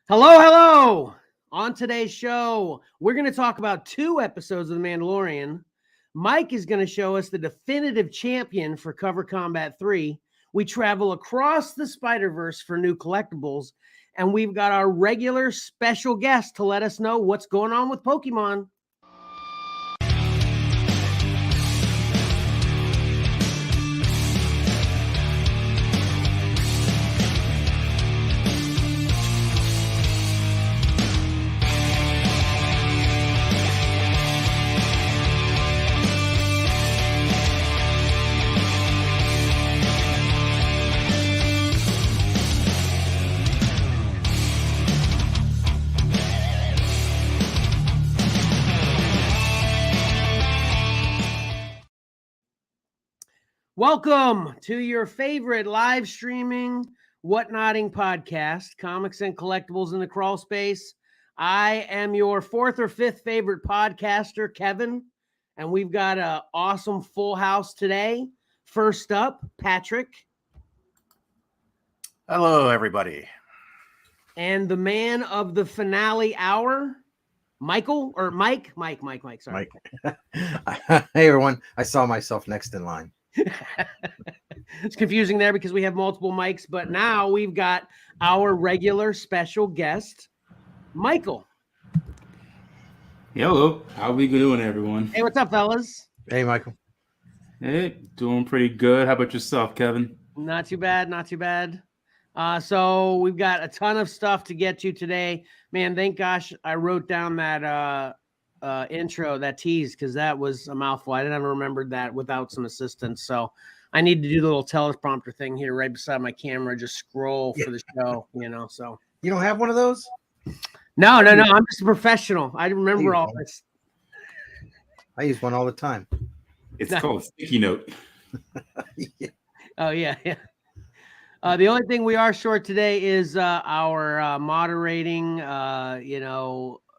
Hello, hello. On today's show, we're going to talk about 2 episodes of The Mandalorian. Mike is going to show us the definitive champion for Cover Combat 3. We travel across the Spider-Verse for new collectibles, and we've got our regular special guest to let us know what's going on with Pokemon. Welcome to your favorite live streaming, whatnotting podcast, Comics and Collectibles in the Crawl Space. I am your 4th or 5th favorite podcaster, Kevin, and we've got an awesome full house today. First up, Patrick. Hello, everybody. And the man of the finale hour, Michael, or Mike, sorry. Mike. Hey, everyone. I saw myself next in line. It's confusing there because we have multiple mics, but now we've got our regular special guest, Michael. Hello, how we doing, everyone? Hey, what's up, fellas? Hey, Michael. Hey, doing pretty good. How about yourself, Kevin? Not too bad, not too bad. So we've got a ton of stuff to get to today. Man, thank gosh I wrote down that intro, that tease, because that was a mouthful. I didn't remember that without some assistance. So I need to do the little teleprompter thing here right beside my camera, just scroll for the show, so. You don't have one of those? No. I'm just a professional. I remember all this. I use one all the time. It's called Sticky Note. Yeah. Oh, yeah. The only thing we are short today is our moderating,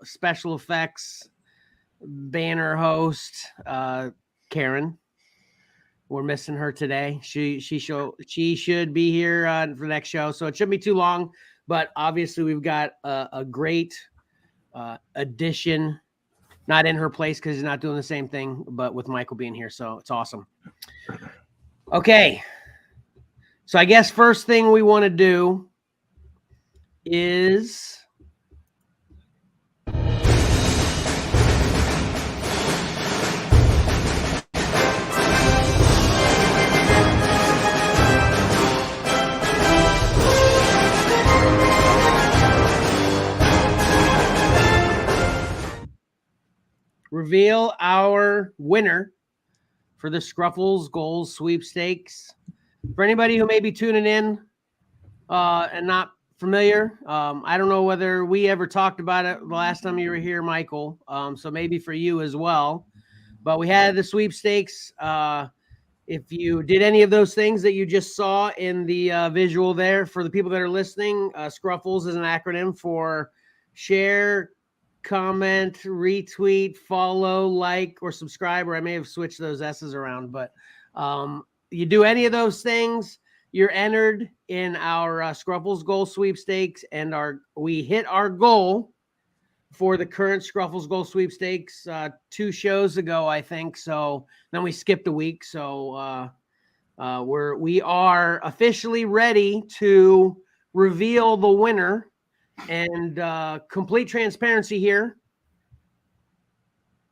special effects banner host, Karen. We're missing her today. She should be here for the next show, so it shouldn't be too long. But obviously, we've got a great addition, not in her place because he's not doing the same thing, but with Michael being here, so it's awesome. Okay, so I guess first thing we want to do is reveal our winner for the S.C.R.F.L.S Goals Sweepstakes. For anybody who may be tuning in and not familiar, I don't know whether we ever talked about it the last time you were here, Michael, so maybe for you as well. But we had the sweepstakes. If you did any of those things that you just saw in the visual there, for the people that are listening, S.C.R.F.L.S is an acronym for share, comment, retweet, follow, like, or subscribe, or I may have switched those S's around, but you do any of those things, you're entered in our S.C.R.F.L.S Goal Sweepstakes, and we hit our goal for the current S.C.R.F.L.S Goal Sweepstakes 2 shows ago, I think. So then we skipped a week, so we are officially ready to reveal the winner. And complete transparency here.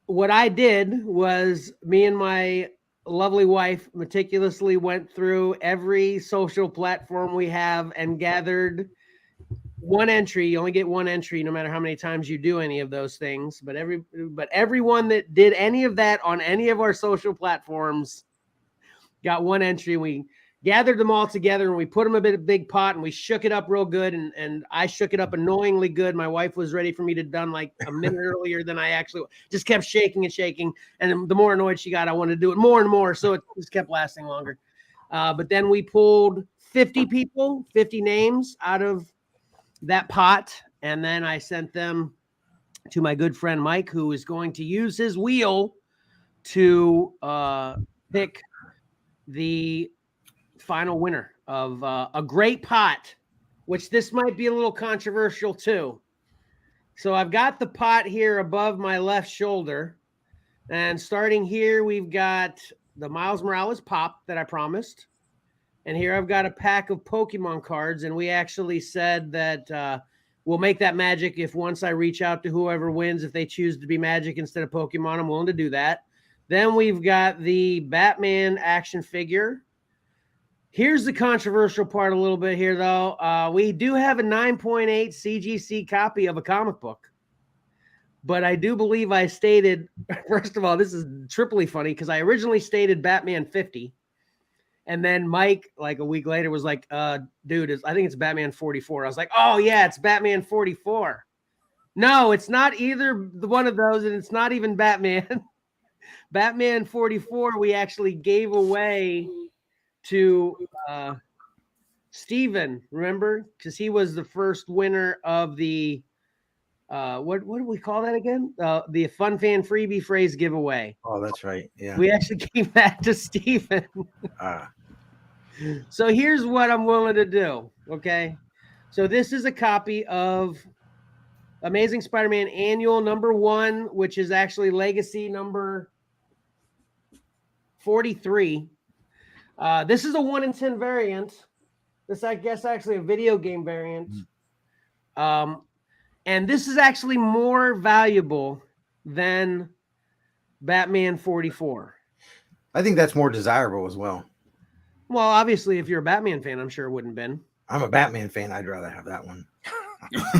What I did was me and my lovely wife meticulously went through every social platform we have and gathered one entry. You only get one entry no matter how many times you do any of those things. But everyone that did any of that on any of our social platforms got one entry. We gathered them all together and we put them in a big pot and we shook it up real good. And I shook it up annoyingly good. My wife was ready for me to done like a minute earlier than I actually just kept shaking and shaking. And the more annoyed she got, I wanted to do it more and more. So it just kept lasting longer. But then we pulled 50 people, 50 names out of that pot. And then I sent them to my good friend, Mike, who is going to use his wheel to pick the final winner of a great pot which this might be a little controversial too. So I've got the pot here above my left shoulder. And starting here, we've got the Miles Morales pop that I promised. And here I've got a pack of Pokemon cards. And we actually said that we'll make that magic if once I reach out to whoever wins, if they choose to be magic instead of Pokemon, I'm willing to do that. Then we've got the Batman action figure. Here's the controversial part a little bit here, though. We do have a 9.8 CGC copy of a comic book. But I do believe I stated, first of all, this is triply funny because I originally stated Batman 50. And then Mike, like a week later, was like, dude, I think it's Batman 44. I was like, oh, yeah, it's Batman 44. No, it's not either one of those, and it's not even Batman. Batman 44, we actually gave away to Steven, remember? Because he was the first winner of the what do we call that again? The Fun Fan Freebie Phrase giveaway. Oh, that's right. Yeah. We actually gave that to Steven. So here's what I'm willing to do. Okay. So this is a copy of Amazing Spider-Man Annual #1, which is actually Legacy number 43. This is a 1 in 10 variant. This, I guess, actually a video game variant. And this is actually more valuable than Batman 44. I think that's more desirable as well. Well, obviously, if you're a Batman fan, I'm sure it wouldn't have been. I'm a Batman fan. I'd rather have that one.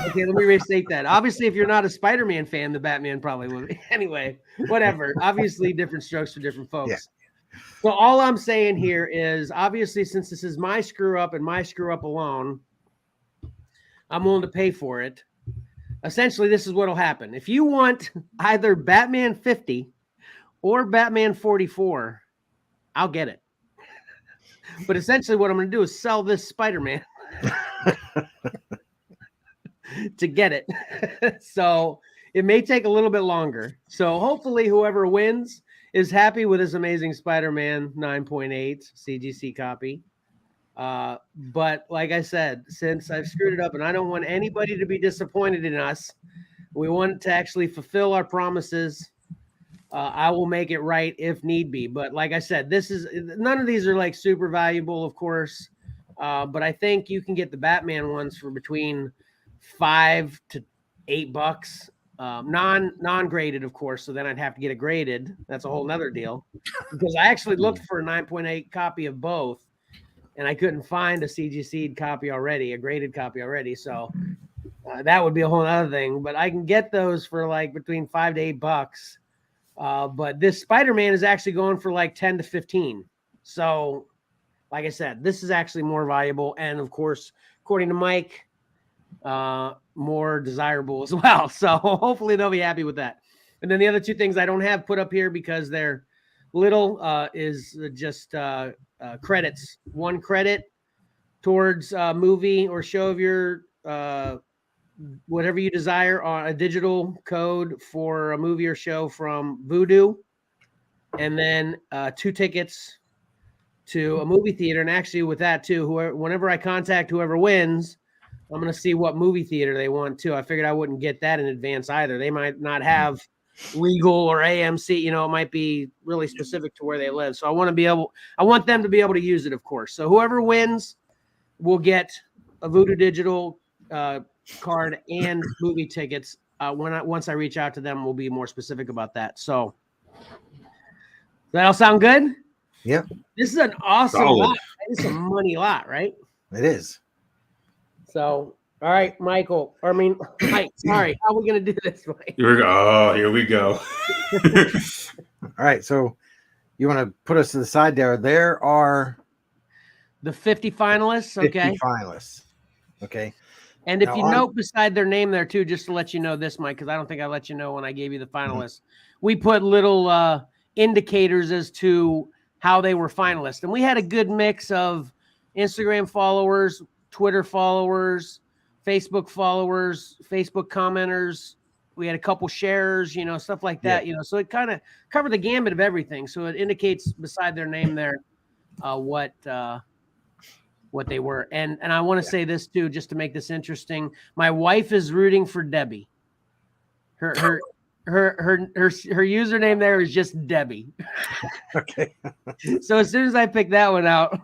Okay, let me restate that. Obviously, if you're not a Spider-Man fan, the Batman probably would be. Anyway, whatever. Obviously, different strokes for different folks. Yeah. So all I'm saying here is, obviously, since this is my screw up and my screw up alone, I'm willing to pay for it. Essentially, this is what will happen. If you want either Batman 50 or Batman 44, I'll get it. But essentially what I'm going to do is sell this Spider-Man to get it. So it may take a little bit longer. So hopefully whoever wins is happy with this Amazing Spider-Man 9.8 CGC copy. But like I said, since I've screwed it up and I don't want anybody to be disappointed in us, we want to actually fulfill our promises. I will make it right if need be. But like I said, none of these are like super valuable, of course. But I think you can get the Batman ones for between $5 to $8, non-graded, of course. So then I'd have to get it graded. That's a whole nother deal, because I actually looked for a 9.8 copy of both, and I couldn't find a CGC'd copy already, a graded copy already. So that would be a whole other thing. But I can get those for like between $5 to $8. But this Spider-Man is actually going for like 10 to 15. So, like I said, this is actually more valuable. And of course, according to Mike, more desirable as well. So hopefully they'll be happy with that. And then the other two things I don't have put up here because they're little is just credits. 1 credit towards a movie or show of your whatever you desire, on a digital code for a movie or show from Vudu, and then 2 tickets to a movie theater. And actually with that too, whenever I contact whoever wins, I'm going to see what movie theater they want to. I figured I wouldn't get that in advance either. They might not have Regal or AMC, it might be really specific to where they live. So I want them to be able to use it, of course. So whoever wins will get a Vudu digital card and movie tickets. Once I reach out to them, we'll be more specific about that. So that all sound good? Yep. This is an awesome lot. This is a money lot, right? It is. So, all right, Mike, sorry. How are we going to do this, Mike? Here we go. All right. So you want to put us to the side there. There are the 50 finalists. 50 okay. finalists. Okay. And if you note beside their name there too, just to let you know this, Mike, because I don't think I let you know when I gave you the finalists, we put little indicators as to how they were finalists. And we had a good mix of Instagram followers, Twitter followers, Facebook followers, Facebook commenters. We had a couple shares, stuff like that, so it kind of covered the gambit of everything. So it indicates beside their name there what what they were. And I want to say this too, just to make this interesting. My wife is rooting for Debbie. Her username there is just Debbie. Okay. So as soon as I picked that one out,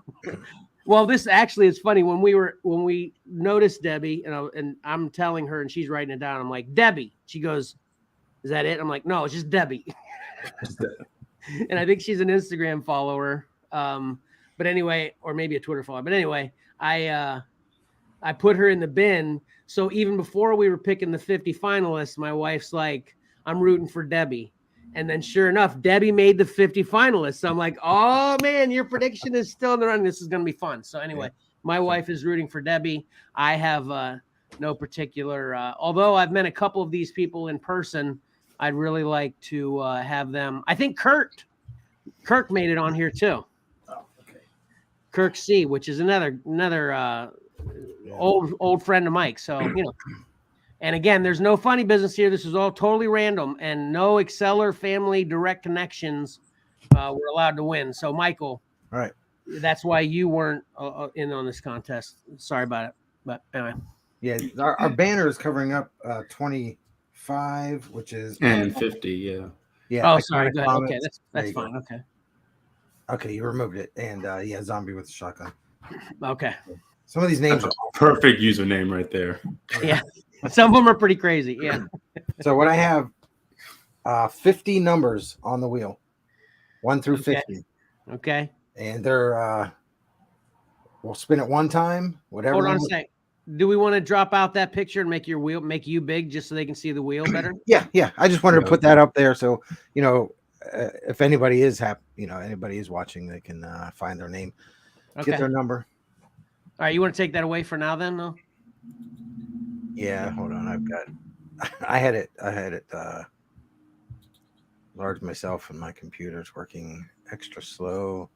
well, this actually is funny. When we noticed Debbie, and I'm telling her, and she's writing it down. I'm like, Debbie. She goes, "Is that it?" I'm like, "No, it's just Debbie." And I think she's an Instagram follower. But anyway, or maybe a Twitter follower. But anyway, I put her in the bin. So even before we were picking the 50 finalists, my wife's like, "I'm rooting for Debbie." And then sure enough, Debbie made the 50 finalists. So I'm like, "Oh man, your prediction is still in the running. This is going to be fun." So anyway, my wife is rooting for Debbie. I have no particular, although I've met a couple of these people in person, I'd really like to have them. I think Kirk made it on here too. Oh, okay. Kirk C, which is another old friend of Mike. So, and again, there's no funny business here. This is all totally random, and no Xcellar family direct connections were allowed to win. So, Michael, All right. that's why you weren't in on this contest. Sorry about it, but anyway. Yeah, our banner is covering up 25, which is And 50, yeah. Yeah. Oh, sorry. Go ahead. Comics. Okay, that's you fine. go. Okay. Okay, you removed it, and yeah, zombie with a shotgun. Okay. Some of these names That's are a perfect username right there. Yeah. Some of them are pretty crazy. Yeah. So what I have 50 numbers on the wheel, 1 through Okay. 50, Okay. and they're we'll spin it one time. Whatever. Hold on a number- sec. Do we want to drop out that picture and make you big just so they can see the wheel better? Yeah. I just wanted to put that up there, so if anybody is anybody is watching, they can find their name, Okay. get their number. All right. You want to take that away for now then? No? Yeah, hold on. I had it large myself, and my computer's working extra slow.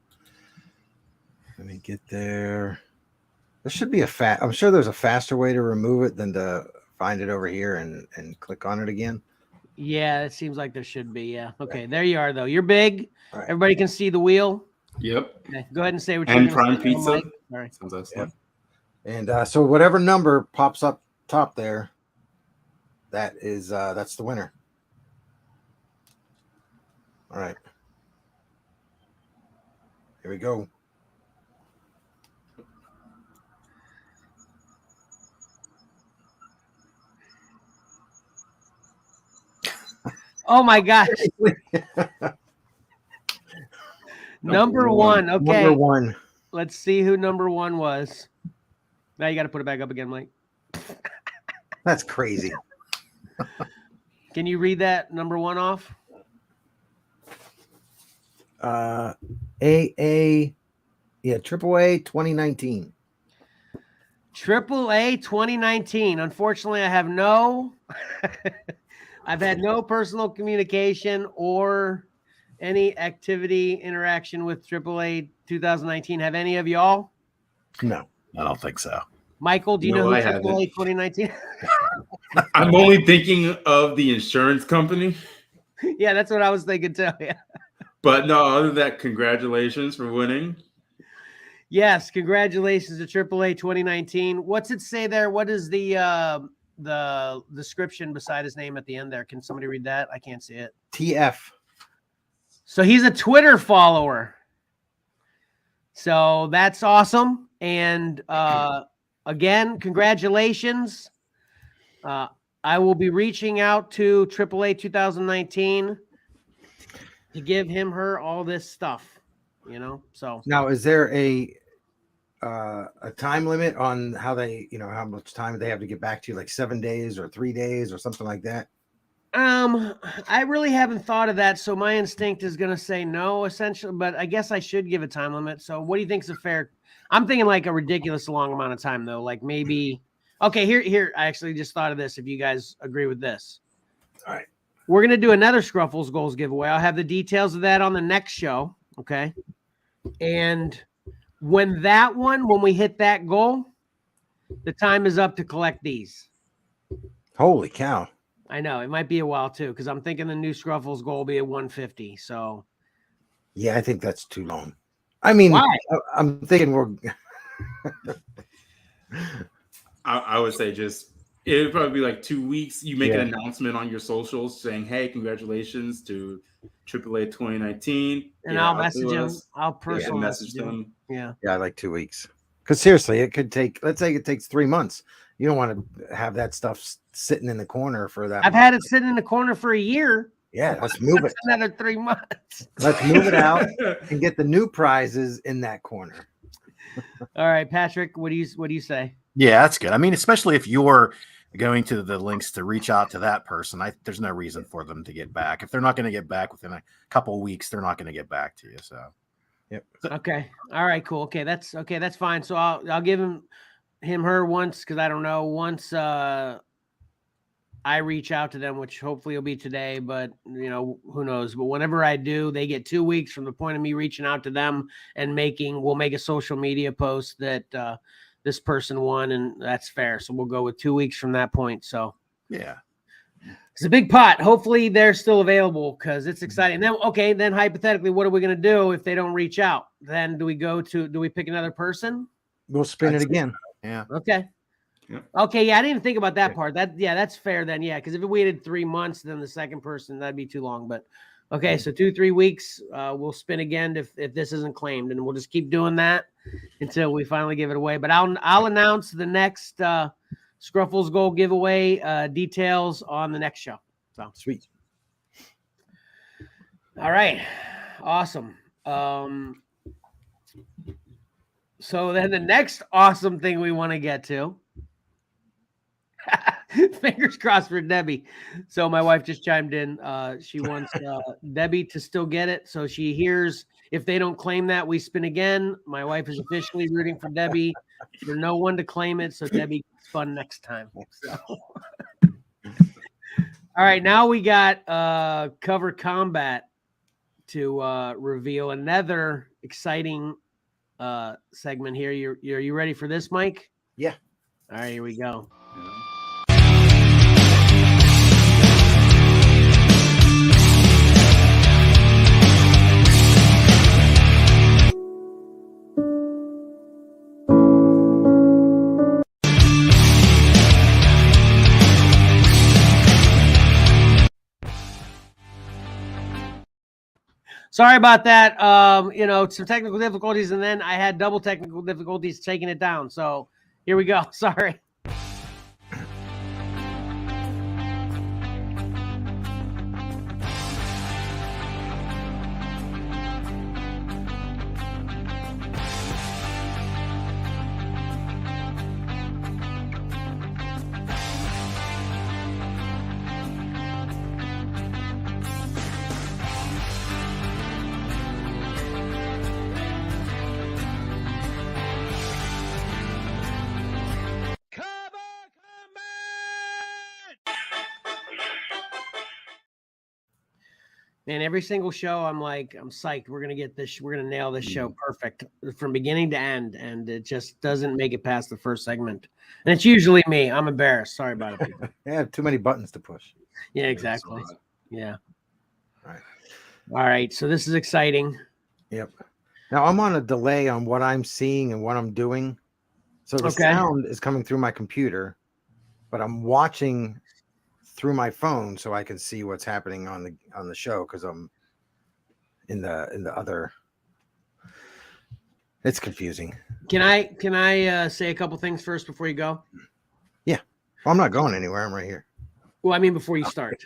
Let me get there. There should be I'm sure there's a faster way to remove it than to find it over here and click on it again. Yeah, it seems like there should be. Yeah. Okay. There you are, though. You're big. All right. Everybody can see the wheel. Yep. Okay. Go ahead and say what you're And gonna Prime say, Pizza. Mike. All right. Sounds excellent. And so whatever number pops up top there, that's the winner. All right. Here we go. Oh my gosh. Number one. Okay. Number one. Let's see who number one was. Now you got to put it back up again, Mike. That's crazy. Can you read that number one off? AAA 2019. AAA 2019. Unfortunately, I've had no personal communication or any activity interaction with AAA 2019. Have any of y'all? No, I don't think so. Michael, do you No, know who I haven't. AAA 2019? I'm only thinking of the insurance company. Yeah, that's what I was thinking too. Yeah. But no, other than that, congratulations for winning. Yes, congratulations to AAA 2019. What's it say there? What is the description beside his name at the end there? Can somebody read that? I can't see it. TF. So he's a Twitter follower. So that's awesome. And again, congratulations. I will be reaching out to AAA 2019 to give her all this stuff, So Now, is there a time limit on how they, how much time they have to get back to you, like 7 days or 3 days or something like that? I really haven't thought of that, so my instinct is going to say no, essentially, but I guess I should give a time limit. So what do you think is a fair? I'm thinking like a ridiculous long amount of time, though, like maybe. Okay, here, I actually just thought of this. If you guys agree with this. All right. We're going to do another S.C.R.F.L.S goals giveaway. I'll have the details of that on the next show. Okay. And when we hit that goal, the time is up to collect these. Holy cow. I know it might be a while too, because I'm thinking the new S.C.R.F.L.S goal will be at 150. So yeah, I think that's too long. I mean, why? I'm thinking I would say just it would probably be like 2 weeks. You make Yeah. an announcement on your socials saying, "Hey, congratulations to AAA 2019." And Get I'll out message to him. us. I'll Yeah, personally message message him. them. Yeah. Yeah, like 2 weeks. Because seriously, it could take. Let's say it takes 3 months. You don't want to have that stuff sitting in the corner for that. I've had it sitting in the corner for a year. Yeah, let's move it. Another 3 months. Let's move it out and get the new prizes in that corner. All right, Patrick, what do you say? Yeah, that's good. I mean, especially if you're going to the links to reach out to that person, there's no reason for them to get back. If they're not going to get back within a couple of weeks, they're not going to get back to you. So, yep. Okay. All right. Cool. Okay. That's fine. So I'll give her once because I don't know once I reach out to them, which hopefully will be today, but who knows? But whenever I do, they get 2 weeks from the point of me reaching out to them and we'll make a social media post that this person won, and that's fair. So we'll go with 2 weeks from that point. So yeah, it's a big pot. Hopefully they're still available because it's exciting. Then hypothetically, what are we going to do if they don't reach out? Then do we pick another person? We'll spin it again. Yeah. Okay. Yeah. Okay. Yeah. I didn't think about that part. That's fair then. Yeah. Because if it waited 3 months, then the second person, that'd be too long. But okay. So 2-3 weeks, we'll spin again if this isn't claimed, and we'll just keep doing that until we finally give it away. But I'll announce the next Scruffles Gold giveaway details on the next show. So Sweet. All right. Awesome. So then the next awesome thing we want to get to, fingers crossed for Debbie. So my wife just chimed in. She wants Debbie to still get it. So she hears if they don't claim that, we spin again. My wife is officially rooting for Debbie. There's no one to claim it. So Debbie gets fun next time. So. All right. Now we got Cover Combat to reveal another exciting segment here. Are you ready for this, Mike? Yeah. All right, here we go. Sorry about that. Some technical difficulties, and then I had double technical difficulties taking it down. So here we go. Sorry. Man, every single show, I'm psyched. We're gonna get this. We're gonna nail this show perfect from beginning to end, and it just doesn't make it past the first segment. And it's usually me. I'm embarrassed. Sorry about it, people. I have too many buttons to push. Yeah, exactly. Yeah. All right. All right. So this is exciting. Yep. Now I'm on a delay on what I'm seeing and what I'm doing. So the sound is coming through my computer, but I'm watching through my phone so I can see what's happening on the show because I'm in the other. It's confusing. Can I say a couple things first before you go? Yeah. Well, I'm not going anywhere. I'm right here. Well, I mean before you start.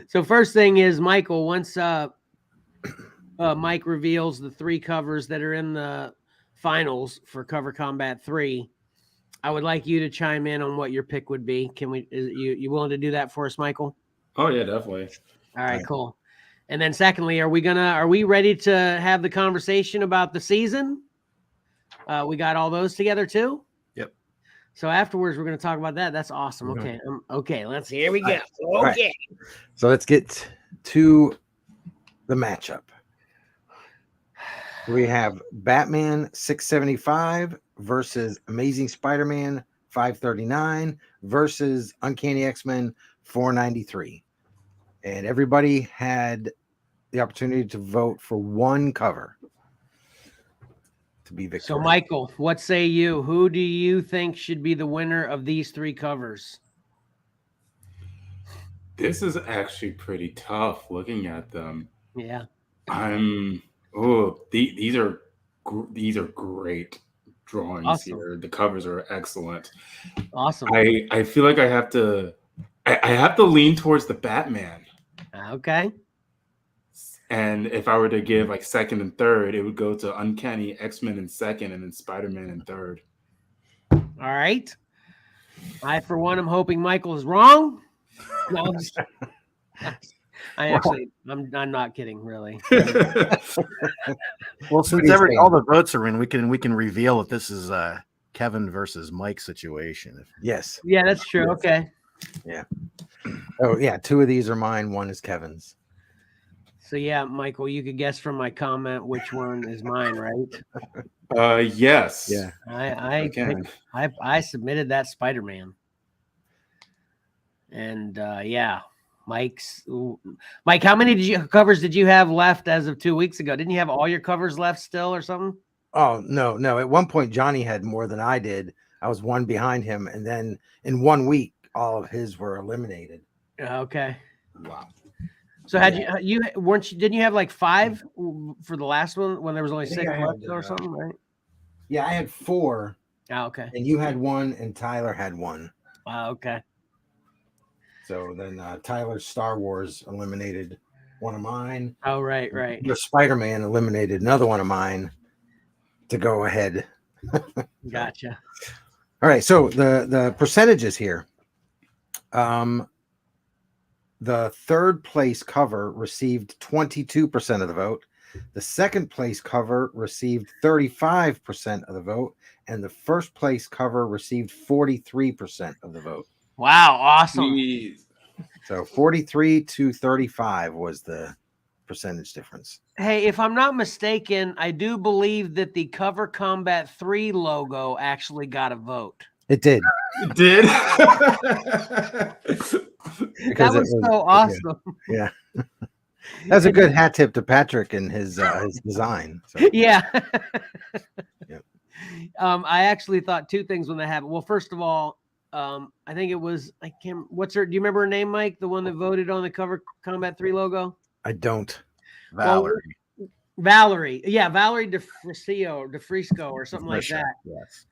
So first thing is, Michael, once Mike reveals the 3 covers that are in the finals for Cover Combat 3, I would like you to chime in on what your pick would be. You willing to do that for us, Michael? Oh yeah, definitely. All right, cool. And then secondly, are we ready to have the conversation about the season? We got all those together too? Yep. So afterwards, we're going to talk about that. That's awesome. Okay. Okay. Here we go. Okay. Right. So let's get to the matchup. We have Batman 675 versus Amazing Spider-Man 539 versus Uncanny X-Men 493. And everybody had the opportunity to vote for one cover. to be victorious. So, Michael, what say you? Who do you think should be the winner of these 3 covers? This is actually pretty tough looking at them. Yeah. These are great drawings Awesome. here. The covers are excellent. Awesome. I feel like I have to lean towards the Batman. Okay. And if I were to give like second and third, it would go to Uncanny X-Men in second and then Spider-Man in third. All right. I, for one, am hoping Michael is wrong. No, I'm not kidding, really. Well, since all the votes are in, we can reveal that this is Kevin versus Mike situation. Yes. Yeah, that's true. Okay. Yeah. Oh, yeah. 2 of these are mine. 1 is Kevin's. So yeah, Michael, you could guess from my comment which one is mine, right? Yes. Yeah. I submitted that Spider-Man. And yeah, Mike, how many covers did you have left as of 2 weeks ago? Didn't you have all your covers left still or something? Oh, no. At one point, Johnny had more than I did. I was 1 behind him. And then in 1 week, all of his were eliminated. Okay. Wow. So didn't you have like 5 for the last one when there was only 6 left or something, right? Yeah, I had 4. Oh, okay. And you had 1 and Tyler had 1. Wow, okay. So then Tyler's Star Wars eliminated 1 of mine. Oh, right. Your Spider-Man eliminated another 1 of mine to go ahead. Gotcha. All right, so the percentages here. The 3rd place cover received 22% of the vote. The 2nd place cover received 35% of the vote. And the 1st place cover received 43% of the vote. Wow, awesome. So 43 to 35 was the percentage difference. Hey, if I'm not mistaken, I do believe that the Cover Combat 3 logo actually got a vote. It did. It did. Because that was so awesome. Yeah. That's a good hat tip to Patrick and his design. So. Yeah. Yep. I actually thought 2 things when that happened. Well, first of all, I think it was do you remember her name, Mike? The one that voted on the Cover Combat 3 logo? I don't. Valerie. Well, Valerie. Yeah, Valerie DeFrisco or something like that. Yes.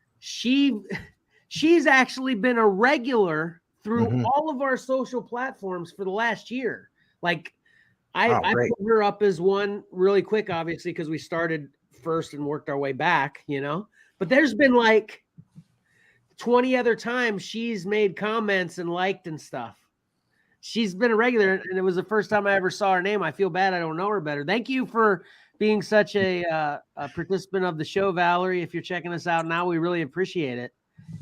She's actually been a regular through all of our social platforms for the last year. Like I put her up as one really quick, obviously, because we started first and worked our way back, but there's been like 20 other times she's made comments and liked and stuff. She's been a regular, and it was the first time I ever saw her name. I feel bad I don't know her better. Thank you for being such a participant of the show, Valerie. If you're checking us out now, we really appreciate it.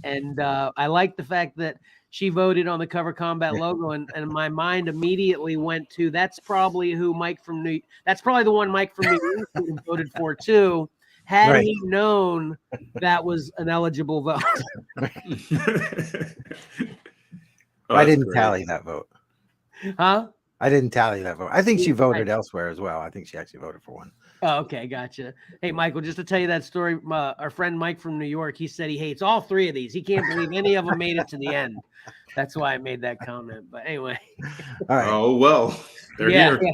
And I like the fact that she voted on the Cover Combat logo, and my mind immediately went to that's probably the one Mike from New York voted for too. Had he known that was an eligible vote. I didn't tally that vote. Huh? I didn't tally that vote. I think she voted elsewhere as well. I think she actually voted for one. Oh, okay, gotcha. Hey, Michael, just to tell you that story, our friend Mike from New York, he said he hates all 3 of these. He can't believe any of them made it to the end. That's why I made that comment. But anyway. All right. Oh, well, they're here. Yeah.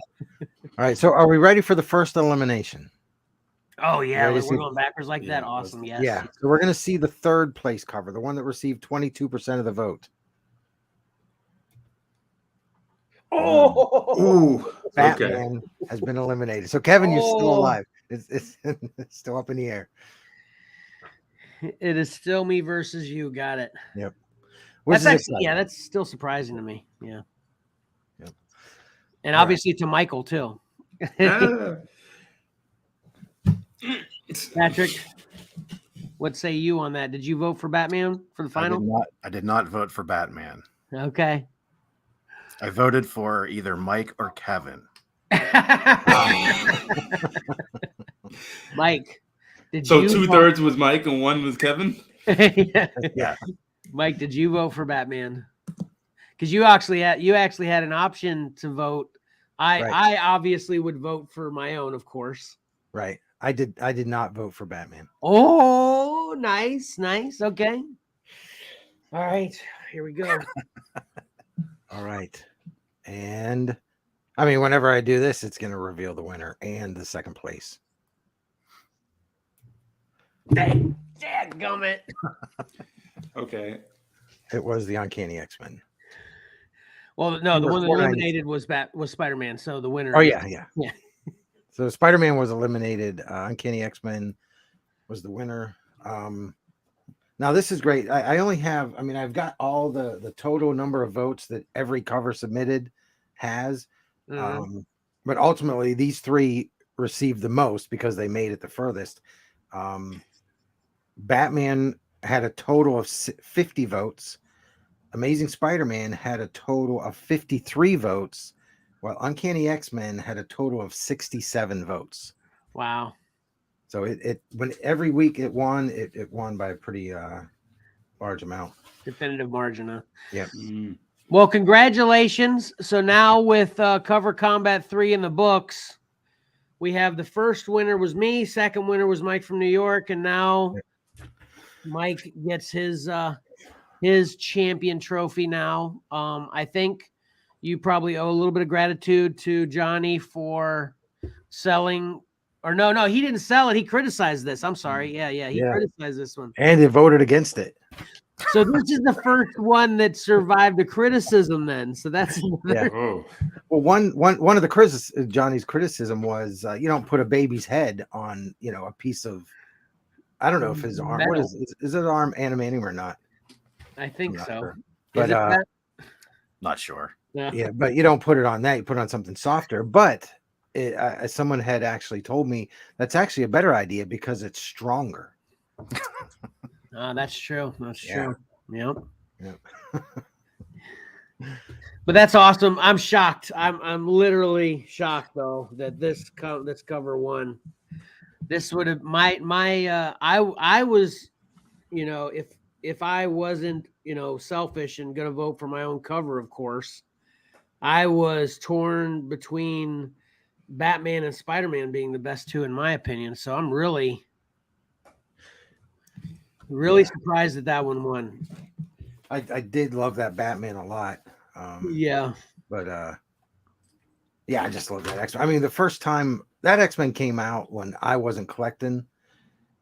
All right. So are we ready for the first elimination? Oh, yeah. We're going backwards like that. Awesome. Yes. Yeah. So we're going to see the 3rd place cover, the one that received 22% of the vote. Oh, Batman has been eliminated. So Kevin, you're still alive. It's still up in the air. It is still me versus you. Got it. Yep. That's still surprising to me. Yeah. Yep. And obviously to Michael too. Patrick, what say you on that? Did you vote for Batman for the final? I did not vote for Batman. Okay. I voted for either Mike or Kevin. Mike, did so you 2/3 was Mike and 1 was Kevin? Yeah. Mike, did you vote for Batman? Because you actually had an option to vote. I obviously would vote for my own, of course. Right. I did not vote for Batman. Oh, nice. Okay. All right, here we go. All right. And I mean, whenever I do this, it's going to reveal the winner and the second place. Dadgummit. Okay. It was the Uncanny X-Men. Well, no, the one that 490. eliminated was Spider-Man. So the winner. Oh, yeah. Yeah. So Spider-Man was eliminated. Uncanny X-Men was the winner. Now this is great. I only have, I mean, I've got all the total number of votes that every cover submitted has. But ultimately these three received the most because they made it the furthest. Batman had a total of 50 votes. Amazing Spider-Man had a total of 53 votes, while Uncanny X-Men had a total of 67 votes. Wow. So it when every week it won by a pretty large amount. Definitive margin, huh? Yep. Well, congratulations. So now with Cover Combat 3 in the books, we have the first winner was me, second winner was Mike from New York, and now Mike gets his champion trophy now. I think you probably owe a little bit of gratitude to Johnny for selling. Or no, he didn't sell it. He criticized this. I'm sorry. Yeah. He criticized this one. And they voted against it. So this is the first one that survived the criticism then. So that's Yeah. Oh. Well, one of the Johnny's criticism was you don't put a baby's head on, a piece of, I don't know if his arm, what is his arm animating or not? I think so. Sure. But not sure. Yeah, but you don't put it on that. You put it on something softer. But someone had actually told me that's actually a better idea because it's stronger. That's true. That's true. Yep. But that's awesome. I'm shocked. I'm literally shocked though that this cover won. This would have I was, if I wasn't, selfish and gonna vote for my own cover, of course, I was torn between Batman and Spider-Man being the best two in my opinion. So I'm really surprised that one won. I did love that Batman a lot. But I just love that X-Men. I mean, the first time that X-Men came out when I wasn't collecting,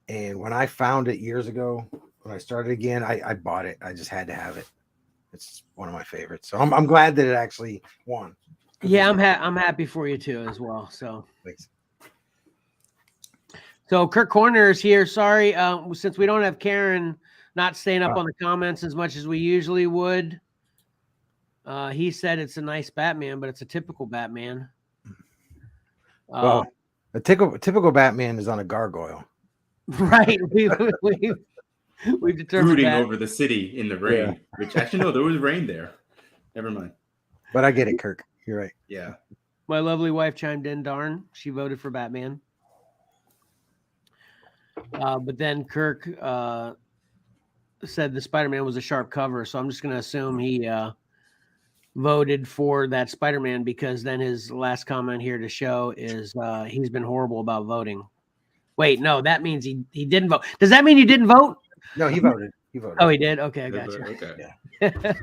and when I found it years ago, when I started again, I bought it. I just had to have it. It's one of my favorites. So I'm glad that it actually won. Yeah, I'm happy for you too as well. So thanks. So Kirk Corner is here. Sorry, since we don't have Karen not staying up on the comments as much as we usually would. He said it's a nice Batman, but it's a typical Batman. Well, a typical Batman is on a gargoyle. Right. We've determined brooding that. over the city in the rain. Which actually no, there was rain there. Never mind. But I get it, Kirk. You're right. Yeah. My lovely wife chimed in. Darn, she voted for Batman. But then Kirk said the Spider-Man was a sharp cover, so I'm just going to assume he voted for that Spider-Man because then his last comment here to show is he's been horrible about voting. Wait, no, that means he didn't vote. Does that mean you didn't vote? No, he voted. He voted. Oh, he did? Okay, I got you. Okay. Yeah.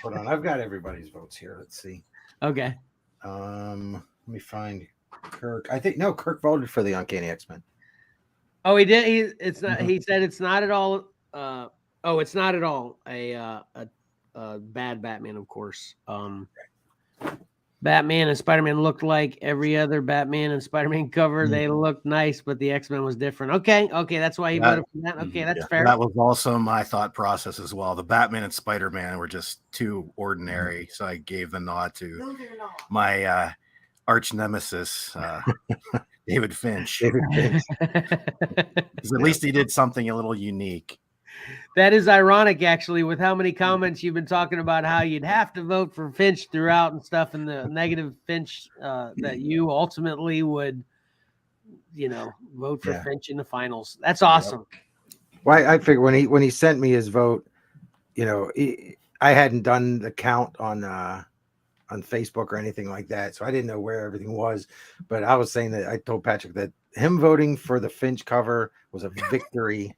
Hold on. I've got everybody's votes here. Let's see. Okay. Let me find Kirk. I think Kirk voted for the Uncanny X-Men. Oh, he did. It's not. He said it's not at all. It's not at all a bad Batman. Of course, Batman and Spider-Man looked like every other Batman and Spider-Man cover. They looked nice, but the X-Men was different. Okay, that's why he voted for that. Okay, that's fair. That was also my thought process as well. The Batman and Spider-Man were just too ordinary, so I gave the nod to my arch nemesis. David Finch. Because at least he did something a little unique. That is ironic, actually, with how many comments you've been talking about how you'd have to vote for Finch throughout and stuff, and the negative Finch that you ultimately would, vote for Finch in the finals. That's awesome. Well, I figured when he sent me his vote, I hadn't done the count on Facebook or anything like that, so I didn't know where everything was. But I was saying that I told Patrick that him voting for the Finch cover was a victory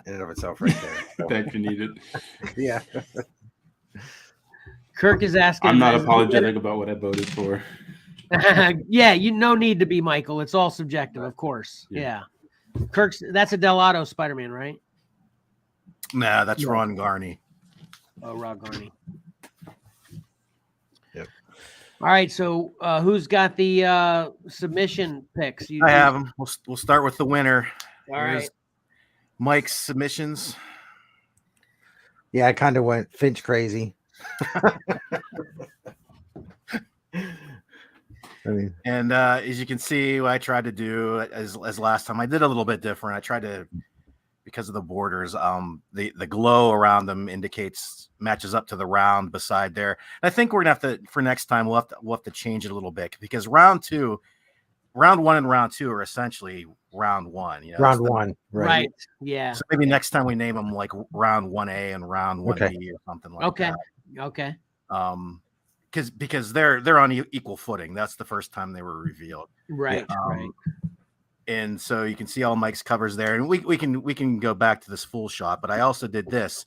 in and of itself, right there. So, Thank you needed. yeah. Kirk is asking. I'm not apologetic about what I voted for. Yeah, no need to be, Michael. It's all subjective, of course. Yeah. Yeah. Kirk's that's a Delato Spider-Man, right? Nah, that's Yeah. Ron Garney. Oh, Rod Garney. Yep. All right, so who's got the submission picks? I have them. We'll start with the winner. All Here's right. Mike's submissions. Yeah, I kind of went Finch crazy. I mean, And as you can see, what I tried to do as last time, I did a little bit different. I tried to, because of the borders, the glow around them matches up to the round beside there. And I think we're gonna have to, for next time, we'll have to change it a little bit, because round one and round two are essentially round one. You know, round one, Right. Yeah. So maybe next time we name them like round 1A and round 1B or something like that. Okay. Because they're on equal footing. That's the first time they were revealed. Right. Right. And so you can see all Mike's covers there, and we can go back to this full shot. But I also did this.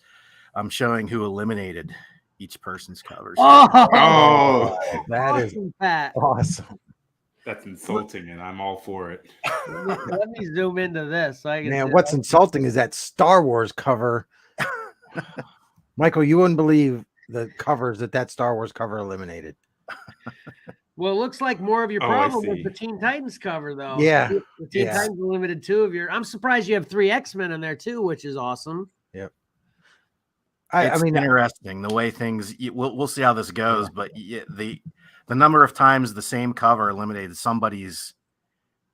I'm showing who eliminated each person's covers. Oh, that is awesome, Pat. awesome. that's insulting, and I'm all for it. Let me zoom into this. So I can Man, see what's that. insulting is that Star Wars cover. Michael, you wouldn't believe the covers that Star Wars cover eliminated. Well, it looks like more of your Oh, I problem was see. the Teen Titans cover, though. Yeah. The Teen Yeah. Titans limited 2 of your. I'm surprised you have 3 X-Men in there too, which is awesome. Yep. I I mean, interesting the way things. We'll see how this goes, but the number of times the same cover eliminated somebody's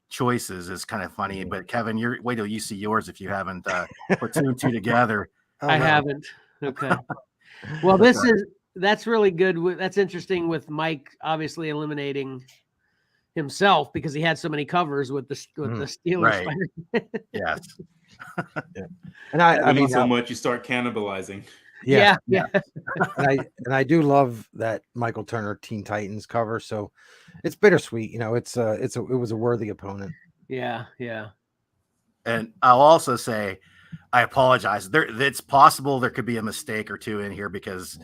choices is kind of funny. But Kevin, wait till you see yours if you haven't put 2 and 2 together. I haven't. Okay. Well, that's really good. That's interesting with Mike obviously eliminating himself because he had so many covers with the Steelers. Right. Spider- Yes. and I mean, so much you start cannibalizing. Yeah. and I do love that Michael Turner Teen Titans cover. So it's bittersweet. You know, it was a worthy opponent. Yeah. And I'll also say, I apologize. It's possible there could be a mistake or two in here because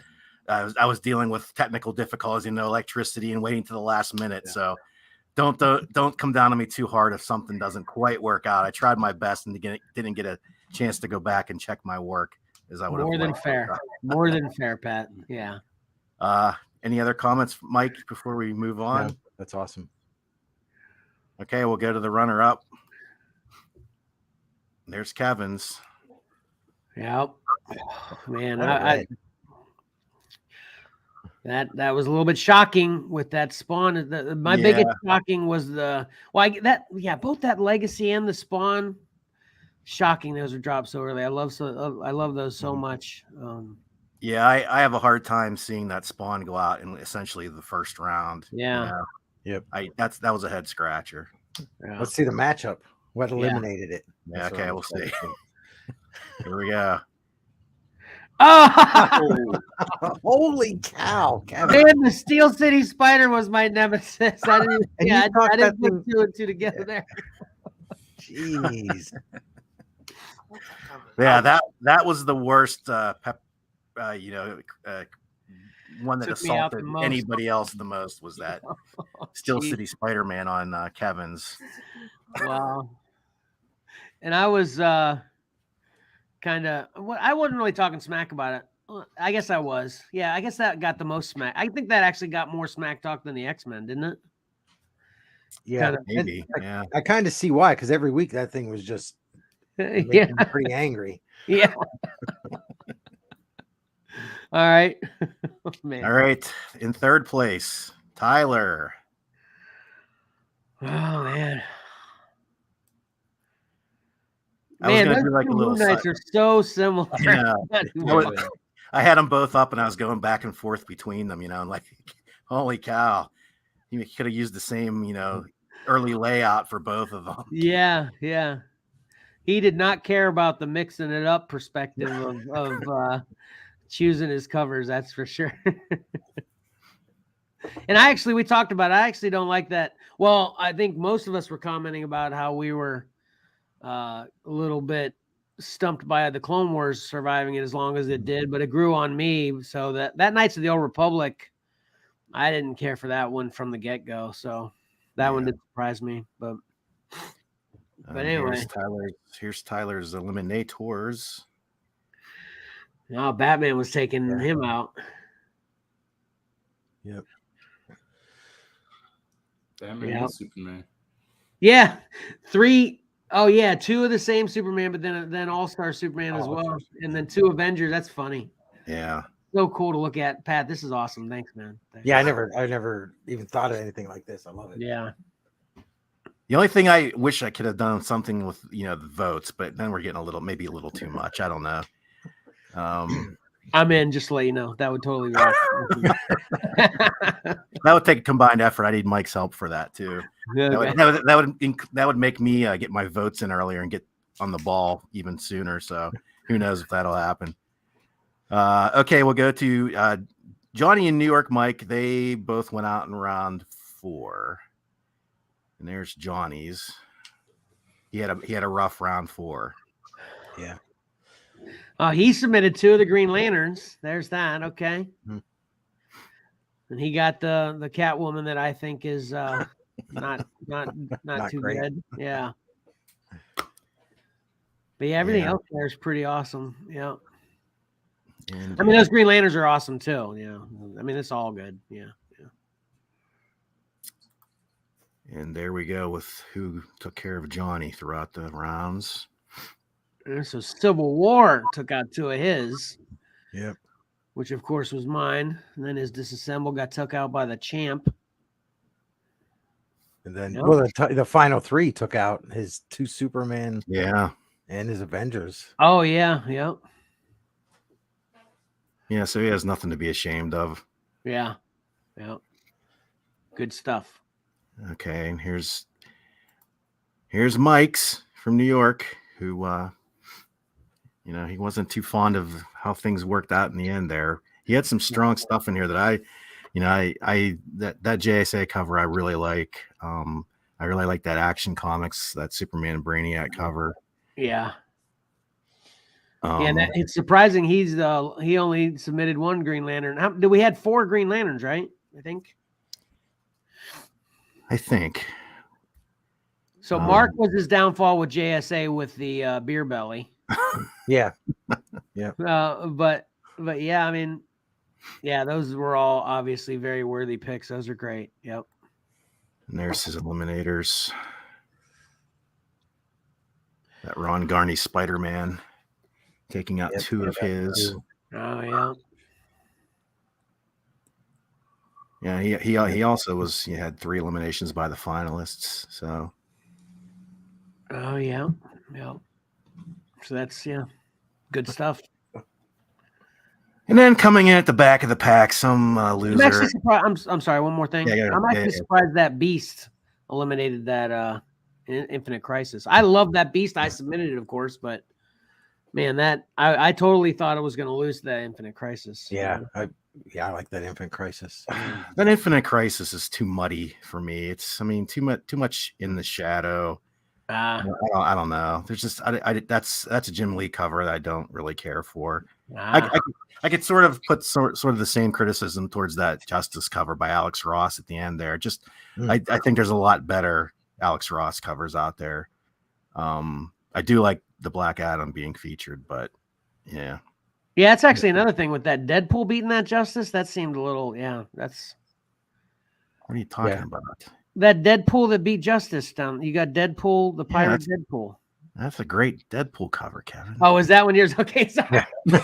I was dealing with technical difficulties, electricity, and waiting to the last minute. Yeah. So don't come down on me too hard if something doesn't quite work out. I tried my best and didn't get a chance to go back and check my work as I would have. More than fair. More than fair, Pat. Yeah. Any other comments, Mike, before we move on? No, that's awesome. Okay, we'll go to the runner-up. There's Kevin's. Yep. Man, that was a little bit shocking with that Spawn. My biggest shocking was both that Legacy and the Spawn. Shocking those were dropped so early. I love those so much. Yeah, I have a hard time seeing that Spawn go out in essentially the first round. Yeah. Yep. That was a head scratcher. Yeah. Let's see the matchup. What eliminated it? Yeah, okay, we'll see. Here we go. Oh, holy cow, Kevin. Man, the Steel City Spider was my nemesis. I didn't put 2 and 2 together there. Jeez. Yeah, that was the worst one that assaulted anybody else the most was that Steel City Spider-Man on Kevin's. Wow. And I was I wasn't really talking smack about it. I guess I was. Yeah, I guess that got the most smack. I think that actually got more smack talk than the X-Men, didn't it? Yeah, maybe. I kind of see why, because every week that thing was just making me pretty angry. Yeah. All right. Man. All right. In third place, Tyler. Oh man. Man, those do like a little Moon Knights are so similar. Yeah. I had them both up and I was going back and forth between them, and like, holy cow. You could have used the same, early layout for both of them. Yeah. He did not care about the mixing it up perspective of choosing his covers, that's for sure. And we talked about it. I actually don't like that. Well, I think most of us were commenting about how we were a little bit stumped by the Clone Wars surviving it as long as it did, but it grew on me. So that Knights of the Old Republic, I didn't care for that one from the get-go. So that one did surprise me. But anyway. Here's Tyler's Eliminators. No, Batman was taking him out. Yep. Batman and Superman. Yeah. 3. Oh, yeah. 2 of the same Superman, but then All-Star Superman as well. And then 2 Avengers. That's funny. Yeah. So cool to look at. Pat, this is awesome. Thanks, man. Thanks. Yeah, I never even thought of anything like this. I love it. Yeah. The only thing I wish I could have done something with, the votes, but then we're getting maybe a little too much. I don't know. I'm in, just to let you know. That would totally work. That would take a combined effort. I need Mike's help for that too. Okay. That would make me get my votes in earlier and get on the ball even sooner. So who knows if that'll happen. Okay, we'll go to Johnny and New York Mike. They both went out in round 4. And there's Johnny's. He had a rough round 4. Yeah. He submitted 2 of the Green Lanterns. There's that. Okay. Hmm. And he got the Catwoman that I think is not too great. good. Yeah. But yeah, everything else there is pretty awesome. Yeah. And, I mean, those Green Lanterns are awesome too. Yeah. I mean, it's all good. Yeah. And there we go with who took care of Johnny throughout the rounds. And so Civil War took out 2 of his. Yep. Which of course was mine. And then his Disassemble got took out by the Champ. And then, the final 3 took out his 2 Superman. Yeah. And his Avengers. Oh yeah. Yep. Yeah. So he has nothing to be ashamed of. Yeah. Yeah. Good stuff. Okay, and here's Mike's from New York, who he wasn't too fond of how things worked out in the end there. He had some strong stuff in here that that JSA cover I really like. I really like that Action Comics, that Superman and Brainiac cover. Yeah. It's surprising he only submitted 1 Green Lantern. We had 4 Green Lanterns, right? I think. So Mark was his downfall with JSA with the beer belly. Yeah. Yeah. But yeah, I mean, yeah, those were all obviously very worthy picks. Those are great. Yep. And there's his Eliminators. That Ron Garney Spider-Man taking out 2 of his. Oh yeah. Yeah, he also had 3 eliminations by the finalists. So. Oh yeah, yeah. So that's good stuff. And then coming in at the back of the pack, some loser. I'm actually surprised. I'm sorry. One more thing. I'm actually surprised that Beast eliminated that Infinite Crisis. I love that Beast. I submitted it, of course, but man, that I totally thought it was going to lose that Infinite Crisis. Yeah, I like that Infinite Crisis. That Infinite Crisis is too muddy for me. It's too much in the shadow. I don't know. There's just that's a Jim Lee cover that I don't really care for. I could sort of put sort of the same criticism towards that Justice cover by Alex Ross at the end there. Just I think there's a lot better Alex Ross covers out there. I do like the Black Adam being featured, but yeah. Yeah, it's actually another thing with that Deadpool beating that Justice. That seemed a little, that's. What are you talking about? That Deadpool that beat Justice down. You got Deadpool, the pirate Deadpool. That's a great Deadpool cover, Kevin. Oh, is that one yours? Okay, sorry. Yeah.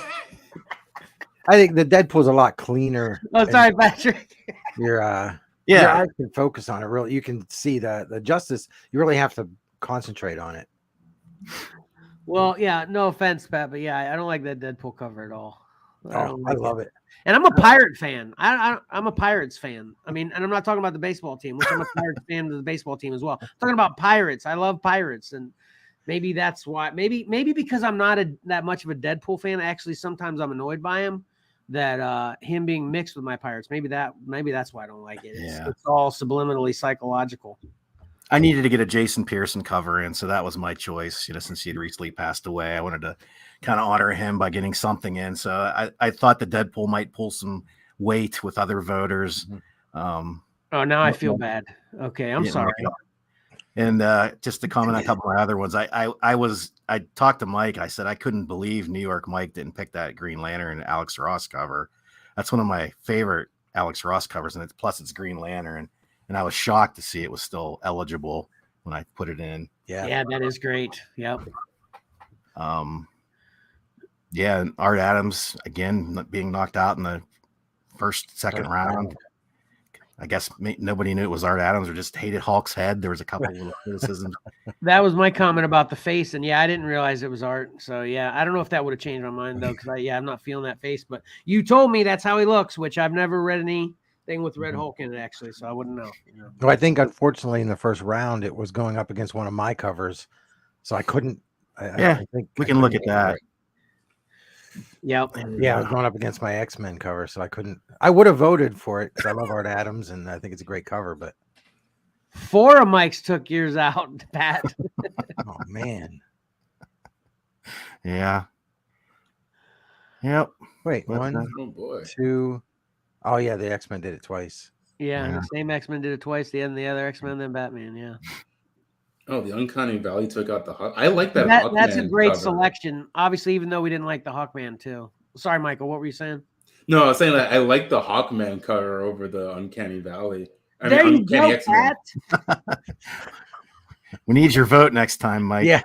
I think the Deadpool's a lot cleaner. Oh, sorry, Patrick. Your eyes can focus on it. Really, you can see the Justice. You really have to concentrate on it. Well, yeah, no offense, Pat, but yeah, I don't like that Deadpool cover at all. I love it. And I'm a Pirate fan. I'm a Pirates fan. I mean, and I'm not talking about the baseball team, which I'm a Pirates fan of the baseball team as well. I'm talking about Pirates. I love Pirates, and maybe that's why. Maybe because I'm not that much of a Deadpool fan. Actually, sometimes I'm annoyed by him. that him being mixed with my Pirates, maybe that's why I don't like it. Yeah. It's all subliminally psychological. I needed to get a Jason Pearson cover in, so that was my choice. Since he had recently passed away, I wanted to kind of honor him by getting something in. So I thought the Deadpool might pull some weight with other voters. Oh, now I feel bad. Okay, I'm sorry. And just to comment on a couple of other ones, I talked to Mike. I said I couldn't believe New York Mike didn't pick that Green Lantern Alex Ross cover. That's one of my favorite Alex Ross covers, and it's Green Lantern. And I was shocked to see it was still eligible when I put it in. Yeah, that is great. Yep. Yeah, and Art Adams again being knocked out in the second round. I guess nobody knew it was Art Adams or just hated Hulk's head. There was a couple little criticisms. That was my comment about the face, and I didn't realize it was Art. So I don't know if that would have changed my mind though, because I'm not feeling that face. But you told me that's how he looks, which I've never read anything with Red Hulk in it actually, so I wouldn't know. Well, I think unfortunately in the first round it was going up against one of my covers, so I couldn't. I think we can look at that. Yep. Yeah, I was going up against my X-Men cover, so I couldn't. I would have voted for it because I love Art Adams and I think it's a great cover. But 4 of Mike's took yours out, Pat. Oh man. Yeah. Yep. Wait, But, 1, Oh boy. 2. Oh yeah, the X-Men did it twice. Yeah, Yeah. the same X-Men did it twice. The other X-Men, then Batman. Yeah. Oh, the Uncanny Valley took out the Hawk. I like that. That's a Hawkman great cover. selection. Obviously, even though we didn't like the Hawkman too. Sorry, Michael. What were you saying? No, I was saying that I like the Hawkman cover over the Uncanny Valley. There you Uncanny go, X-Men. Pat. We need your vote next time, Mike. Yeah.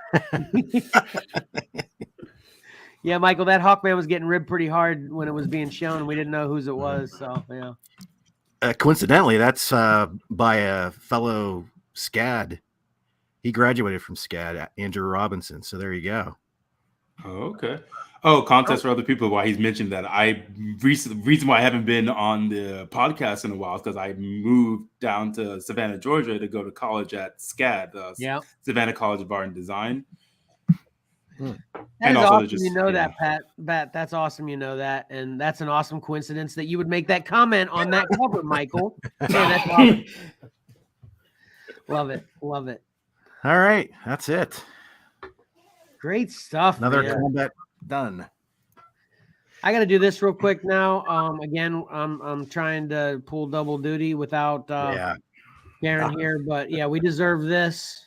Yeah, Michael, that Hawkman was getting ribbed pretty hard when it was being shown. We didn't know whose it was. So yeah. Coincidentally, that's by a fellow SCAD. He graduated from SCAD, Andrew Robinson. So there you go. Oh, okay. Oh, contest for other people. Why he's mentioned that reason why I haven't been on the podcast in a while is because I moved down to Savannah, Georgia, to go to college at SCAD, Savannah College of Art and Design. That And is also awesome. You know that, Pat. That's awesome. You know that, and that's an awesome coincidence that you would make that comment on that cover, Michael. Yeah, that's awesome. Love it. Love it. All right. That's it. Great stuff. Another man. combat done. I got to do this real quick now. Again, I'm trying to pull double duty without Karen here, but yeah, we deserve this.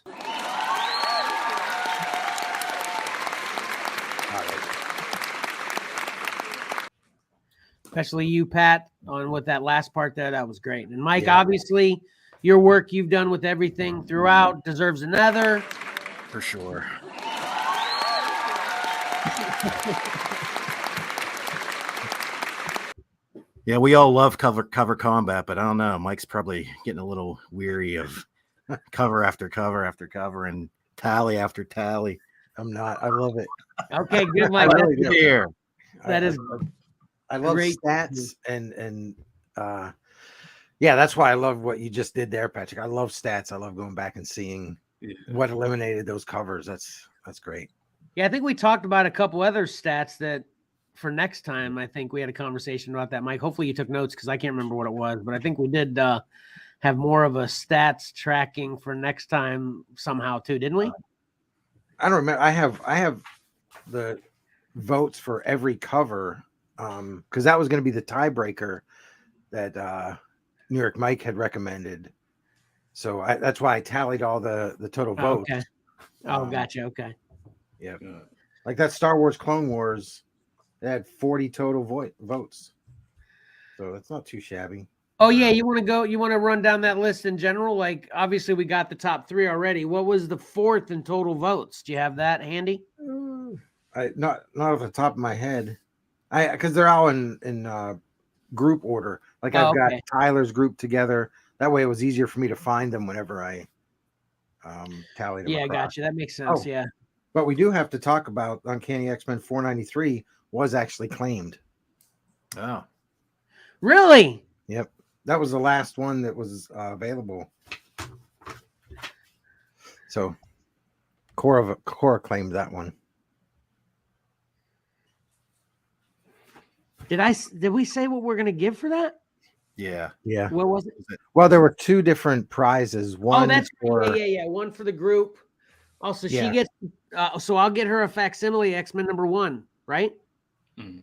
Especially you, Pat, on with that last part there. That was great. And Mike, obviously, your work you've done with everything throughout deserves another. For sure. Yeah, we all love cover combat, but I don't know. Mike's probably getting a little weary of cover after cover after cover and tally after tally. I'm not. I love it. Okay, good, Mike. I really do. Here. That is I love great. stats and yeah, that's why I love what you just did there, Patrick. I love stats. I love going back and seeing what eliminated those covers. That's great. Yeah, I think we talked about a couple other stats that for next time. I think we had a conversation about that, Mike. Hopefully you took notes because I can't remember what it was, but I think we did have more of a stats tracking for next time somehow too, didn't we? I don't remember. I have the votes for every cover because that was going to be the tiebreaker that New York Mike had recommended. So that's why I tallied all the total votes. Okay. Oh, gotcha. Okay. Yeah. Like that Star Wars Clone Wars, it had 40 total votes. So that's not too shabby. Oh yeah, you want to run down that list in general? Like obviously we got the top 3 already. What was the 4th in total votes? Do you have that handy? Not off the top of my head. Because they're all in group order. Like I've got Tyler's group together. That way it was easier for me to find them whenever I tallied them. Yeah, across. gotcha. That makes sense. Oh, yeah. But we do have to talk about Uncanny X-Men 493 was actually claimed. Oh. Really? Yep. That was the last one that was available. So Cora claimed that one. Did we say what we're gonna give for that? Yeah. Yeah. What was it? Well, there were two different prizes. One Oh, that's for yeah. One for the group. Also, she Yeah. gets. So I'll get her a facsimile X-Men #1, right? Mhm.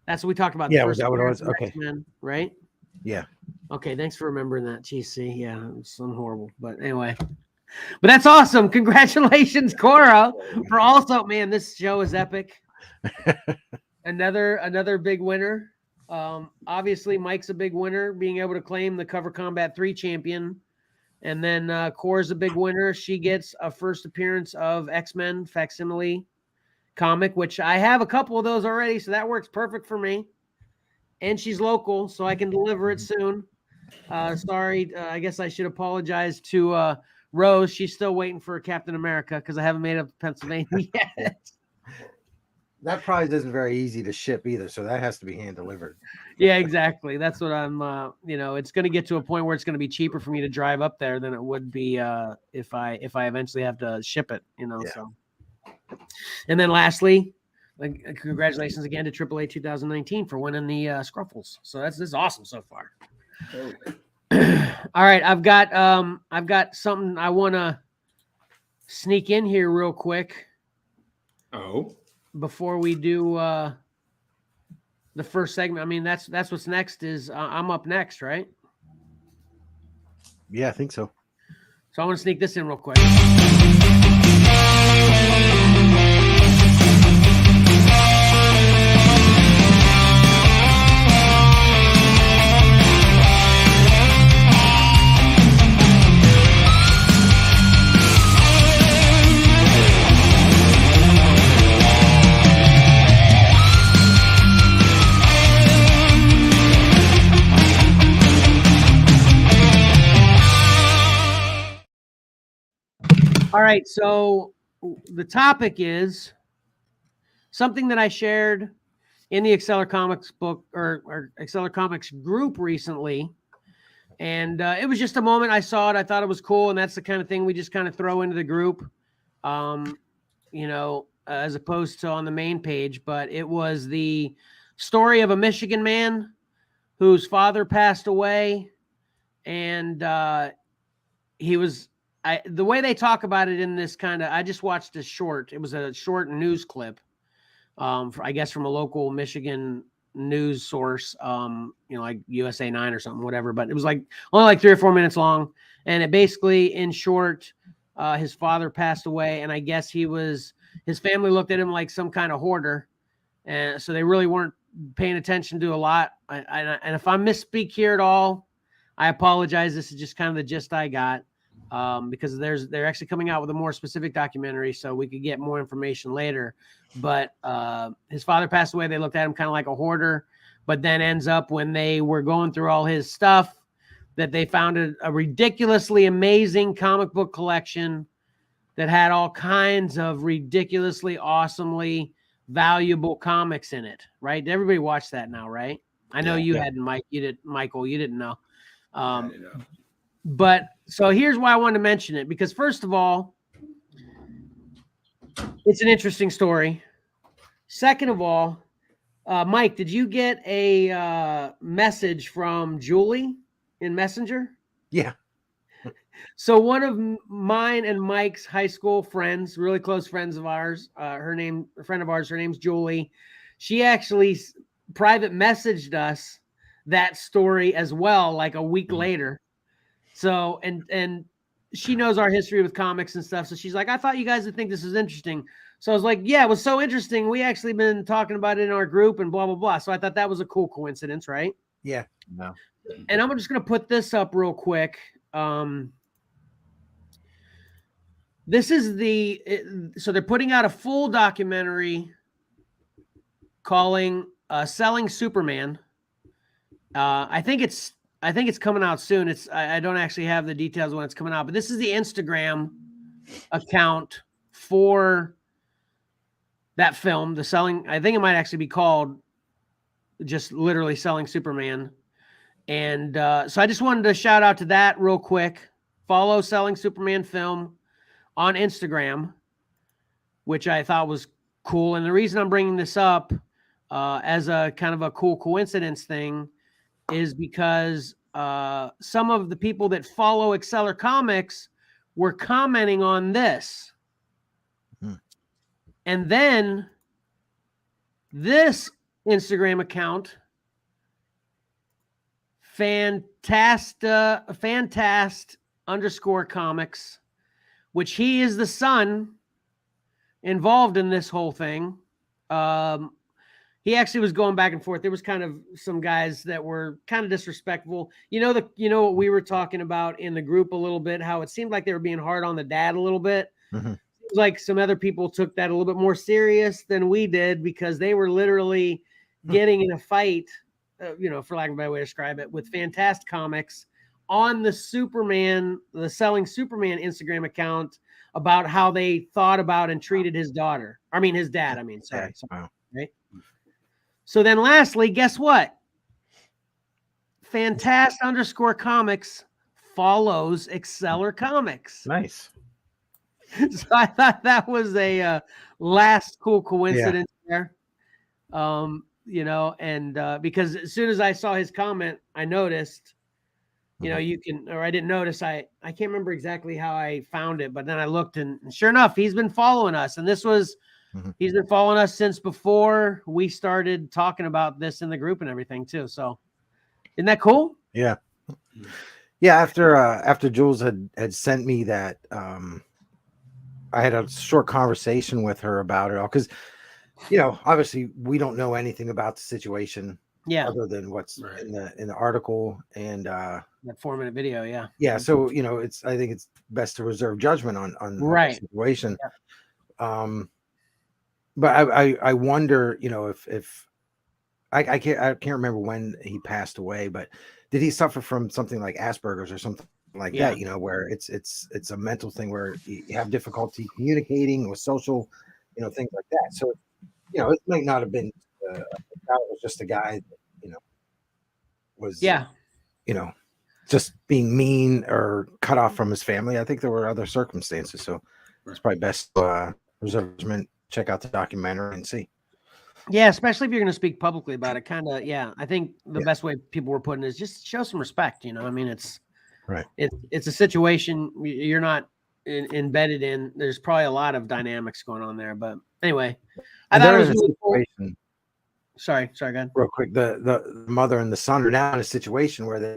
That's what we talked about. Yeah, the was first that what it appearance was? of Okay. X-Men, right? Yeah. Okay, thanks for remembering that. Geez, see, yeah, I'm horrible, but anyway. But that's awesome. Congratulations, Cora, for also, man, this show is epic. Another big winner. Obviously, Mike's a big winner, being able to claim the Cover Combat 3 champion. And then Cora's a big winner. She gets a first appearance of X-Men facsimile comic, which I have a couple of those already, so that works perfect for me. And she's local, so I can deliver it soon. Sorry, I guess I should apologize to Rose. She's still waiting for Captain America because I haven't made it to Pennsylvania yet. That prize isn't very easy to ship either, so that has to be hand delivered. Yeah, exactly. That's what I'm. It's going to get to a point where it's going to be cheaper for me to drive up there than it would be if I eventually have to ship it. Yeah. So. And then lastly, congratulations again to AAA 2019 for winning the Scruffles. So this is awesome so far. All right, I've got something I want to sneak in here real quick. Oh, Before we do the first segment. I mean, that's what's next. Is I'm up next, right? Yeah, I think so. So I want to sneak this in real quick. All right, so the topic is something that I shared in the XcellarComics book or XcellarComics group recently. And it was just a moment I saw it. I thought it was cool. And that's the kind of thing we just kind of throw into the group, as opposed to on the main page. But it was the story of a Michigan man whose father passed away. And he was... the way they talk about it in this kind of, I just watched a short. It was a short news clip, I guess from a local Michigan news source, like USA 9 or something, whatever. But it was only like 3 or 4 minutes long, and it basically, in short, his father passed away, and I guess his family looked at him like some kind of hoarder, and so they really weren't paying attention to a lot. And if I misspeak here at all, I apologize. This is just kind of the gist I got. Because they're actually coming out with a more specific documentary, so we could get more information later. But his father passed away. They looked at him kind of like a hoarder, but then ends up when they were going through all his stuff that they found a ridiculously amazing comic book collection that had all kinds of ridiculously awesomely valuable comics in it. Right? Everybody watched that now, right? I know you hadn't, Mike. You did, Michael. You didn't know. But so here's why I wanted to mention it, because first of all, it's an interesting story. Second of all, Mike, did you get a message from Julie in Messenger? Yeah. So one of mine and Mike's high school friends, really close friends of ours, her name's Julie. She actually private messaged us that story as well, like a week later. So, and she knows our history with comics and stuff. So she's like, I thought you guys would think this is interesting. So I was like, yeah, it was so interesting. We actually been talking about it in our group and blah, blah, blah. So I thought that was a cool coincidence, right? Yeah. No. And I'm just going to put this up real quick. This is so they're putting out a full documentary calling Selling Superman. I think it's coming out soon. I don't actually have the details when it's coming out, but this is the Instagram account for that film, the Selling. I think it might actually be called just literally Selling Superman. And so I just wanted to shout out to that real quick. Follow Selling Superman Film on Instagram, which I thought was cool. And the reason I'm bringing this up, as a kind of a cool coincidence thing is because some of the people that follow XcellarComics were commenting on this. And then this Instagram account, Fantast_comics, which he is the son involved in this whole thing. He actually was going back and forth. There was kind of some guys that were kind of disrespectful. You know what we were talking about in the group a little bit, how it seemed like they were being hard on the dad a little bit. Mhm. Like some other people took that a little bit more serious than we did, because they were literally getting in a fight, for lack of a better way to describe it, with Fantast Comics on the Selling Superman Instagram account about how they thought about and treated his dad. Sorry. Wow. Right. So then lastly, guess what? Fantast_comics follows XcellarComics. Nice. So I thought that was a last cool coincidence there. Because as soon as I saw his comment, I noticed, I didn't notice. I can't remember exactly how I found it, but then I looked, and sure enough, he's been following us. And he's been following us since before we started talking about this in the group and everything too. So isn't that cool? Yeah. Yeah. After Jules had sent me that, I had a short conversation with her about it all, because, obviously we don't know anything about the situation, other than what's in the article and that 4-minute video. Yeah. Yeah. So, I think it's best to reserve judgment on the situation. Yeah. But I wonder, if I can't remember when he passed away, but did he suffer from something like Asperger's or something like that, where it's a mental thing where you have difficulty communicating with social, things like that. So, it might not have been, it was just a guy that, was, just being mean or cut off from his family. I think there were other circumstances. So it's probably best to reserve judgment, check out the documentary and see. Yeah, especially if you're going to speak publicly about it. I think the best way people were putting it is just show some respect. It's right. It's a situation you're not embedded in. There's probably a lot of dynamics going on there. But anyway, I thought it was really cool. Sorry, go ahead. Real quick, the mother and the son are now in a situation where they,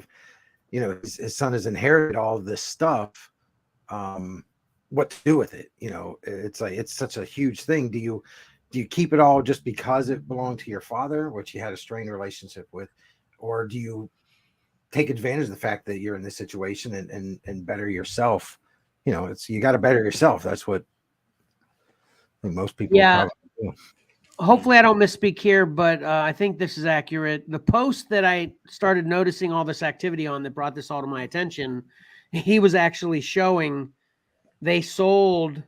his son has inherited all of this stuff. What to do with it? It's like, it's such a huge thing. Do you keep it all just because it belonged to your father, which you had a strained relationship with, or do you take advantage of the fact that you're in this situation and better yourself? You got to better yourself. That's what I think most people probably do. Hopefully I don't misspeak here, but I think this is accurate. The post that I started noticing all this activity on that brought this all to my attention, he was actually showing they sold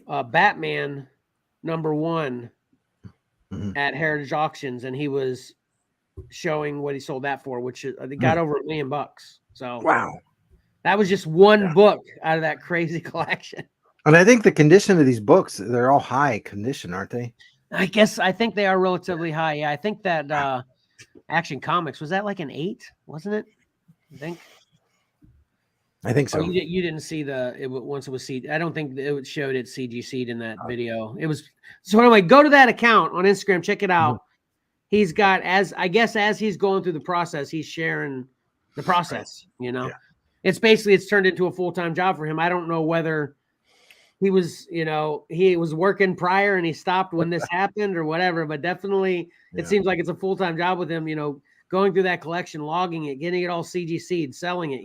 Batman #1 at Heritage Auctions, and he was showing what he sold that for, which they got over $1 million. So wow, that was just one book out of that crazy collection. And I think the condition of these books, they're all high condition, aren't they? I think they are relatively high. Yeah, I think that Action Comics, was that like an 8, wasn't it? I think so. You didn't see once it was I don't think it showed it CGC'd in that video. It was so anyway. Go to that account on Instagram, check it out. He's got as he's going through the process, he's sharing the process. It's turned into a full-time job for him. I don't know whether he was working prior and he stopped when this happened or whatever, but definitely it seems like it's a full-time job with him. Going through that collection, logging it, getting it all CGC'd, selling it.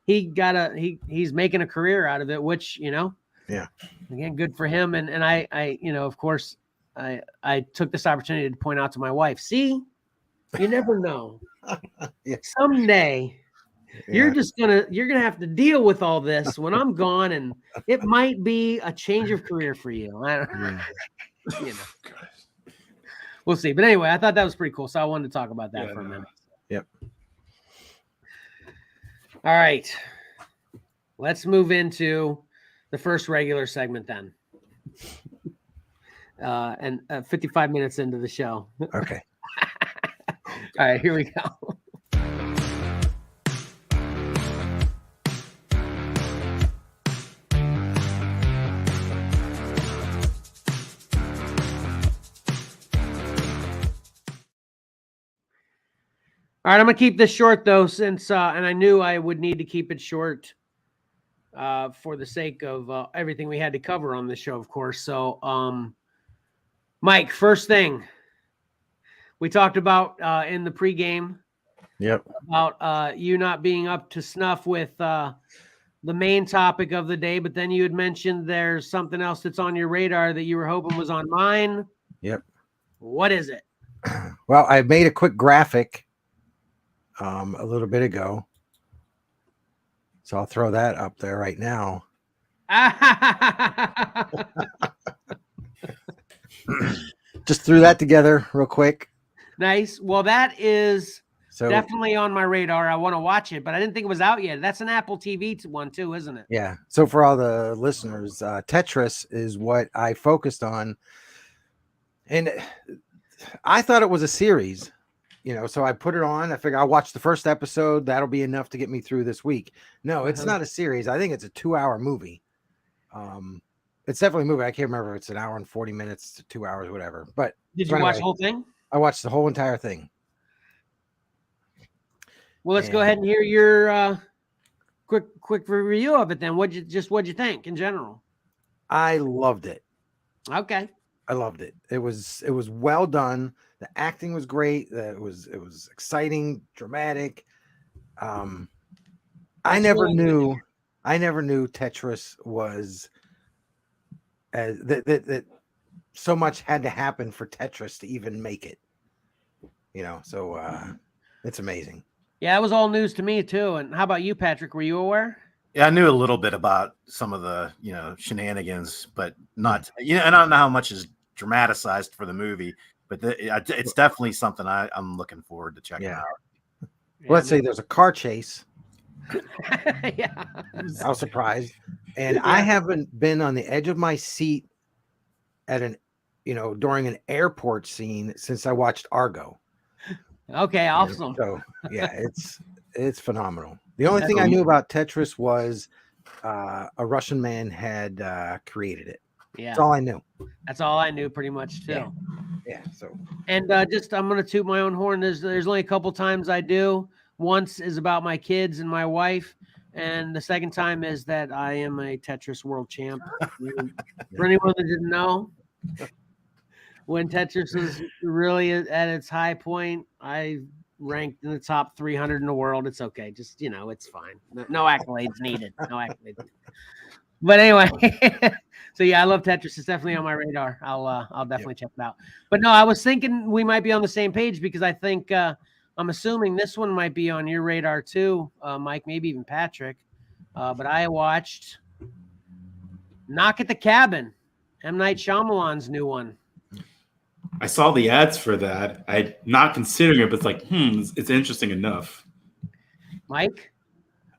He's making a career out of it, which, again, good for him. And I of course, I took this opportunity to point out to my wife, see, you never know. Someday you're gonna have to deal with all this when I'm gone, and it might be a change of career for you. I don't, we'll see. But anyway, I thought that was pretty cool. So I wanted to talk about that for a minute. Yep. All right, let's move into the first regular segment then. and 55 minutes into the show. Okay. All right, here we go. All right, I'm gonna keep this short though, since and I knew I would need to keep it short for the sake of everything we had to cover on the show, of course. So, Mike, first thing we talked about in the pregame. Yep. About you not being up to snuff with the main topic of the day, but then you had mentioned there's something else that's on your radar that you were hoping was on mine. Yep. What is it? Well, I made a quick graphic a little bit ago, so I'll throw that up there right now. Just threw that together real quick. Nice. Well, that is So definitely on my radar. I want to watch it, but I didn't think it was out yet. That's an Apple TV one too, isn't it? yeah. So for all the listeners, Tetris is what I focused on, and I thought it was a series. So I put it on. I figure I'll watch the first episode. That'll be enough to get me through this week. No, it's not a series. I think it's a 2-hour movie. It's definitely a movie. I can't remember if it's an hour and 40 minutes to 2 hours, whatever. But did you watch the whole thing? I watched the whole entire thing. Well, let's go ahead and hear your quick review of it then. What'd you think in general? I loved it. Okay. I loved it. It was well done. The acting was great. It was exciting, dramatic. I never knew Tetris was that so much had to happen for Tetris to even make it. So it's amazing. Yeah, it was all news to me too. And how about you, Patrick? Were you aware? Yeah, I knew a little bit about some of the shenanigans, but not and I don't know how much is dramatized for the movie, but it's definitely something I'm looking forward to checking out. Well, let's say there's a car chase. Yeah, I was surprised, and I haven't been on the edge of my seat at during an airport scene since I watched Argo. Okay, awesome. So yeah, it's phenomenal. The only thing I knew about Tetris was a Russian man had created it. Yeah, that's all I knew. That's all I knew, pretty much too. Yeah. So and I'm gonna toot my own horn. There's only a couple times I do. Once is about my kids and my wife, and the second time is that I am a Tetris world champ. For anyone that didn't know, when Tetris was really at its high point, I ranked in the top 300 in the world. It's okay. Just, it's fine. No accolades needed. No accolades. But anyway, so yeah, I love Tetris. It's definitely on my radar. I'll definitely check it out. But no, I was thinking we might be on the same page because I think I'm assuming this one might be on your radar too, Mike, maybe even Patrick. But I watched Knock at the Cabin, M. Night Shyamalan's new one. I saw the ads for that. I'm not considering it, but it's like, it's interesting enough. Mike?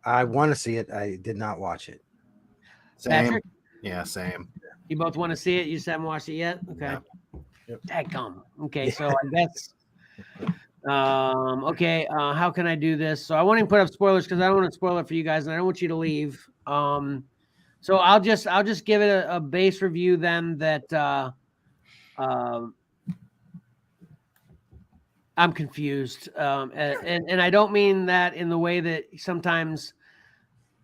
I want to see it. I did not watch it. Same. Patrick? Yeah, same. You both want to see it? You just haven't watched it yet? Okay. Yep. Dadgum. Okay, so I guess how can I do this? So I won't even put up spoilers because I don't want to spoil it for you guys and I don't want you to leave. So I'll just give it a base review then that I'm confused. And I don't mean that in the way that sometimes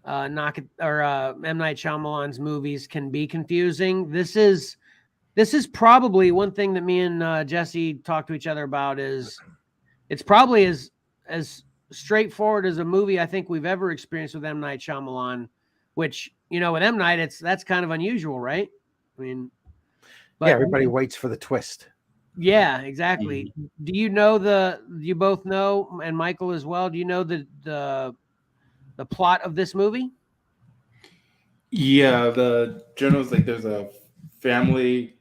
M. Night Shyamalan's movies can be confusing. This is probably one thing that me and Jesse talked to each other about is it's probably as straightforward as a movie I think we've ever experienced with M. Night Shyamalan, which, with M. Night, that's kind of unusual, right? I mean, but everybody waits for the twist. Yeah, exactly. Do you you both know, and Michael as well, do you know the plot of this movie? Yeah, the journal's like there's a family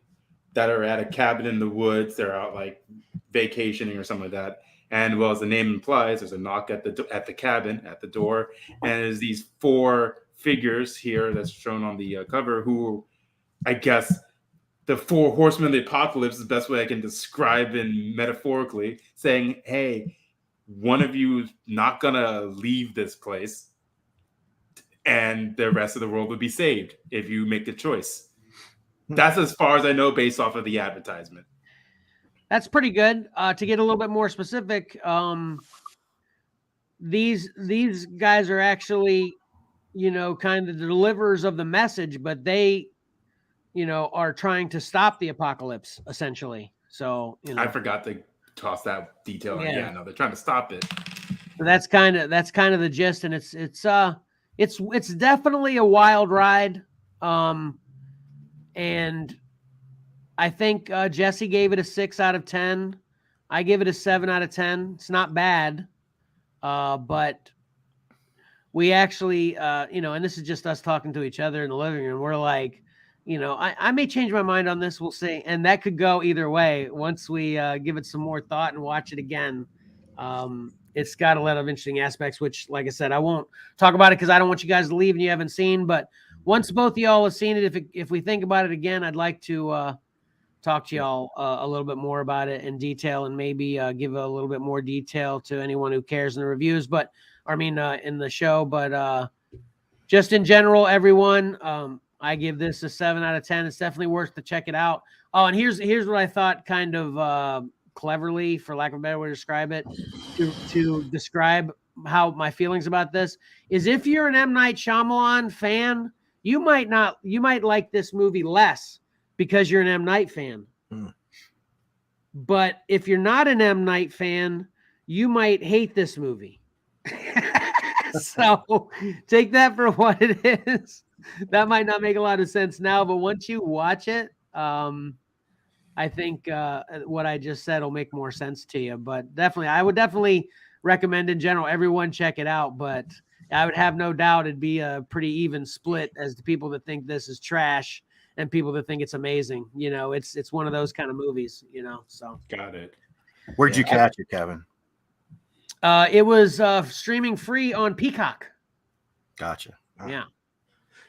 that are at a cabin in the woods. They're out like vacationing or something like that. And well, as the name implies, there's a knock at the cabin at the door, and there's these 4 figures here that's shown on the cover who, I guess, the four horsemen of the apocalypse is the best way I can describe in metaphorically, saying, hey, one of you is not gonna leave this place, and the rest of the world will be saved if you make the choice. That's as far as I know based off of the advertisement. That's pretty good. To get a little bit more specific, these guys are actually, kind of the deliverers of the message, but they, are trying to stop the apocalypse essentially. So, I forgot to toss that detail in. Yeah. Yeah, no, they're trying to stop it. So that's kind of the gist, and it's definitely a wild ride. And I think Jesse gave it a 6 out of 10. I give it a 7 out of 10. It's not bad, but we actually, and this is just us talking to each other in the living room. We're like, I may change my mind on this. We'll see, and that could go either way once we give it some more thought and watch it again. It's got a lot of interesting aspects, which, like I said, I won't talk about it because I don't want you guys to leave and you haven't seen. But once both of y'all have seen it, if we think about it again, I'd like to talk to y'all a little bit more about it in detail, and maybe give a little bit more detail to anyone who cares in the reviews. But in the show. But just in general, everyone, I give this a 7 out of 10. It's definitely worth to check it out. Oh, and here's what I thought, kind of cleverly, for lack of a better way to describe it, to describe how my feelings about this is, if you're an M. Night Shyamalan fan, you might like this movie less because you're an M. Night fan. But if you're not an M. Night fan, you might hate this movie. So take that for what it is. That might not make a lot of sense now, but once you watch it, I think what I just said will make more sense to you. But definitely, I would definitely recommend in general, everyone check it out. But I would have no doubt it'd be a pretty even split as the people that think this is trash and people that think it's amazing. It's one of those kind of movies, so. Got it. Where'd you catch it, Kevin? It was streaming free on Peacock. Gotcha. Yeah.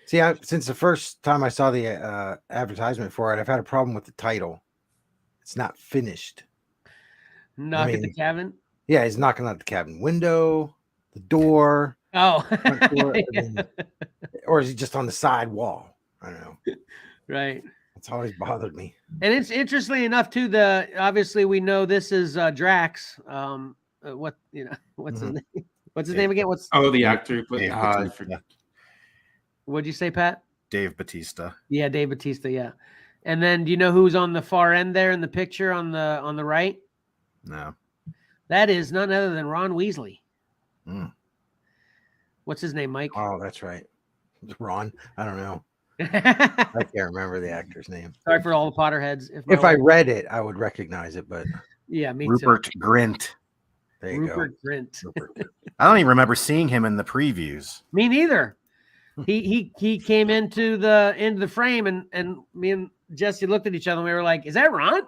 See, since the first time I saw the advertisement for it, I've had a problem with the title. It's not finished. Knock at the cabin? Yeah, he's knocking at the cabin window, the door. Oh. Door, or is he just on the side wall? I don't know. Right. It's always bothered me. And it's interestingly enough, too, obviously we know this is Drax. What's his name? What's his name again? The actor? What'd you say, Pat? Dave Bautista. Yeah, Dave Bautista. Yeah. And then, do you know who's on the far end there in the picture on the right? No. That is none other than Ron Weasley. What's his name, Mike? Oh, that's right. Ron. I don't know. I can't remember the actor's name. Sorry for all the Potterheads. If I read it, I would recognize it, but yeah, me Rupert too. Grint. There you Rupert Grint. I don't even remember seeing him in the previews. Me neither. He came into the frame, and me and Jesse looked at each other and we were like, "Is that Ron?"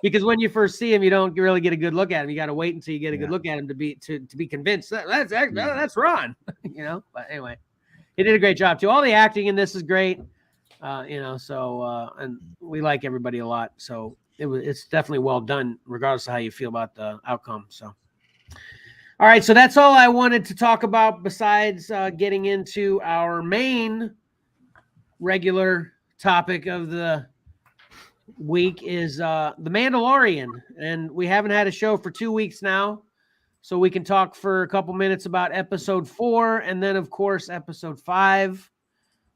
Because when you first see him, you don't really get a good look at him. You got to wait until you get a good look at him to be convinced that's Ron. But anyway, he did a great job too. All the acting in this is great. And we like everybody a lot. So it's definitely well done, regardless of how you feel about the outcome. So. All right, so that's all I wanted to talk about besides getting into our main regular topic of the week is The Mandalorian. And we haven't had a show for 2 weeks now, so we can talk for a couple minutes about episode 4 and then, of course, episode 5.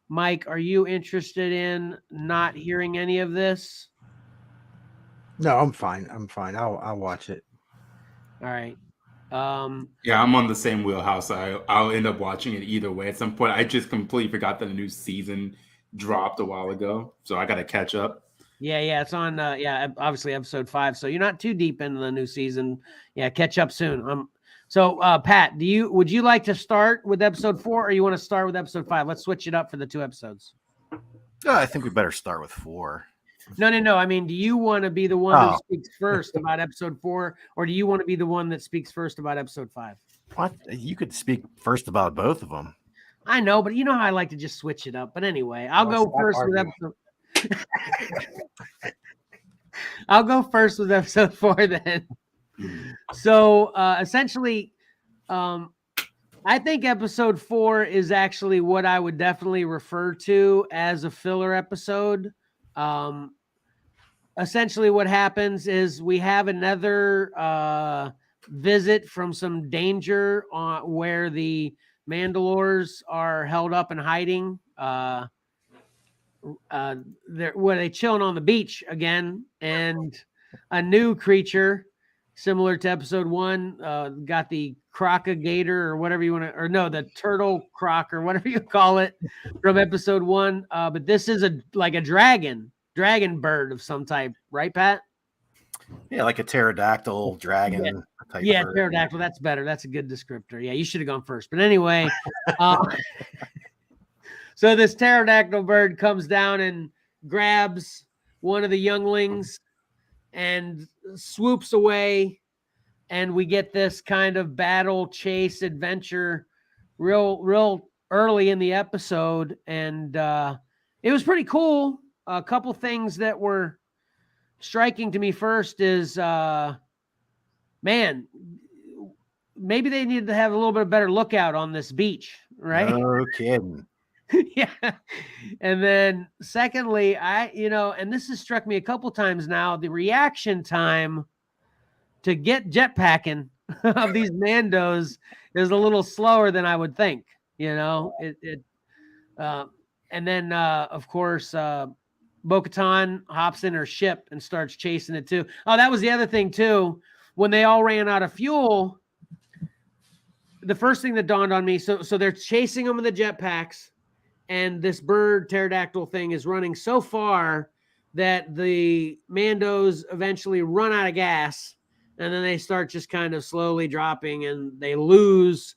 Mike, are you interested in not hearing any of this? No, I'm fine. I'll watch it. All right. Yeah, I'm on the same wheelhouse. I'll end up watching it either way. At some point, I just completely forgot that a new season dropped a while ago, so I got to catch up. Yeah, it's on. Obviously episode 5. So you're not too deep into the new season. Yeah, catch up soon. So Pat, would you like to start with episode 4, or you want to start with episode 5? Let's switch it up for the 2 episodes. I think we better start with 4. No. I mean, do you want to be the one who speaks first about episode 4, or do you want to be the one that speaks first about episode 5? What? You could speak first about both of them. I know, but you know how I like to just switch it up. But anyway, I'll go first with episode. I'll go first with episode 4 then. So essentially, I think episode 4 is actually what I would definitely refer to as a filler episode. Essentially, what happens is we have another visit from some danger where the Mandalors are held up and hiding. They're chilling on the beach again, and a new creature similar to episode 1 got the crocagator or whatever you want to, or no, the turtle croc or whatever you call it from episode 1. But this is like a dragon bird of some type, right, Pat? Yeah, like a pterodactyl dragon type. Yeah, bird. pterodactyl. That's better. That's a good descriptor. Yeah, you should have gone first. But anyway, so this pterodactyl bird comes down and grabs one of the younglings and swoops away, and we get this kind of battle chase adventure real early in the episode, and it was pretty cool. A couple things that were striking to me first is man, maybe they needed to have a little bit better lookout on this beach, right? No kidding. Yeah. And then secondly, and this has struck me a couple times now, the reaction time to get jetpacking of these Mandos is a little slower than I would think, and then of course, Bo-Katan hops in her ship and starts chasing it too. Oh, that was the other thing too. When they all ran out of fuel, the first thing that dawned on me, so they're chasing them with the jetpacks, and this bird pterodactyl thing is running so far that the Mandos eventually run out of gas, and then they start just kind of slowly dropping, and they lose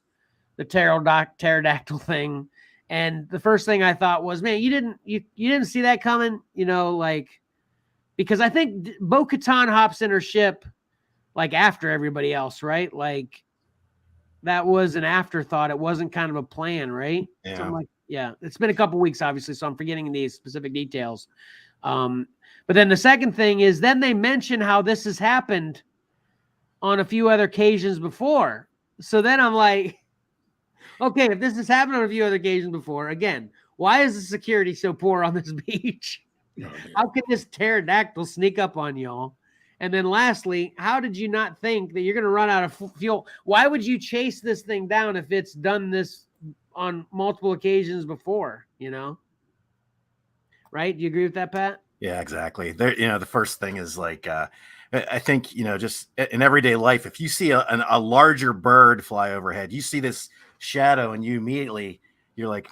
the pterodactyl thing. And the first thing I thought was, man, you didn't see that coming, because I think Bo-Katan hops in her ship like after everybody else, right? Like that was an afterthought. It wasn't kind of a plan, right? Yeah. So I'm like, yeah, it's been a couple weeks, obviously, so I'm forgetting these specific details. But then the second thing is, then they mention how this has happened on a few other occasions before. So then I'm like, okay, if this has happened on a few other occasions before, again, why is the security so poor on this beach? How can this pterodactyl sneak up on y'all? And then lastly, how did you not think that you're going to run out of fuel? Why would you chase this thing down if it's done this on multiple occasions before, Right? Do you agree with that, Pat? Yeah, exactly. There, the first thing is like, I think, just in everyday life, if you see a larger bird fly overhead, you see this shadow and you're like,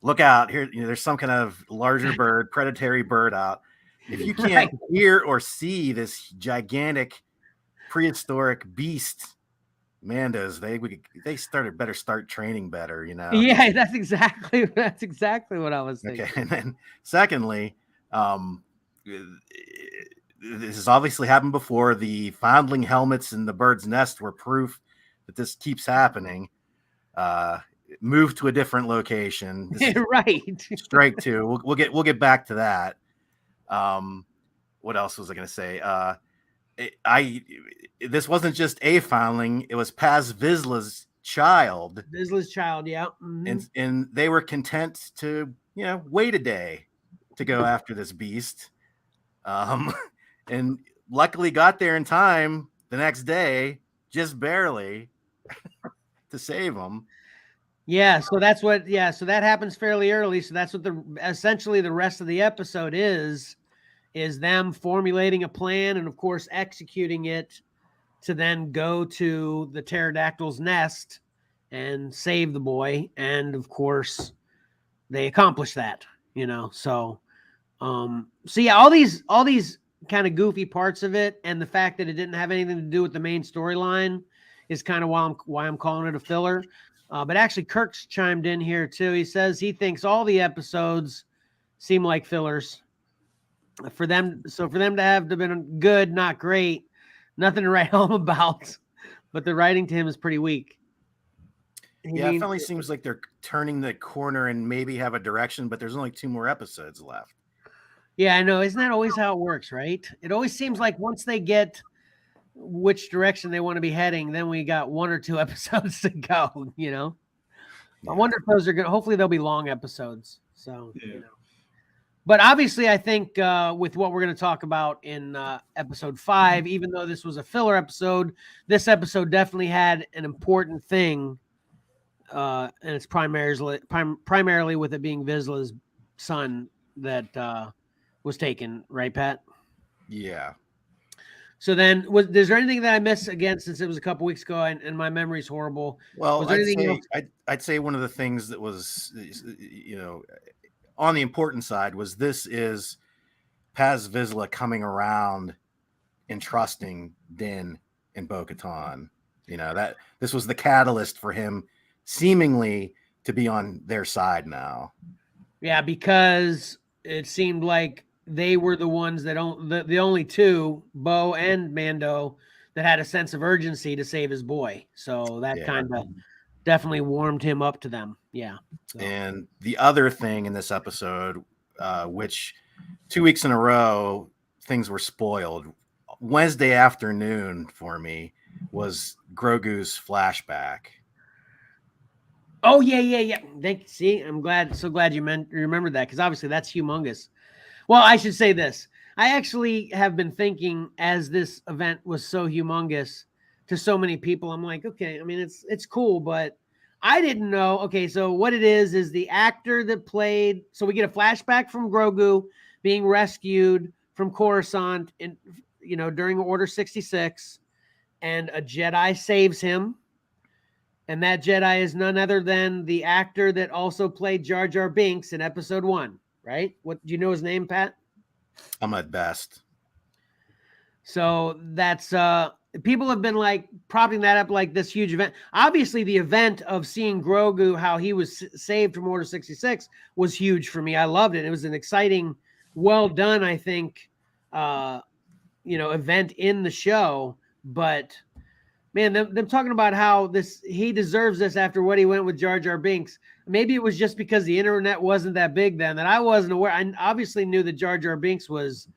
look out here. There's some kind of larger bird, predatory bird out. If you can't hear or see this gigantic prehistoric beast, Mandos, they better start training better, Yeah, that's exactly what I was thinking. Okay, and then secondly, this has obviously happened before. The foundling helmets in the bird's nest were proof that this keeps happening. Move to a different location. Right. Strike 2. We'll get back to that. What else was I going to say? This wasn't just a foundling; it was Paz Vizsla's child. Vizsla's child, yeah. Mm-hmm. And they were content to wait a day to go after this beast, and luckily got there in time the next day, just barely, to save him. Yeah, so that's what. Yeah, so that happens fairly early. So that's what essentially the rest of the episode is them formulating a plan and, of course, executing it to then go to the pterodactyl's nest and save the boy. And, of course, they accomplish that, So, yeah, all these kind of goofy parts of it, and the fact that it didn't have anything to do with the main storyline is kind of why I'm calling it a filler. But actually, Kirk's chimed in here too. He says he thinks all the episodes seem like fillers. For them to have been good, not great, nothing to write home about. But the writing to him is pretty weak. Yeah, it finally seems like they're turning the corner and maybe have a direction, but there's only 2 more episodes left. Yeah, I know. Isn't that always how it works, right? It always seems like once they get which direction they want to be heading, then we got 1 or 2 episodes to go, you know? Yeah. I wonder if those are going to, hopefully they'll be long episodes. So, Yeah. you know. But obviously, I think with what we're going to talk about in episode 5, even though this was a filler episode, this episode definitely had an important thing. And it's primarily with it being Vizsla's son that was taken, right, Pat? Yeah. So then, is there anything that I missed again since it was a couple weeks ago and my memory's horrible? Well, Was there anything else? I'd say one of the things that was, you know, on the important side was this is Paz Vizsla coming around and trusting Din and Bo-Katan. You know, that this was the catalyst for him seemingly to be on their side now. Yeah, because it seemed like they were the ones that the only two, Bo and Mando, that had a sense of urgency to save his boy. So that kind of definitely warmed him up to them. Yeah. So. And the other thing in this episode, which 2 weeks in a row, things were spoiled. Wednesday afternoon for me was Grogu's flashback. Oh yeah. See, I'm so glad you remembered that, because obviously that's humongous. Well, I should say this. I actually have been thinking, as this event was so humongous to so many people, I'm like, okay, I mean, it's cool, but I didn't know. Okay, so what it is the actor that played. So we get a flashback from Grogu being rescued from Coruscant during Order 66, and a Jedi saves him. And that Jedi is none other than the actor that also played Jar Jar Binks in episode 1, right? What do you know his name, Pat? Ahmed Best. So that's people have been like propping that up like this huge event. Obviously, the event of seeing Grogu, how he was saved from Order 66, was huge for me. I loved it. It was an exciting, well done, I think, event in the show. But man, them talking about how he deserves this after what he went with Jar Jar Binks. Maybe it was just because the internet wasn't that big then that I wasn't aware. I obviously knew that Jar Jar Binks was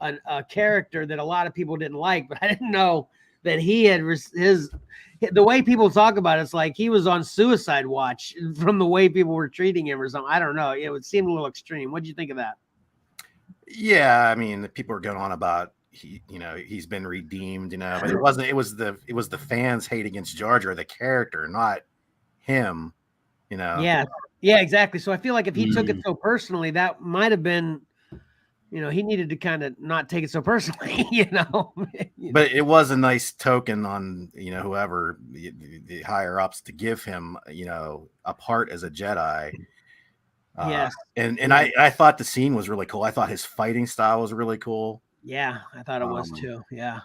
a character that a lot of people didn't like, but I didn't know that he had the way people talk about it's like he was on suicide watch from the way people were treating him or something. I don't know. It seemed a little extreme. What did you think of that? Yeah, I mean, the people are going on about he's been redeemed, but it wasn't. It was the fans hate against Jar Jar, the character, not him. Yeah, exactly. So I feel like if he took it so personally, that might have been, he needed to kind of not take it so personally, But it was a nice token on whoever the higher ups to give him a part as a Jedi. Yes, and I thought the scene was really cool. I thought his fighting style was really cool. Yeah, I thought it was too. Yeah.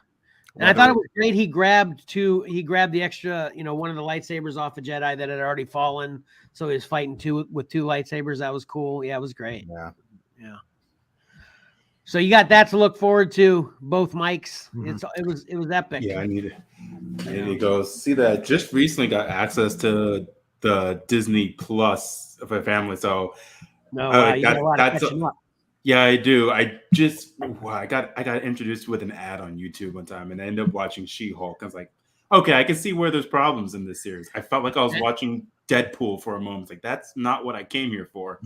And I thought it was great. He grabbed the extra, one of the lightsabers off a Jedi that had already fallen. So he was fighting with two lightsabers. That was cool. Yeah, it was great. Yeah. So you got that to look forward to, both mics. Mm-hmm. It was epic. Yeah, I need to go see that. Just recently got access to the Disney Plus for family. So you got a lot of catching up. Yeah, I do. I got introduced with an ad on YouTube one time, and I ended up watching She-Hulk. I was like, okay, I can see where there's problems in this series. I felt like I was watching Deadpool for a moment. It's like, that's not what I came here for.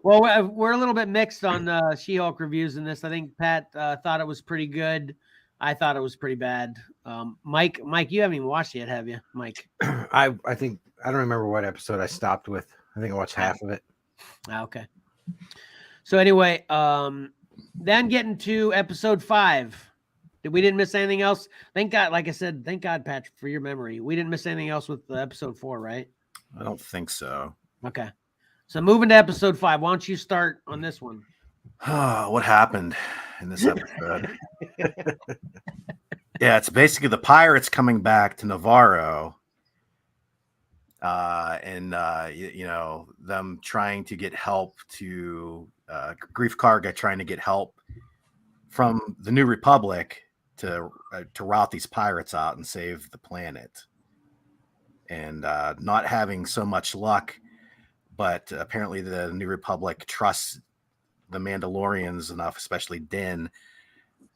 Well, we're a little bit mixed on She-Hulk reviews in this. I think Pat thought it was pretty good. I thought it was pretty bad. Mike, you haven't even watched it yet, have you, Mike? I think I don't remember what episode I stopped with. I think I watched half of it. Okay. So anyway, then getting to episode 5. We didn't miss anything else. Thank God, like I said, thank God, Patrick, for your memory. We didn't miss anything else with episode 4, right? I don't think so. Okay. So moving to episode 5, why don't you start on this one? What happened in this episode? Yeah, it's basically the pirates coming back to Navarro. And them trying to get help to Grief Karga trying to get help from the New Republic to rout these pirates out and save the planet. and not having so much luck. But apparently, the New Republic trusts the Mandalorians enough, especially Din.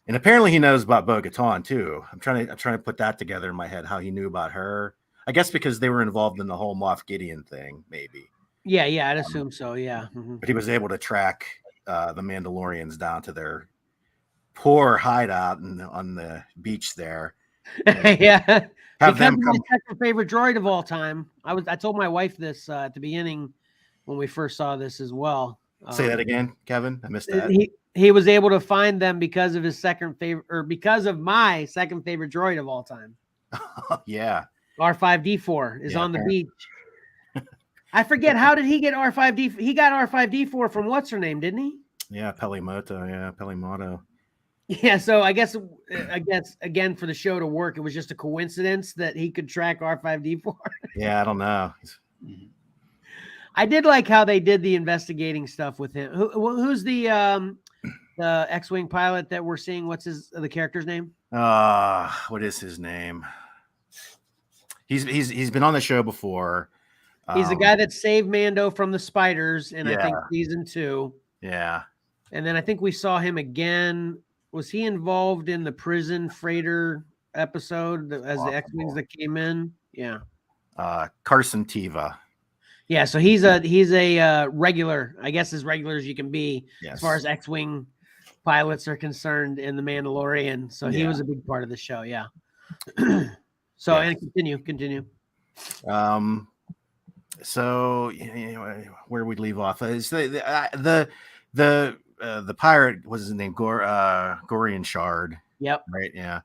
And apparently, he knows about Bo-Katan too. I'm trying to put that together in my head, how he knew about her. I guess because they were involved in the whole Moff Gideon thing, maybe. Yeah, I'd assume so. Yeah. Mm-hmm. But he was able to track the Mandalorians down to their poor hideout on the beach there. Yeah. Have Because them of come. my second favorite droid of all time. I told my wife this at the beginning when we first saw this as well. Say that again, Kevin. I missed that. He was able to find them because of his second favorite, or because of my second favorite droid of all time. Yeah. R5D4 is on the beach. I forget, how did he get R5D4? He got R5D4 from what's her name, didn't he? Yeah, Pelimoto. Yeah, Pelimoto. Yeah, so I guess again, for the show to work, it was just a coincidence that he could track R5D4. Yeah, I don't know. I did like how they did the investigating stuff with him. Who's the X-wing pilot that we're seeing? What's the character's name? What is his name? He's been on the show before. He's the guy that saved Mando from the spiders in I think season 2. Yeah. And then I think we saw him again. Was he involved in the prison freighter episode as the X-wings that came in? Yeah. Carson Teva. Yeah, so he's a regular, I guess, as regular as you can be as far as X-wing pilots are concerned in the Mandalorian. So he was a big part of the show. Yeah. So and continue. So where we leave off is the pirate. What's his name? Gorian Shard. Yep. Right. Yeah.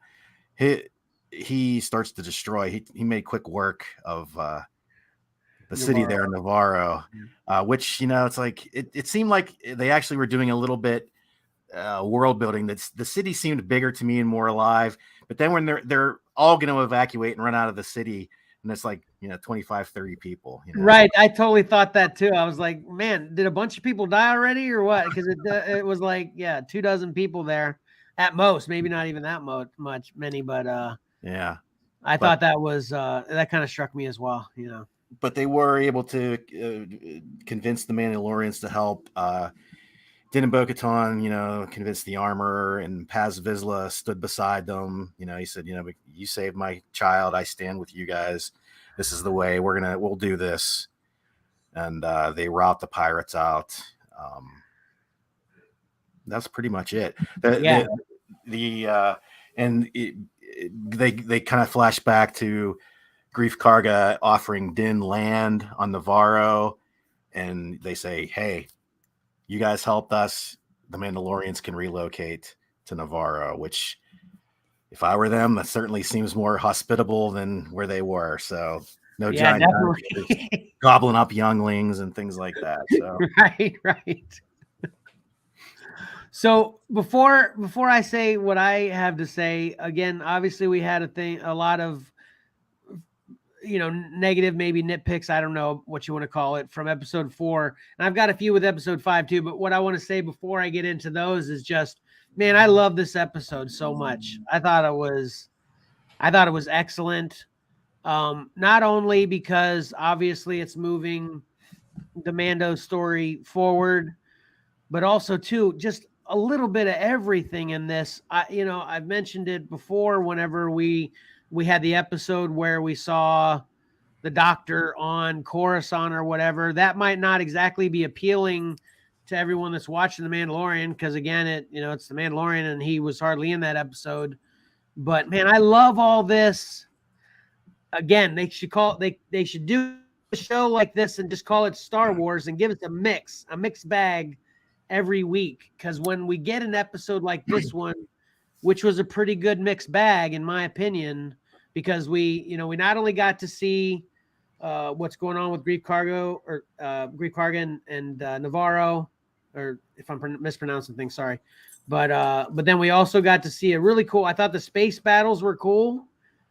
He starts to destroy. He made quick work of the city there in Navarro, which it's like it seemed like they actually were doing a little bit world building. That the city seemed bigger to me and more alive. But then when they're all going to evacuate and run out of the city, and it's like 25, 30 people. Right. I totally thought that too. I was like, man, did a bunch of people die already or what? Because it was like 24 people there at most, maybe not even that many, but yeah. I thought that was that kind of struck me as well. But they were able to convince the Mandalorians to help. Din and Bo-Katan, convinced the armorer, and Paz Vizsla stood beside them. He said, you saved my child. I stand with you guys. This is the way we'll do this. And they rout the pirates out. That's pretty much it. They kind of flash back to Grief Karga offering Din land on Navarro, and they say, hey, you guys helped us. The Mandalorians can relocate to Navarro, which, if I were them, that certainly seems more hospitable than where they were. So no giant gobbling up younglings and things like that. So. Right. So before I say what I have to say, again, obviously we had a lot of negative, maybe nitpicks, I don't know what you want to call it, from episode 4. And I've got a few with episode 5 too, but what I want to say before I get into those is just, man, I love this episode so much. I thought it was excellent. Not only because obviously it's moving the Mando story forward, but also too, just a little bit of everything in this. I've mentioned it before whenever we had the episode where we saw the doctor on Coruscant or whatever. That might not exactly be appealing to everyone that's watching The Mandalorian, because again, it's The Mandalorian and he was hardly in that episode. But man, I love all this. Again, they should do a show like this and just call it Star Wars and give us a mixed bag every week. Because when we get an episode like this one, which was a pretty good mixed bag in my opinion, because we not only got to see what's going on with Grief Karga and Navarro, or if I'm mispronouncing things, sorry, but then we also got to see a really cool. I thought the space battles were cool.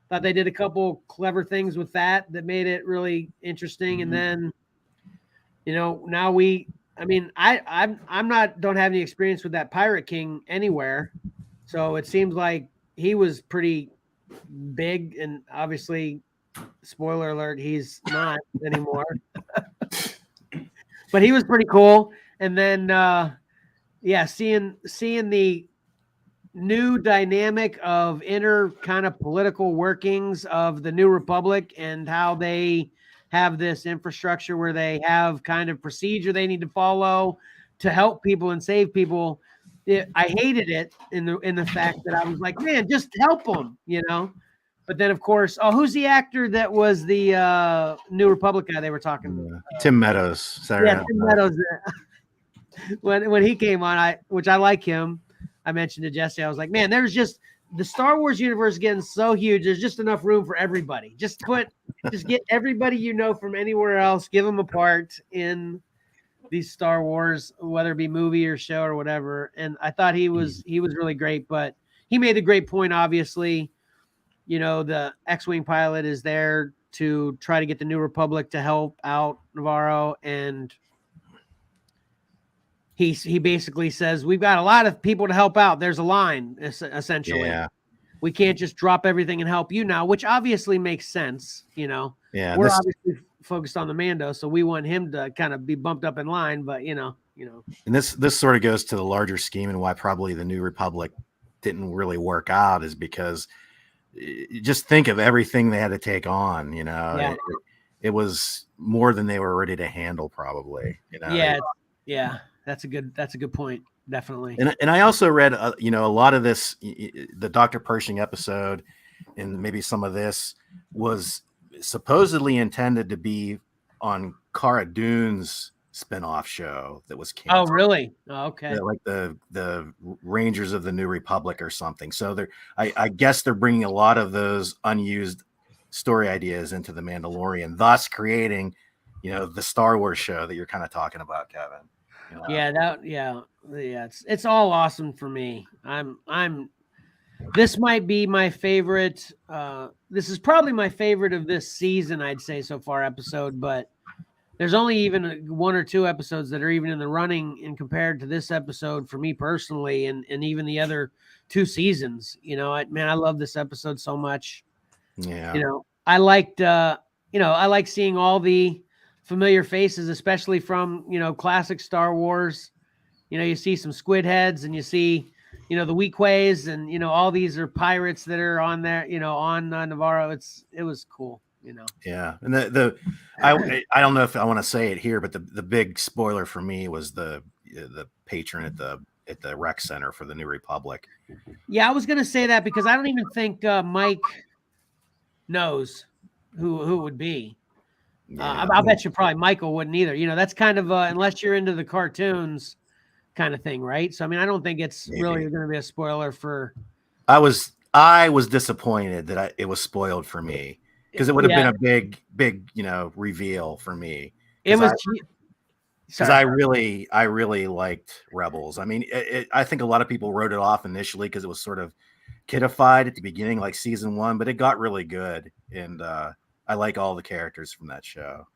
Thought they did a couple clever things with that made it really interesting. And then, now I'm don't have any experience with that Pirate King anywhere, so it seems like he was pretty big and obviously spoiler alert, he's not anymore. But he was pretty cool. And then seeing the new dynamic of inner kind of political workings of the New Republic and how they have this infrastructure where they have kind of procedure they need to follow to help people and save people. I hated it in the fact that I was like, man, just help them, you know. But then, of course, who's the actor that was the New Republic guy they were talking? Tim Meadows. Tim Meadows. When he came on, which I like him. I mentioned to Jesse, I was like, man, there's just the Star Wars universe getting so huge. There's just enough room for everybody. Just get everybody you know from anywhere else, give them a part in these Star Wars, whether it be movie or show or whatever. And I thought he was really great, but he made a great point. Obviously, you know, the X-Wing pilot is there to try to get the New Republic to help out Navarro, and he basically says, we've got a lot of people to help out. There's a line, essentially. Yeah. We can't just drop everything and help you now, which obviously makes sense. You know, Yeah. We're obviously focused on the Mando, so we want him to kind of be bumped up in line, but you know. And this sort of goes to the larger scheme and why probably the New Republic didn't really work out is because just think of everything they had to take on, you know. Yeah. It was more than they were ready to handle, probably. You know. Yeah. That's a good point. Definitely. And I also read, you know, a lot of this, the Dr. Pershing episode, and maybe some of this was supposedly intended to be on Cara Dune's spinoff show that was canceled. Oh, really? Oh, okay. Like the Rangers of the New Republic or something. So I guess they're bringing a lot of those unused story ideas into the Mandalorian, thus creating, you know, the Star Wars show that you're kind of talking about, Kevin. You know? It's all awesome for me. This might be my favorite. This is probably my favorite of this season, I'd say so far episode, but there's only even one or two episodes that are even in the running and compared to this episode for me personally, and even the other two seasons. You know, I love this episode so much. Yeah. You know, I like seeing all the familiar faces, especially from, you know, classic Star Wars. You know, you see some squid heads and you see, you know, the Weequays, and, you know, all these are pirates that are on there, you know, on Navarro. It was cool, you know? Yeah. And I don't know if I want to say it here, but the big spoiler for me was the patron at the rec center for the New Republic. Yeah. I was going to say that because I don't even think Mike knows who it would be. Yeah. I'll bet you probably Michael wouldn't either. You know, that's kind of unless you're into the cartoons kind of thing, right? So I mean, I don't think it's really going to be a spoiler for. I was disappointed that it was spoiled for me because it would have been a big you know reveal for me. It was because I really liked Rebels. I mean, I think a lot of people wrote it off initially because it was sort of kidified at the beginning, like season 1, but it got really good, and I like all the characters from that show.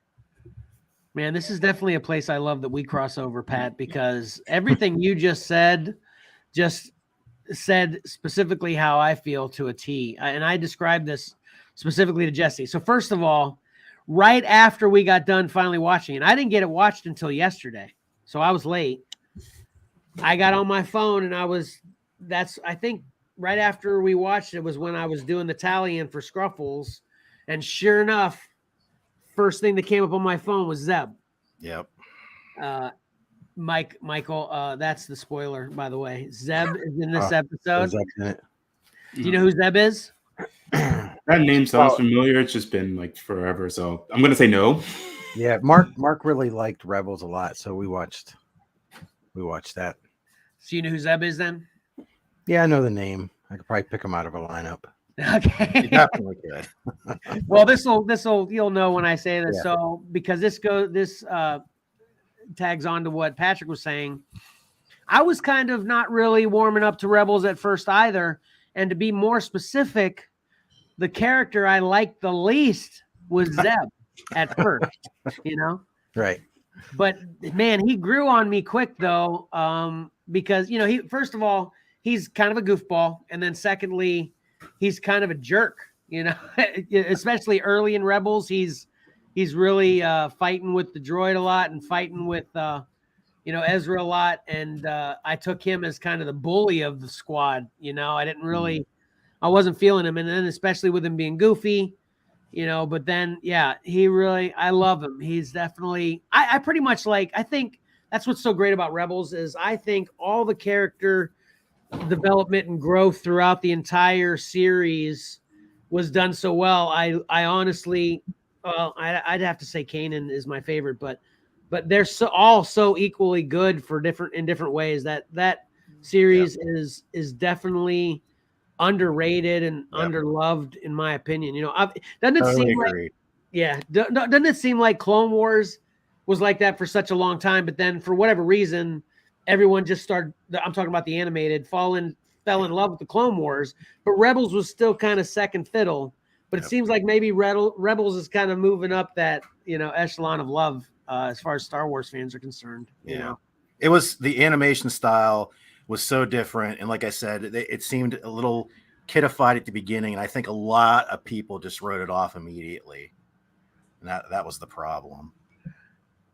Man, this is definitely a place I love that we cross over, Pat, because everything you just said specifically how I feel to a T. And I described this specifically to Jesse. So first of all, right after we got done finally watching it, I didn't get it watched until yesterday. So I was late. I got on my phone and I think right after we watched it was when I was doing the tally-in for Scruffles. And sure enough, first thing that came up on my phone was Zeb. Yep. Michael, that's the spoiler, by the way. Zeb is in this episode. Do you know who Zeb is? That name sounds familiar. It's just been like forever. So I'm going to say no. Yeah. Mark really liked Rebels a lot. So we watched that. So you know who Zeb is then? Yeah, I know the name. I could probably pick him out of a lineup. Okay. You definitely could. Well, this'll you'll know when I say this. Yeah. So because this tags on to what Patrick was saying, I was kind of not really warming up to Rebels at first either. And to be more specific, the character I liked the least was Zeb at first, you know? Right. But man, he grew on me quick though. Because, you know, first of all, he's kind of a goofball. And then secondly, he's kind of a jerk, You know, especially early in Rebels, he's really fighting with the droid a lot and fighting with Ezra a lot. And I took him as kind of the bully of the squad. I wasn't feeling him, and then especially with him being goofy. But then, yeah, I love him. He's definitely, I pretty much I think that's what's so great about Rebels is I think all the character development and growth throughout the entire series was done so well. I honestly, I'd have to say Kanan is my favorite, but they're all so equally good in different ways. That series is definitely underrated and underloved in my opinion. Doesn't it seem like doesn't it seem like Clone Wars was like that for such a long time, but then for whatever reason everyone just started, I'm talking about the animated, fell in love with the Clone Wars, but Rebels was still kind of second fiddle. But it seems like maybe Rebels is kind of moving up that echelon of love as far as Star Wars fans are concerned. It was, the animation style was so different, and like I said, it seemed a little kidified at the beginning, and I think a lot of people just wrote it off immediately, and that was the problem.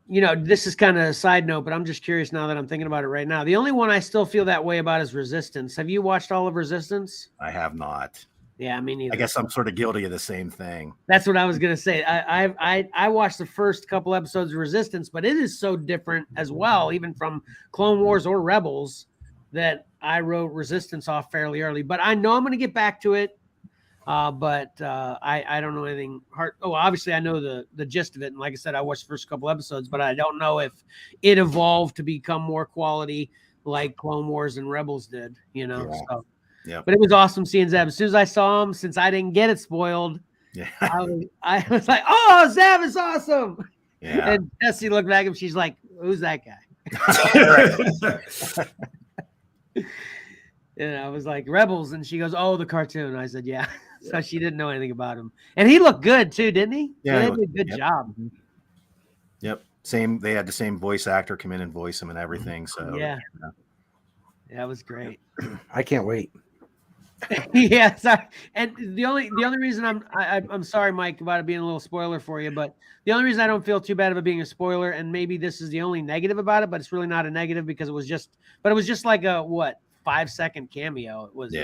This is kind of a side note, but I'm just curious now that I'm thinking about it right now. The only one I still feel that way about is Resistance. Have you watched all of Resistance? I have not. Yeah, me neither. I guess I'm sort of guilty of the same thing. That's what I was gonna say. I watched the first couple episodes of Resistance, but it is so different as well, even from Clone Wars or Rebels, that I wrote Resistance off fairly early. But I know I'm gonna get back to it. But I don't know anything hard. Oh, obviously I know the gist of it. And like I said, I watched the first couple episodes, but I don't know if it evolved to become more quality like Clone Wars and Rebels did, So, but it was awesome seeing Zeb. As soon as I saw him, since I didn't get it spoiled, I was like, oh, Zeb is awesome. Yeah. And Jessie looked back and she's like, who's that guy? And I was like, Rebels. And she goes, oh, the cartoon. I said, yeah. So she didn't know anything about him. And he looked good too, didn't he? Yeah. He did a good job. Yep. Same. They had the same voice actor come in and voice him and everything. So yeah, it was great. I can't wait. Yeah. Sorry. And the only reason I'm sorry, Mike, about it being a little spoiler for you, but the only reason I don't feel too bad about being a spoiler, and maybe this is the only negative about it, but it's really not a negative because it was just like a 5-second cameo. It was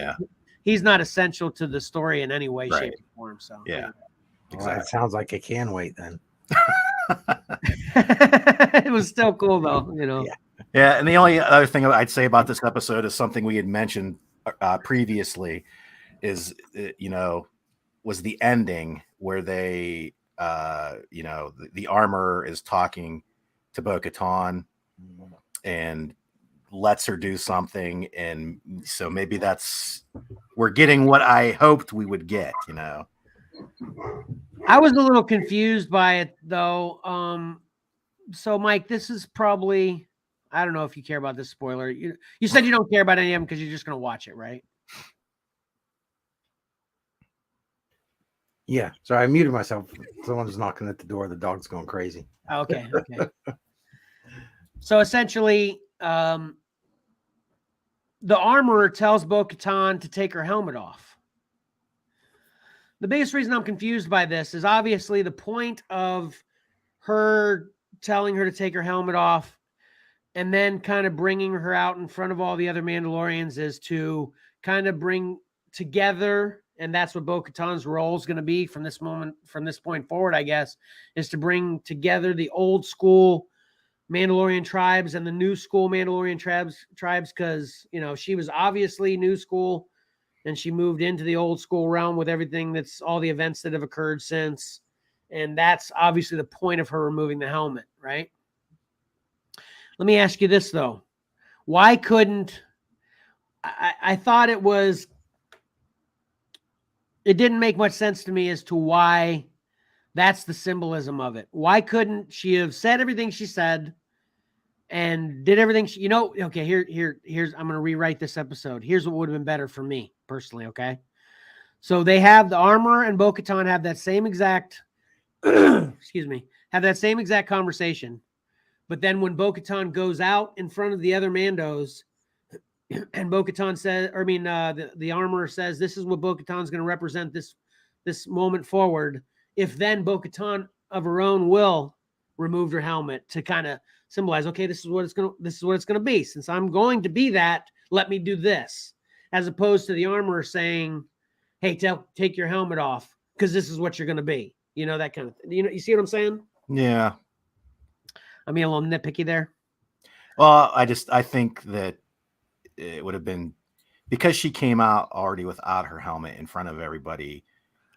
he's not essential to the story in any way, shape, or form. So yeah, exactly. Well, it sounds like I can wait then. It was still cool though, Yeah, and the only other thing I'd say about this episode is something we had mentioned previously, is was the ending where they the armor is talking to Bo-Katan and lets her do something, and so maybe we're getting what I hoped we would get. I was a little confused by it though. So Mike, this is probably, I don't know if you care about this spoiler. You said you don't care about any of them because you're just going to watch it, right? Yeah. Sorry, I muted myself. Someone's knocking at the door. The dog's going crazy. Okay. So essentially, the armorer tells Bo-Katan to take her helmet off. The biggest reason I'm confused by this is obviously the point of her telling her to take her helmet off and then kind of bringing her out in front of all the other Mandalorians is to kind of bring together, and that's what Bo-Katan's role is going to be from this point forward, I guess, is to bring together the old school Mandalorian tribes and the new school Mandalorian tribes, because she was obviously new school and she moved into the old school realm with everything that's all the events that have occurred since, and that's obviously the point of her removing the helmet, right? Let me ask you this though: why couldn't I thought it didn't make much sense to me as to why that's the symbolism of it. Why couldn't she have said everything she said and did everything okay, here's I'm going to rewrite this episode. Here's what would have been better for me personally, okay? So they have the armor and Bo-Katan have that same exact excuse me, have that same exact conversation. But then when Bo-Katan goes out in front of the other Mandos and Bo-Katan says, the armorer says, this is what Bo-Katan's going to represent this this moment forward, if then Bo-Katan of her own will removed her helmet to kind of symbolize, okay, this is what it's gonna be. Since I'm going to be that, let me do this, as opposed to the armorer saying, hey, take your helmet off because this is what you're gonna be. You know, that kind of thing. You see what I'm saying? Yeah. I mean, a little nitpicky there. Well, I think that it would have been, because she came out already without her helmet in front of everybody.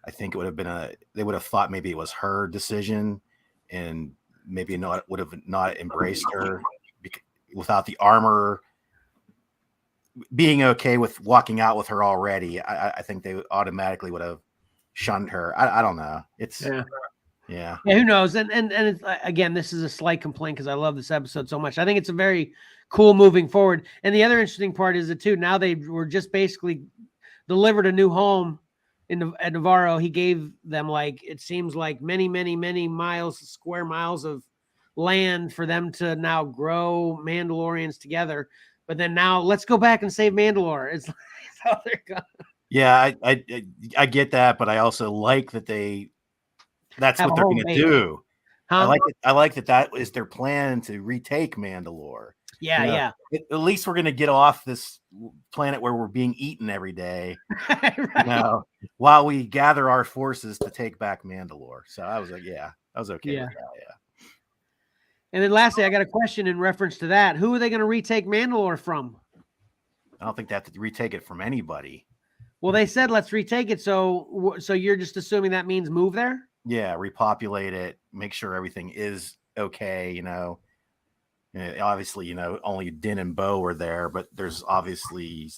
I think it would have been they would have thought maybe it was her decision, and maybe would have not embraced her without the armor being okay with walking out with her already. I think they automatically would have shunned her. I don't know. It's yeah. Who knows? And it's, again, this is a slight complaint because I love this episode so much. I think it's a very cool moving forward. And the other interesting part is that too, now they were just basically delivered a new home at Navarro. He gave them, like, it seems like many square miles of land for them to now grow Mandalorians together. But then now let's go back and save Mandalore. It's like how they're going. Yeah, I get that, but I also like that that's what they're going to do. Huh? I like that is their plan to retake Mandalore. Yeah, you know, yeah. At least we're going to get off this planet where we're being eaten every day, Right. you know, while we gather our forces to take back Mandalore. So I was like, yeah, I was okay with that. Yeah. And then lastly, I got a question in reference to that. Who are they going to retake Mandalore from? I don't think they have to retake it from anybody. Well, they said let's retake it. So you're just assuming that means move there? Yeah, repopulate it, make sure everything is okay, you know. Obviously, you know, only Din and Bo were there, but there's obviously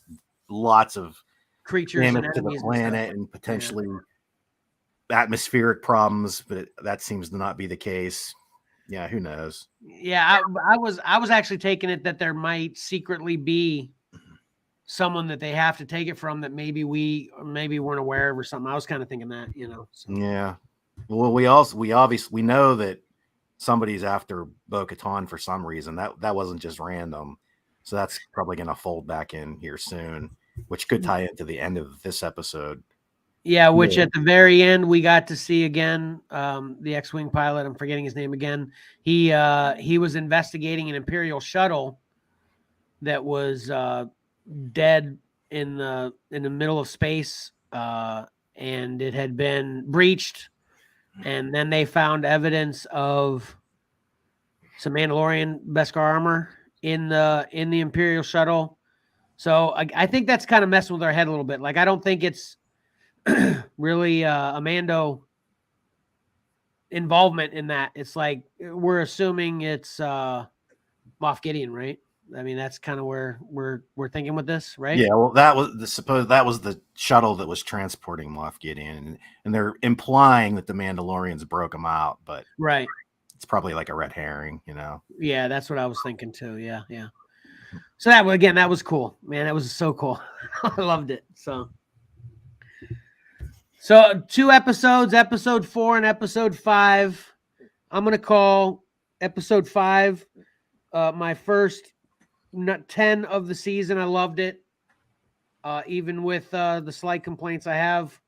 lots of creatures damage to the planet and potentially atmospheric problems, but that seems to not be the case. Yeah, who knows? Yeah, I was actually taking it that there might secretly be someone that they have to take it from that maybe we weren't aware of or something. I was kind of thinking that, you know. So. Yeah. Well, we obviously know that somebody's after Bo-Katan for some reason. That wasn't just random. So that's probably going to fold back in here soon, which could tie into the end of this episode. Yeah, which at the very end we got to see again the X-Wing pilot. I'm forgetting his name again. He was investigating an Imperial shuttle that was dead in the middle of space, and it had been breached. And then they found evidence of some Mandalorian Beskar armor in the Imperial shuttle. So I think that's kind of messing with our head a little bit. Like, I don't think it's really a Mando involvement in that. It's like we're assuming it's Moff Gideon, right? I mean, that's kind of where we're thinking with this, right? Yeah, well, that was the shuttle that was transporting Moff Gideon, and they're implying that the Mandalorians broke him out, but right, it's probably like a red herring, you know. Yeah, that's what I was thinking too. Yeah. So that was cool, man. That was so cool. I loved it. So 2 episodes, episode 4 and episode 5. I'm gonna call episode 5 my first 10 of the season. I loved it. Even with the slight complaints I have,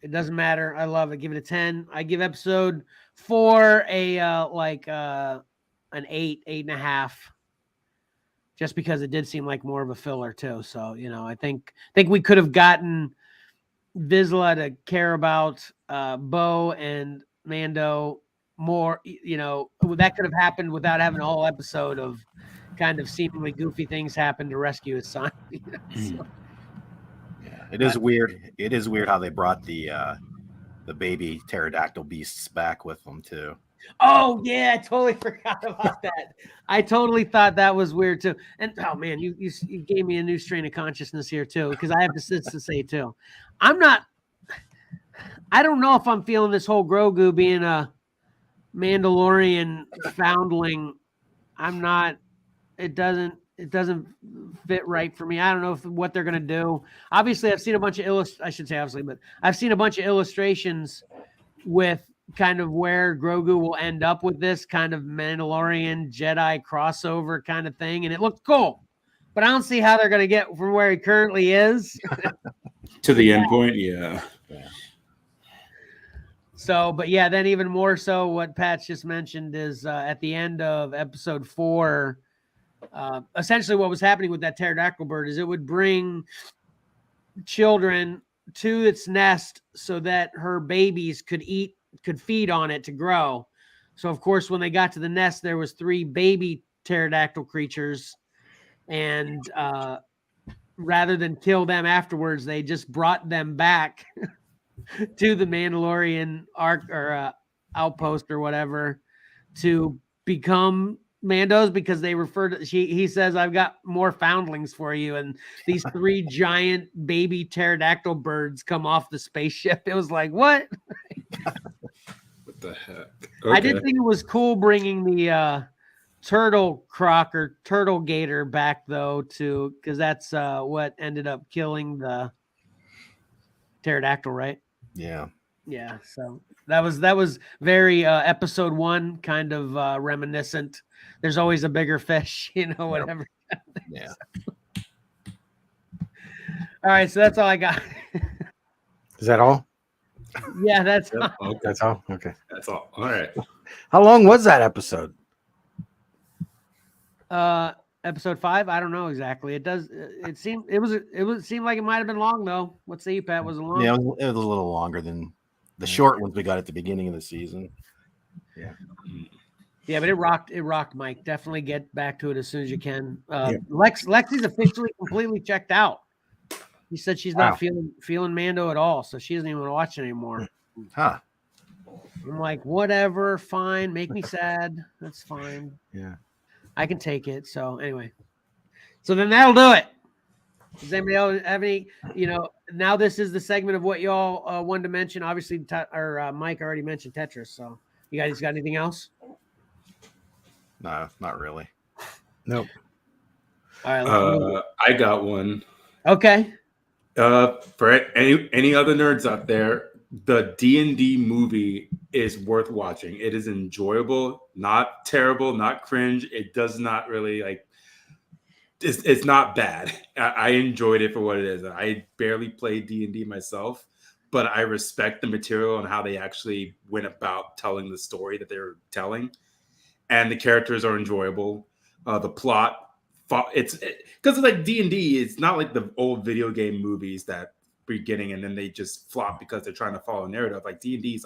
it doesn't matter. I love it. Give it a 10. I give episode 4 an 8.5, just because it did seem like more of a filler too. So, you know, I think we could have gotten Vizsla to care about Bo and Mando more. You know, that could have happened without having a whole episode of kind of seemingly goofy things happen to rescue his son. So. Yeah, it is weird. It is weird how they brought the baby pterodactyl beasts back with them too. Oh yeah, I totally forgot about that. I totally thought that was weird too. And oh man, you gave me a new strain of consciousness here too, because I have this to say too. I don't know if I'm feeling this whole Grogu being a Mandalorian foundling. I'm not. It doesn't fit right for me. I don't know what they're gonna do. Obviously, I've seen a bunch of I've seen a bunch of illustrations with kind of where Grogu will end up with this kind of Mandalorian Jedi crossover kind of thing, and it looked cool. But I don't see how they're gonna get from where he currently is to the end point. Yeah. So, but yeah, then even more so, what Pat's just mentioned is at the end of episode 4, essentially what was happening with that pterodactyl bird is it would bring children to its nest so that her babies could feed on it to grow. So of course, when they got to the nest, there was 3 baby pterodactyl creatures, and rather than kill them afterwards, they just brought them back to the Mandalorian arc or outpost or whatever to become Mandos, because they refer to he says, I've got more foundlings for you, and these 3 giant baby pterodactyl birds come off the spaceship. It was like, what? What the heck? I did think it was cool bringing the turtle croc or turtle gator back though, too, because that's what ended up killing the pterodactyl, right? Yeah. Yeah, so that was very episode 1 kind of reminiscent. There's always a bigger fish, whatever. Yeah. All right, so that's all I got. Is that all? Yeah, that's Yep, okay. That's all. Okay. That's all. All right. How long was that episode? episode 5. I don't know exactly. It seemed like it might have been long though. What say you, Pat? Was it long? Yeah, it was a little longer than the short ones we got at the beginning of the season. Yeah. Yeah, but it rocked, Mike. Definitely get back to it as soon as you can. Lexi's officially completely checked out. He said she's not feeling Mando at all, so she doesn't even want to watch it anymore. Huh. I'm like, whatever, fine. Make me sad. That's fine. Yeah. I can take it. So anyway. So then that'll do it. Does anybody else have any, now this is the segment of what y'all wanted to mention. Obviously, Mike already mentioned Tetris. So you guys got anything else? No, not really. Nope. All right. I got one. Okay. For any other nerds out there, the D&D movie is worth watching. It is enjoyable, not terrible, not cringe. It does not really it's not bad. I enjoyed it for what it is. I barely played D&D myself, but I respect the material and how they actually went about telling the story that they're telling. And the characters are enjoyable. The plot, because it's like D&D, it's not like the old video game movies that beginning and then they just flop because they're trying to follow a narrative. Like D&D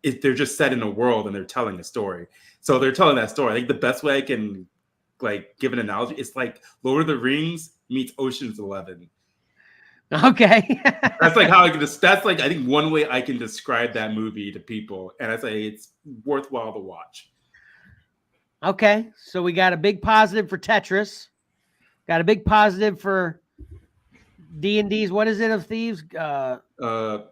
is they're just set in a world and they're telling a story. So they're telling that story. I think the best way I can give an analogy, it's like Lord of the Rings meets Ocean's 11. Okay. That's how I can that's I think one way I can describe that movie to people. And I say it's worthwhile to watch. Okay, so we got a big positive for Tetris. Got a big positive for D&D's. What is it of Thieves? Honor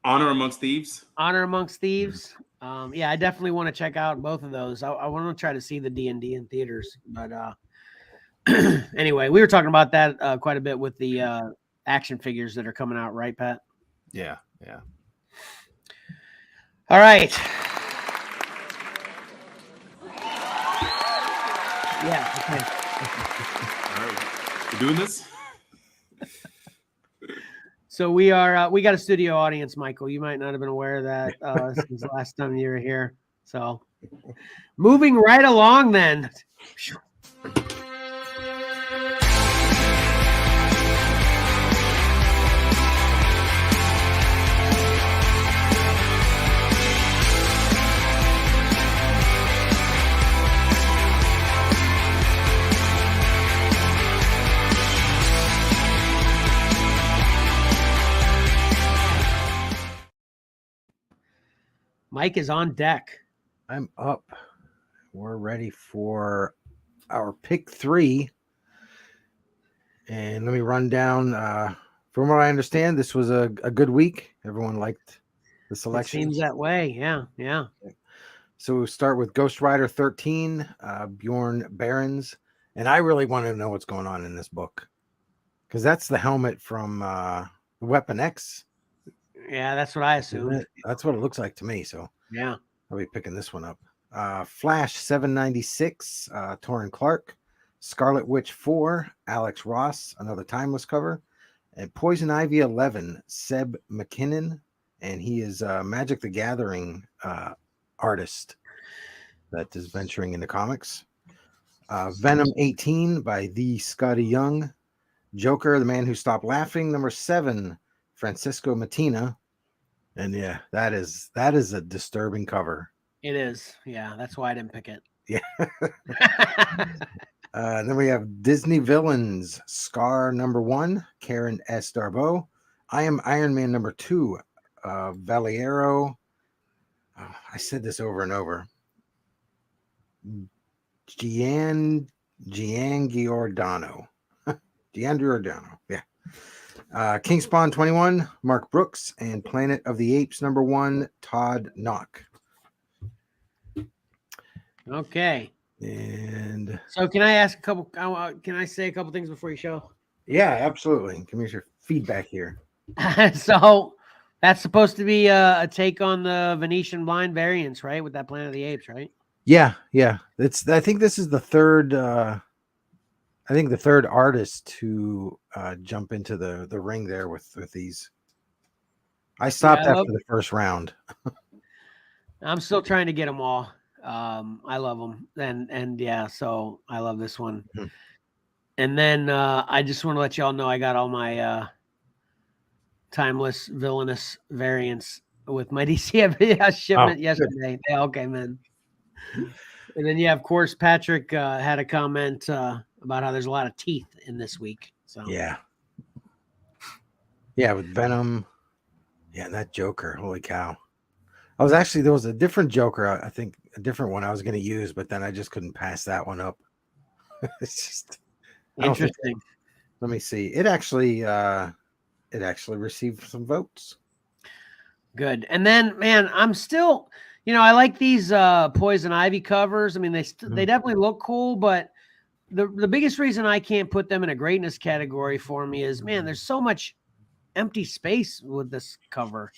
Amongst Thieves. Honor Amongst Thieves. Yeah, I definitely want to check out both of those. I want to try to see the D&D in theaters. But anyway, we were talking about that quite a bit with the action figures that are coming out, right, Pat? Yeah. All right. Yeah. Okay. All right, we're doing this. So we got a studio audience, Michael. You might not have been aware of that since the last time you were here. So moving right along then. Mike is on deck. I'm up. We're ready for our pick 3. And let me run down. From what I understand, this was a good week. Everyone liked the selection. It seems that way. Yeah. So we'll start with Ghost Rider 13, Bjorn Barons. And I really want to know what's going on in this book, because that's the helmet from Weapon X. Yeah, that's what I assumed. That's what it looks like to me. So yeah, I'll be picking this one up. Flash 796, Torrin Clark, Scarlet Witch 4, Alex Ross, another timeless cover, and Poison Ivy 11, Seb McKinnon, and he is a Magic the Gathering artist that is venturing into comics. Venom 18 by the Scotty Young. Joker, the Man Who Stopped Laughing, number 7, Francisco Matina. And yeah, that is a disturbing cover. It is. Yeah, that's why I didn't pick it. Yeah. Then we have Disney Villains, Scar number 1, Karen S. Darbo. I Am Iron Man number 2, Valiero. I said this over and over. Gian Giordano. Gian Giordano, yeah. King Spawn 21, Mark Brooks, and Planet of the Apes number 1, Todd Knock. Okay. And So can I ask a couple? Can I say a couple things before you show? yeah, absolutely. Give me your feedback here. So that's supposed to be a take on the Venetian blind variants, right? With that Planet of the Apes, right? Yeah. I think this is the third. I think the third artist to jump into the ring there with these. I stopped after the first round. I'm still trying to get them all. I love them, and yeah, so I love this one. Mm-hmm. And then I just want to let y'all know I got all my timeless villainous variants with my DC shipment yesterday. They all came in. And then yeah, of course, Patrick had a comment about how there's a lot of teeth in this week. So yeah, with Venom, yeah, that Joker, holy cow! There was a different Joker, I think a different one I was going to use, but then I just couldn't pass that one up. It's just interesting. Let me see. It actually received some votes. Good. And then, man, I'm still, I like these Poison Ivy covers. I mean, they definitely look cool, but the biggest reason I can't put them in a greatness category for me is, man, there's so much empty space with this cover,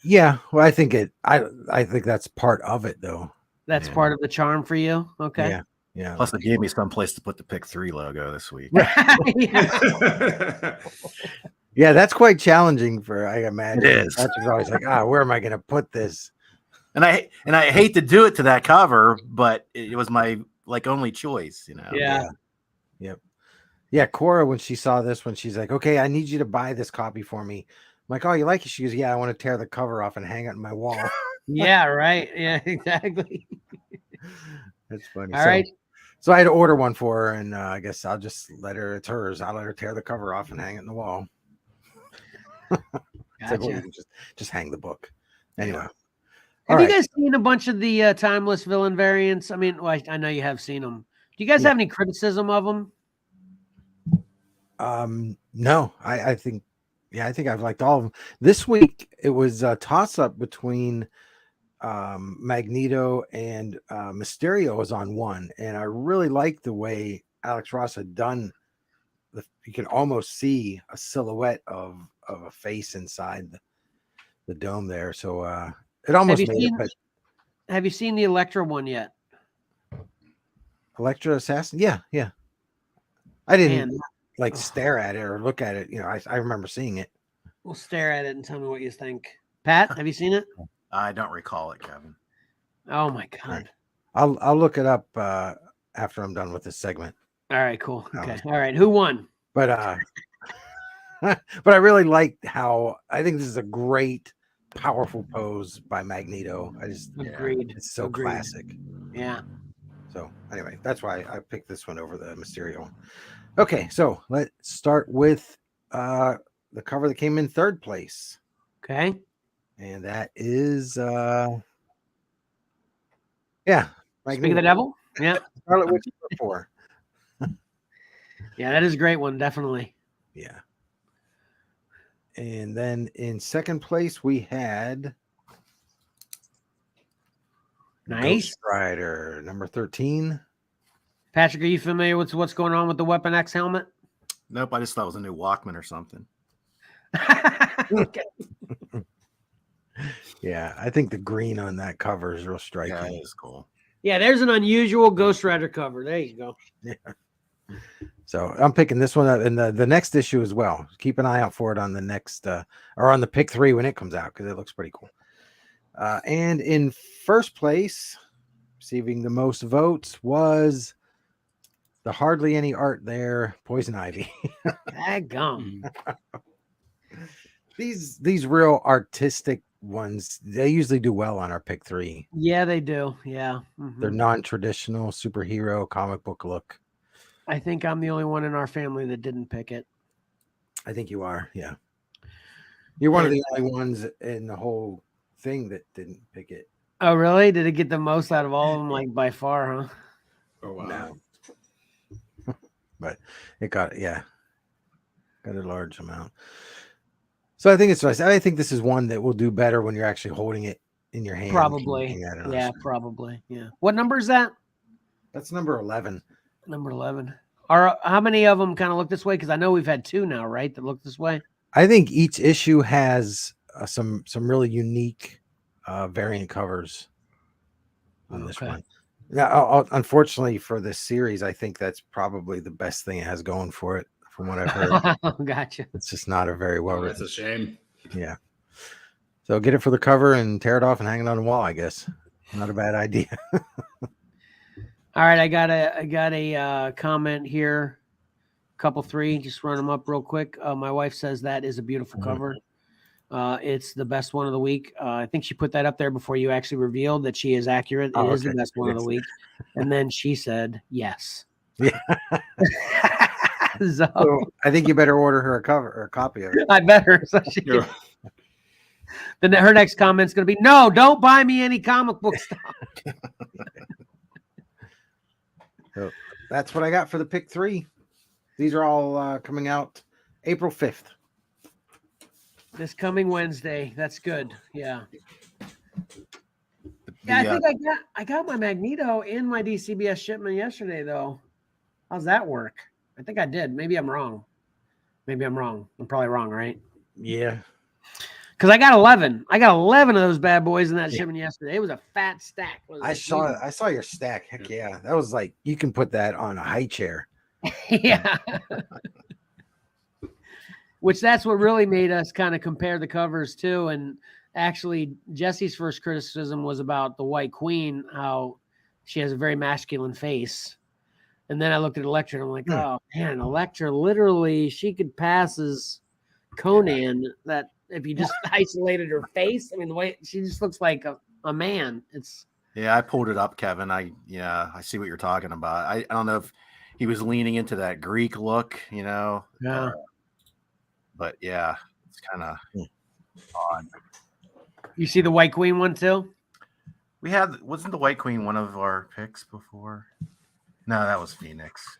Yeah, well, I think that's part of it, though. That's part of the charm for you. Okay. Yeah. Plus, it gave me some place to put the Pick 3 logo this week. Yeah, that's quite challenging for, I imagine. It is. Patrick's always like, where am I going to put this? And I hate to do it to that cover, but it was my only choice, Yeah. Yep. Yeah, Cora, when she saw this one, she's like, okay, I need you to buy this copy for me. I'm like, oh, you like it? She goes, yeah, I want to tear the cover off and hang it on my wall. Yeah, right. Yeah, exactly. That's funny. All right. So I had to order one for her, and I guess I'll just it's hers. I'll let her tear the cover off and hang it in the wall. Gotcha. It's like, well, you can just hang the book. Anyway. Have you guys seen a bunch of the timeless villain variants? I mean, well, I know you have seen them. Do you guys have any criticism of them? No, I think I've liked all of them. This week it was a toss-up between Magneto and Mysterio was on one, and I really liked the way Alex Ross had done. You can almost see a silhouette of a face inside the dome there. So it almost made it. But have you seen the Elektra one yet? Elektra Assassin? Yeah. I didn't stare at it or look at it. I remember seeing it. We'll stare at it and tell me what you think. Pat, have you seen it? I don't recall it, Kevin. Oh my God. I'll look it up after I'm done with this segment. All right, cool. Okay. All right. Who won? But but I really liked how I think this is a great, powerful pose by Magneto. I just agreed. It's so classic. Yeah. So anyway, that's why I picked this one over the Mysterio one. Okay, so let's start with the cover that came in third place. Okay. And that is Magneto. Speak of the Devil? Yeah. Scarlet Witch 4. Yeah, that is a great one, definitely. Yeah. And then in second place we had Ghost Rider number 13. Patrick, are you familiar with what's going on with the Weapon X helmet? Nope, I just thought it was a new Walkman or something. Okay. Yeah, I think the green on that cover is real striking. Yeah, it is cool. Yeah, there's an unusual Ghost Rider cover. There you go. Yeah. So I'm picking this one up, and the next issue as well. Keep an eye out for it on the next or on the pick 3 when it comes out, because it looks pretty cool. And in first place, receiving the most votes, was the hardly any art there, Poison Ivy. Daggum. These real artistic ones, they usually do well on our pick 3. Yeah, they do. Yeah. They're non-traditional superhero comic book look. I think I'm the only one in our family that didn't pick it. I think you are. Yeah. You're one of the only ones in the whole thing that didn't pick it. Oh, really? Did it get the most out of all of them, like by far, huh? Oh wow. No. But it got a large amount. So I think it's nice. I think this is one that will do better when you're actually holding it in your hand. Probably. Yeah, probably. Yeah. What number is that? That's number 11. Number 11. How many of them kind of look this way? Because I know we've had 2 now, right? That look this way. I think each issue has some really unique variant covers on this one. Now, unfortunately for this series, I think that's probably the best thing it has going for it, from what I've heard. Gotcha. It's just not a very well written. That's a shame. Yeah. So get it for the cover and tear it off and hang it on the wall, I guess. Not a bad idea. All right, I got a comment here. Couple 3, just run them up real quick. My wife says that is a beautiful cover. It's the best one of the week. I think she put that up there before you actually revealed that she is accurate. It is the best one of the week. And then she said yes. Yeah. So I think you better order her a copy of it. I better. So she can, then her next comment's going to be, no, don't buy me any comic book stuff. So that's what I got for the pick 3. These are all coming out April 5th. This coming Wednesday. That's good. Yeah. Yeah, I think I got my Magneto in my DCBS shipment yesterday, though. How's that work? I think I did. Maybe I'm wrong. I'm probably wrong, right? Yeah. Because I got 11. I got 11 of those bad boys in that shipment yesterday. It was a fat stack. I saw your stack. Heck yeah. That was like, you can put that on a high chair. Yeah. Which that's what really made us kind of compare the covers too. And actually, Jesse's first criticism was about the White Queen, how she has a very masculine face. And then I looked at Elektra and I'm like, oh man, Elektra literally, she could pass as Conan. That if you just isolated her face, I mean, the way she just looks like a man. Yeah, I pulled it up, Kevin. I see what you're talking about. I don't know if he was leaning into that Greek look, Yeah. But yeah, it's kind of odd. You see the White Queen one too? Wasn't the White Queen one of our picks before? No, that was Phoenix.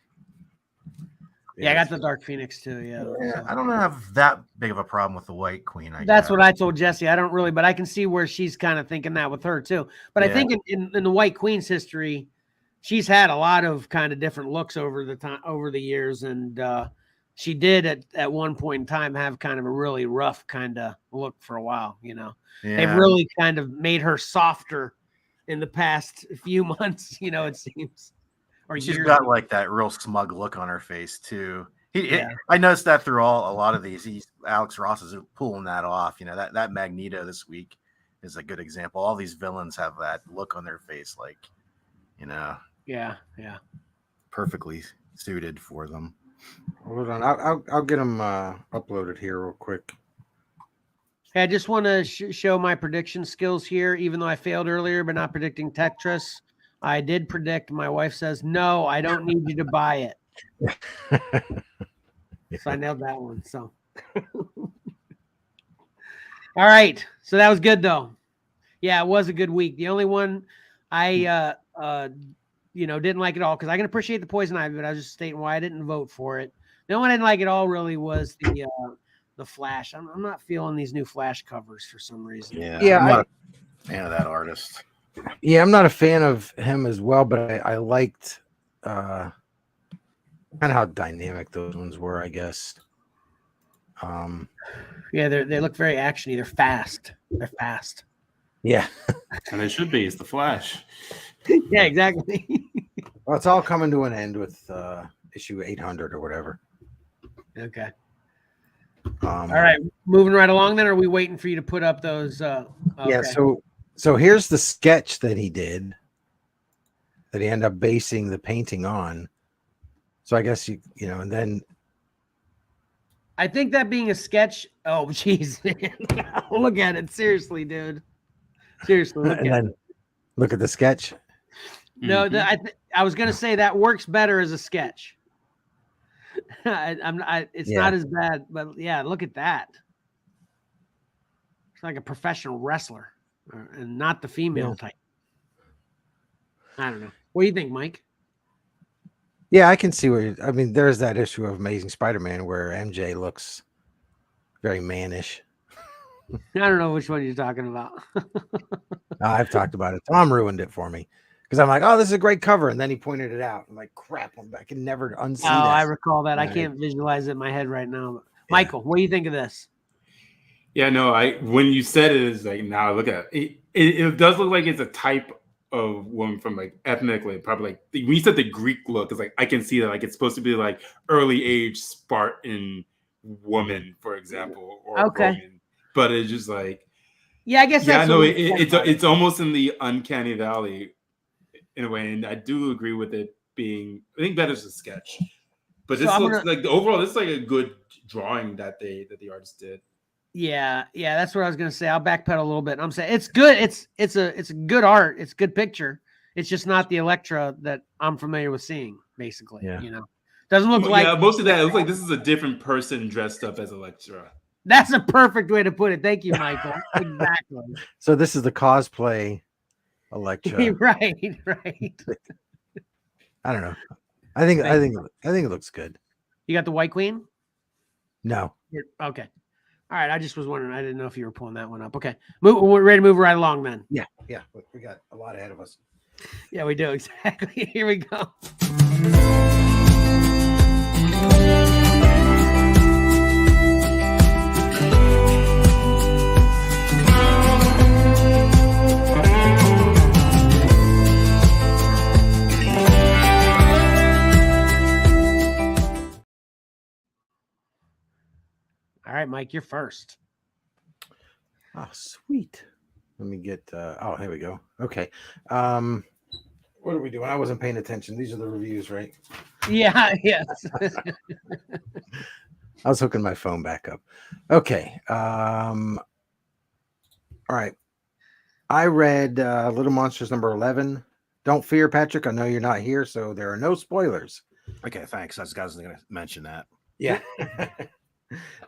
Yeah, I got the Dark Phoenix too. Yeah. So. I don't have that big of a problem with the White Queen. That's what I told Jesse. I don't really, but I can see where she's kind of thinking that with her too. But I think in the White Queen's history, she's had a lot of kind of different looks over the years, and she did at one point in time have kind of a really rough kind of look for a while. They've really kind of made her softer in the past few months. It seems. She's got like that real smug look on her face too. I noticed that through a lot of these. Alex Ross is pulling that off. That Magneto this week is a good example. All these villains have that look on their face, like, yeah, perfectly suited for them. Hold on, I'll get them uploaded here real quick. Hey, I just want to show my prediction skills here, even though I failed earlier, but not predicting Tetris. I did predict. My wife says, no, I don't need you to buy it. So I nailed that one. So, all right. So that was good though. Yeah, it was a good week. The only one I, didn't like at all, because I can appreciate the Poison Ivy, but I was just stating why I didn't vote for it. The only one I didn't like at all really was the Flash. I'm not feeling these new Flash covers for some reason. Yeah, I'm not a fan of that artist. Yeah, I'm not a fan of him as well, but I liked kind of how dynamic those ones were, I guess. Yeah, they look very actiony. They're fast. Yeah. And they should be. It's the Flash. Yeah, exactly. Well, it's all coming to an end with issue 800 or whatever. Okay. All right, moving right along. Then, or are we waiting for you to put up those? Okay. Yeah. So here's the sketch that he did. That he ended up basing the painting on. So I guess you know, and then I think that being a sketch. Oh, jeez, look at it. Seriously, dude. Seriously, look and at then it. look at the sketch. No, I was gonna say that works better as a sketch. It's not as bad, but yeah, look at that. It's like a professional wrestler, and not the female type. I don't know. What do you think, Mike? Yeah, I can see where. I mean, there's that issue of Amazing Spider-Man where MJ looks very mannish. I don't know which one you're talking about. I've talked about it. Tom ruined it for me because I'm like, oh, this is a great cover, and then he pointed it out. I'm like, crap, I can never unsee that. I recall that. I can't visualize it in my head right now. Michael, what do you think of this? Yeah, no, when you said it, is like, now look at it. It does look like it's a type of woman from like ethnically, probably like when you said the Greek look, it's like I can see that like it's supposed to be like early age Spartan woman, for example, or Roman, but it's just like, yeah, I guess that's it's almost in the uncanny valley in a way, and I do agree with it being, I think, better as a sketch, but this looks like overall this is like a good drawing that the artist did. Yeah, that's what I was gonna say. I'll backpedal a little bit. I'm saying it's good. It's a good art. It's a good picture. It's just not the Elektra that I'm familiar with seeing. Basically, you know, doesn't look like. Yeah, most of that. It looks like this is a different person dressed up as Elektra. That's a perfect way to put it. Thank you, Michael. Exactly. So this is the cosplay Elektra. right. I don't know. I think it looks good. You got the White Queen? No. Okay. All right, I just was wondering. I didn't know if you were pulling that one up. Okay, we're ready to move right along then. Yeah. We got a lot ahead of us. Yeah, we do. Exactly. Here we go. All right, Mike, you're first. Oh, sweet. Let me get oh, here we go. Okay. What are we doing? I wasn't paying attention. These are the reviews, right? Yeah, yes. I was hooking my phone back up. Okay. All right. I read Little Monsters number 11. Don't fear, Patrick. I know you're not here, so there are no spoilers. Okay, thanks. I was going to mention that. Yeah.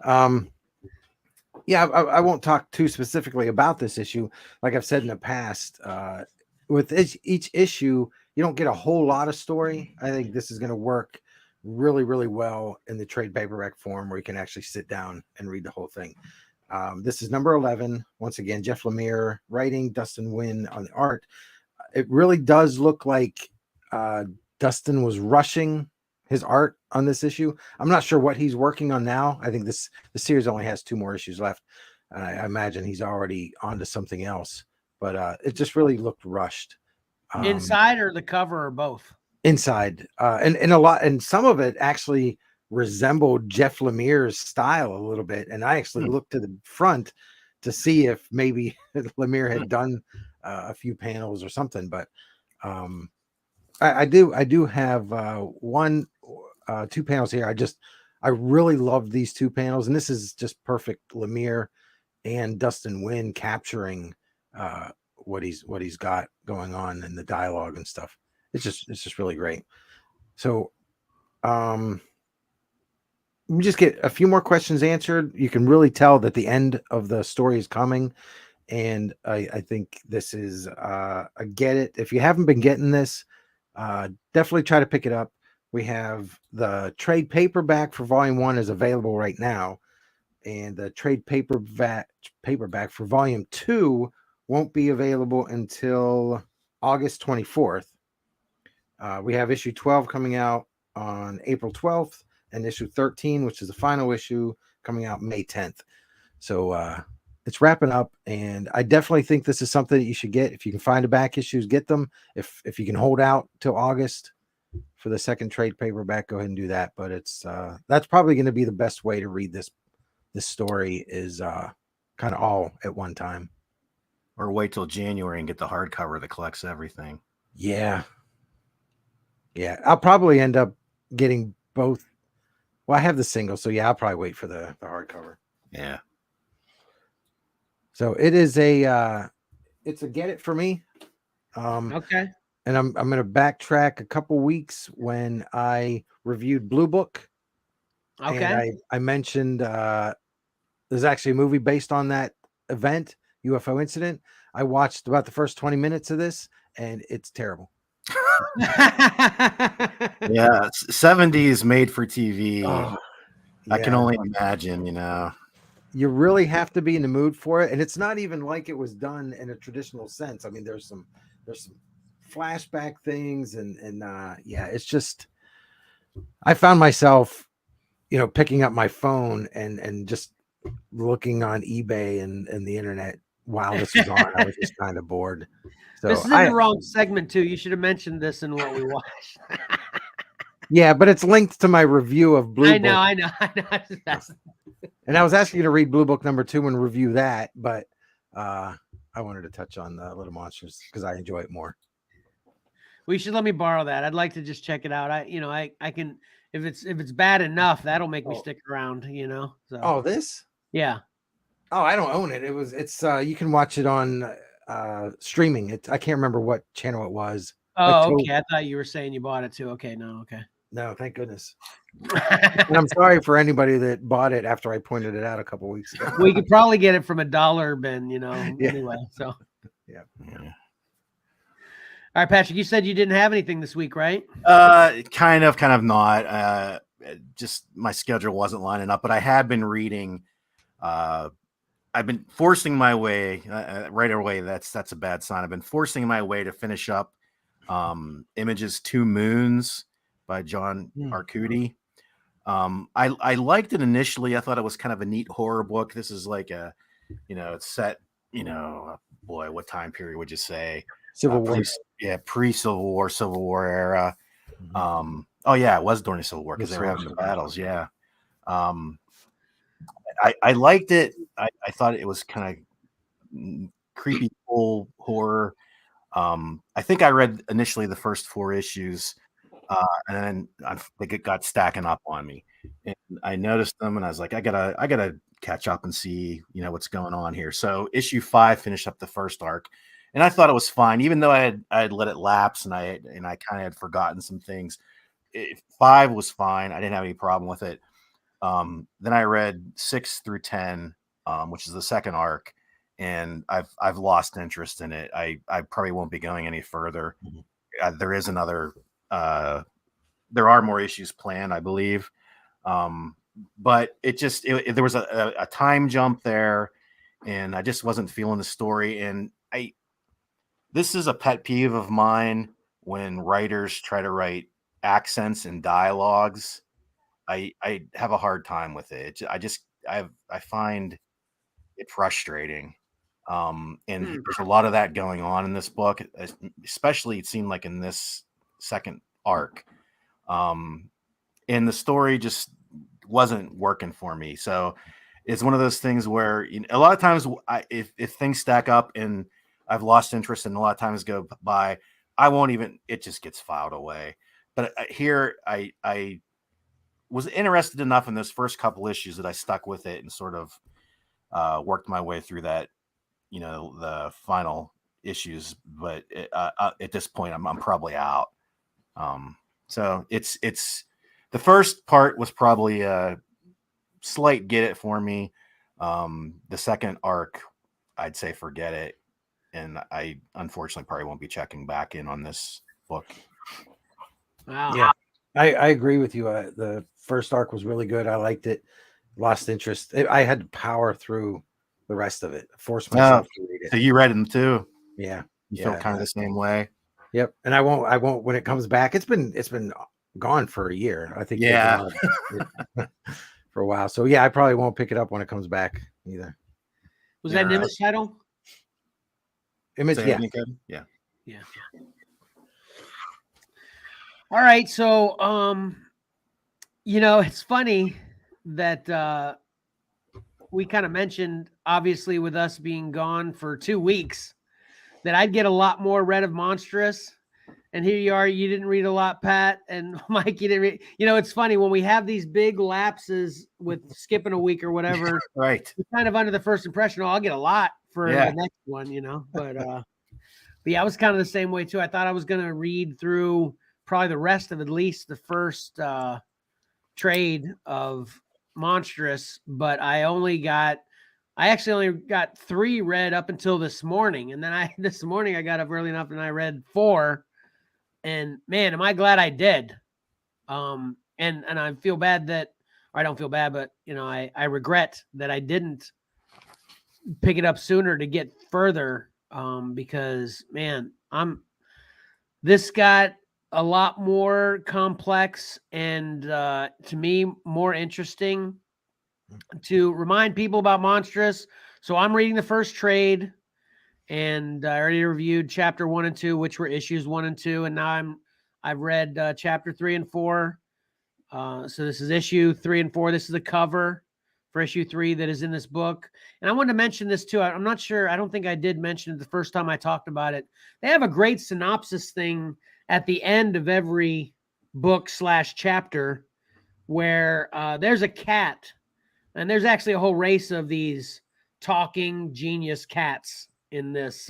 I won't talk too specifically about this issue. Like I've said in the past, with each issue, you don't get a whole lot of story. I think this is going to work really, really well in the trade paperback form where you can actually sit down and read the whole thing. This is number 11. Once again, Jeff Lemire writing, Dustin Nguyen on the art. It really does look like Dustin was rushing his art on this issue. I'm not sure what he's working on now. I think the series only has 2 more issues left. I imagine he's already onto something else, but it just really looked rushed. Inside or the cover or both? Inside, and some of it actually resembled Jeff Lemire's style a little bit. And I actually looked to the front to see if maybe Lemire had done a few panels or something, but I do have 2 panels here. I really love these 2 panels, and this is just perfect Lemire and Dustin Nguyen capturing what he's got going on in the dialogue and stuff. It's just really great. So let me just get a few more questions answered. You can really tell that the end of the story is coming, and I think this is a get it. If you haven't been getting this, definitely try to pick it up. We have the trade paperback for volume 1 is available right now, and the trade paperback for volume 2 won't be available until August 24th. We have issue 12 coming out on April 12th, and issue 13, which is the final issue, coming out May 10th. So it's wrapping up, and I definitely think this is something that you should get. If you can find the back issues, get them. If you can hold out till August, for the second trade paperback, go ahead and do that. But it's that's probably going to be the best way to read this story is kind of all at one time. Or wait till January and get the hardcover that collects everything. Yeah. I'll probably end up getting both. Well, I have the single, so yeah, I'll probably wait for the hardcover. Yeah. So it is it's a get it for me. Okay. And I'm going to backtrack a couple weeks when I reviewed Blue Book. Okay. And I mentioned there's actually a movie based on that event, UFO incident. I watched about the first 20 minutes of this, and it's terrible. Yeah, 70s made for TV. Oh, I can yeah. only imagine, You really have to be in the mood for it, and it's not even like it was done in a traditional sense. I mean, there's some flashback things, and yeah, it's just I found myself, picking up my phone and just looking on eBay and the internet while this was on. I was just kind of bored. So this is in the wrong segment too. You should have mentioned this in what we watched. Yeah, but it's linked to my review of Blue Book. I know. And I was asking you to read Blue Book number 2 and review that, but I wanted to touch on the Little Monsters because I enjoy it more. Well, you should let me borrow that. I'd like to just check it out. I can if it's bad enough, that'll make me stick around. So. Oh, this? Yeah. Oh, I don't own it. It's you can watch it on streaming. I can't remember what channel it was. Oh, okay. I thought you were saying you bought it too. Okay, no, okay. No, thank goodness. And I'm sorry for anybody that bought it after I pointed it out a couple weeks ago. We could probably get it from $1 bin, anyway. So yeah. All right, Patrick, you said you didn't have anything this week, right? Kind of not. Just my schedule wasn't lining up, but I had been reading. I've been forcing my way right away. That's a bad sign. I've been forcing my way to finish up Images 2 Moons by John Arcudi. I liked it initially. I thought it was kind of a neat horror book. This is like it's set, boy, what time period would you say? Civil War. Pre-Civil War, Civil War era. Oh yeah, it was during the Civil War because they were having the battles. Yeah. I liked it. I thought it was kind of creepy, cool horror. I think I read initially the first 4 issues, and then I think it got stacking up on me. And I noticed them, and I was like, I gotta catch up and see, what's going on here. So issue 5 finished up the first arc, and I thought it was fine, even though I had let it lapse, and I kind of had forgotten some things. 5 was fine. I didn't have any problem with it. Then I read 6 through 10, which is the second arc, and I've lost interest in it. I probably won't be going any further. There is another. There are more issues planned, I believe, but there was a time jump there, and I just wasn't feeling the story. And this is a pet peeve of mine when writers try to write accents and dialogues. I have a hard time with it. I find it frustrating. And there's a lot of that going on in this book, especially it seemed like in this second arc. And the story just wasn't working for me. So it's one of those things where a lot of times if things stack up and I've lost interest and a lot of times go by, it just gets filed away. But here I was interested enough in those first couple issues that I stuck with it and sort of worked my way through that, the final issues. But at this point, I'm probably out. So it's the first part was probably a slight get it for me. The second arc, I'd say forget it, and I unfortunately probably won't be checking back in on this book. Wow. Yeah, I agree with you. The first arc was really good. I liked it. Lost interest. I had to power through the rest of it. Force myself to read it. So you read them too? Yeah. You feel kind of the same way. Yep. And I won't when it comes back. It's been gone for a year. I think. Yeah. For a while. So yeah, I probably won't pick it up when it comes back either. Was that an Image title? Image, yeah. Yeah. All right, so it's funny that we kind of mentioned, obviously, with us being gone for 2 weeks, that I'd get a lot more read of Monstrous. And here you are, you didn't read a lot, Pat, and Mike, you didn't read. It's funny when we have these big lapses with skipping a week or whatever. Right. We're kind of under the first impression. Oh, I'll get a lot for Yeah. the next one, but yeah, I was kind of the same way too. I thought I was going to read through probably the rest of at least the first trade of Monstrous, but I actually only got 3 read up until this morning. And then this morning I got up early enough and I read 4. And man, am I glad I did. And I feel bad or I don't feel bad, but I regret that I didn't pick it up sooner to get further. Because man, this got a lot more complex and to me more interesting. To remind people about Monstrous, so I'm reading the first trade, and I already reviewed chapter 1 and 2, which were issues 1 and 2, and now I've read chapter 3 and 4. So this is issue 3 and 4. This is the cover for issue 3 that is in this book. And I wanted to mention this too. I'm not sure. I don't think I did mention it the first time I talked about it. They have a great synopsis thing at the end of every book / chapter where there's a cat, and there's actually a whole race of these talking genius cats in this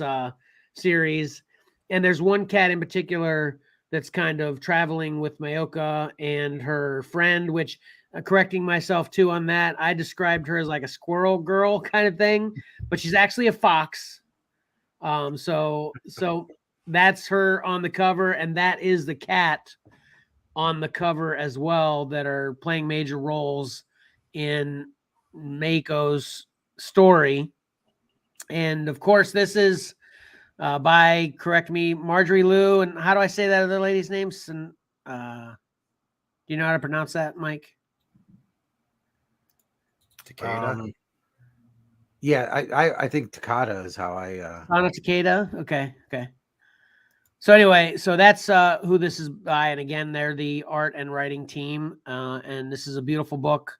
series. And there's one cat in particular that's kind of traveling with Mayoka and her friend, which correcting myself too on that, I described her as like a squirrel girl kind of thing, but she's actually a fox. So that's her on the cover, and that is the cat on the cover as well that are playing major roles in Mako's story. And of course, this is by, correct me, Marjorie Liu. And how do I say that other lady's names? And do you know how to pronounce that, Mike? Takeda. Yeah, I think Takeda is how I. Anna Takeda. Okay. So anyway, so that's who this is by, and again, they're the art and writing team, and this is a beautiful book.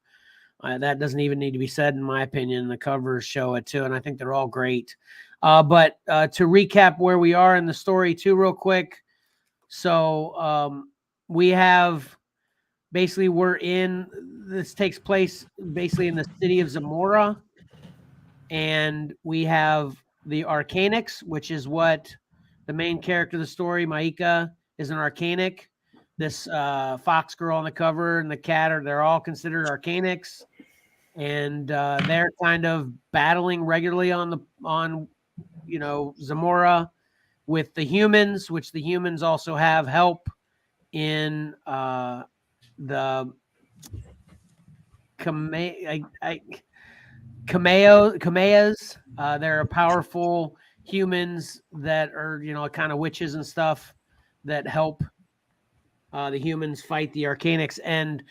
That doesn't even need to be said, in my opinion. The covers show it too, and I think they're all great. But to recap where we are in the story too, real quick. So we have basically this takes place basically in the city of Zamora, and we have the Arcanics, which is what the main character of the story, Maika, is an Arcanic. This fox girl on the cover and the cat they're all considered Arcanics, and they're kind of battling regularly on Zamora with the humans, which the humans also have help in the Kameas. They're powerful humans that are kind of witches and stuff that help the humans fight the Arcanics. And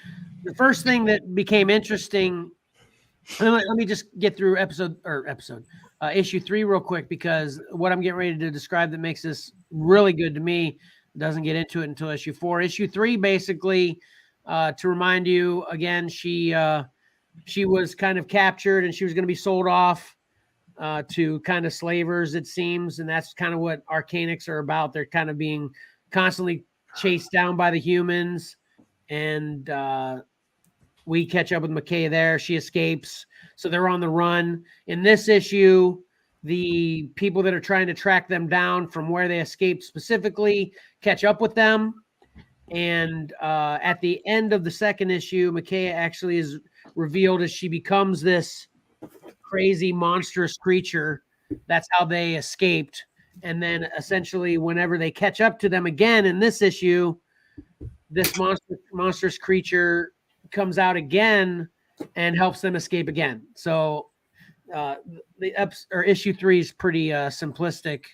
the first thing that became interesting, let me just get through issue 3 real quick, because what I'm getting ready to describe that makes this really good to me doesn't get into it until issue 4. Issue 3, basically, to remind you again, she was kind of captured and she was going to be sold off to kind of slavers, it seems, and that's kind of what Arcanics are about. They're kind of being constantly chased down by the humans, and we catch up with McKay there. She escapes, so they're on the run. In this issue, the people that are trying to track them down from where they escaped specifically catch up with them, and at the end of the second issue, McKay actually is revealed as she becomes this crazy monstrous creature. That's how they escaped. And then essentially whenever they catch up to them again in this issue, this monstrous creature comes out again and helps them escape again. So issue 3 is pretty simplistic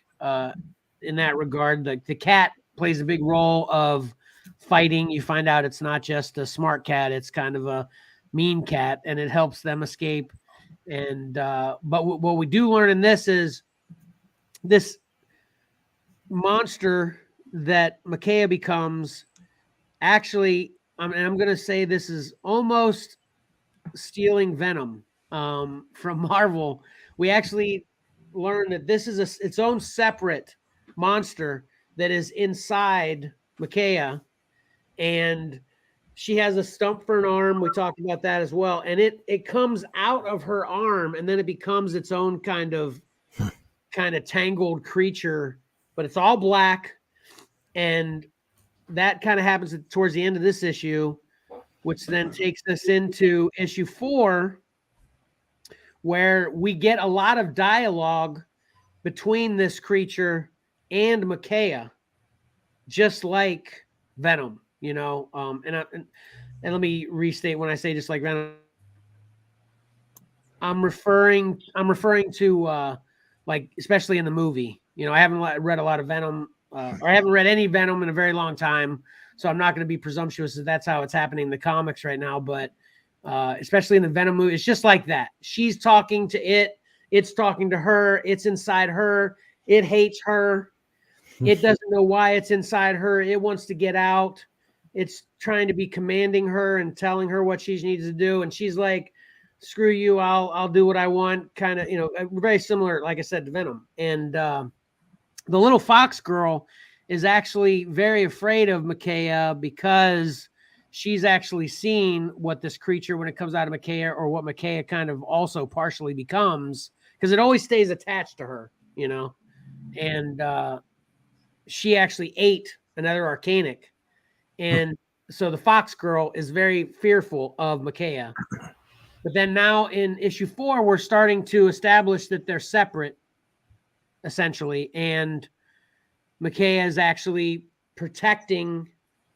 in that regard. The cat plays a big role of fighting. You find out it's not just a smart cat, it's kind of a mean cat, and it helps them escape. And but what we do learn in this is this monster that Makaya becomes actually, and I'm going to say this is almost stealing Venom from Marvel. We actually learned that this is its own separate monster that is inside Micaiah, and she has a stump for an arm. We talked about that as well, and it comes out of her arm, and then it becomes its own kind of tangled creature, but it's all black, and that kind of happens towards the end of this issue, which then takes us into issue 4, where we get a lot of dialogue between this creature and Micaiah, just like Venom, you know. And let me restate, when I say just like Venom, I'm referring to like, especially in the movie. You know, I haven't read a lot of Venom, or I haven't read any Venom in a very long time, so I'm not going to be presumptuous that that's how it's happening in the comics right now. But especially in the Venom movie, it's just like that. She's talking to it, it's talking to her, it's inside her, it hates her, it doesn't know why it's inside her, it wants to get out, it's trying to be commanding her and telling her what she needs to do, and she's like, screw you, I'll do what I want, kind of, you know, very similar, like I said, to Venom. And the little fox girl is actually very afraid of Micaiah, because she's actually seen what this creature, when it comes out of Micaiah, or what Micaiah kind of also partially becomes, because it always stays attached to her, you know. And she actually ate another Arcanic, and so the fox girl is very fearful of Micaiah. But then now in issue 4, we're starting to establish that they're separate, essentially, and Micaiah is actually protecting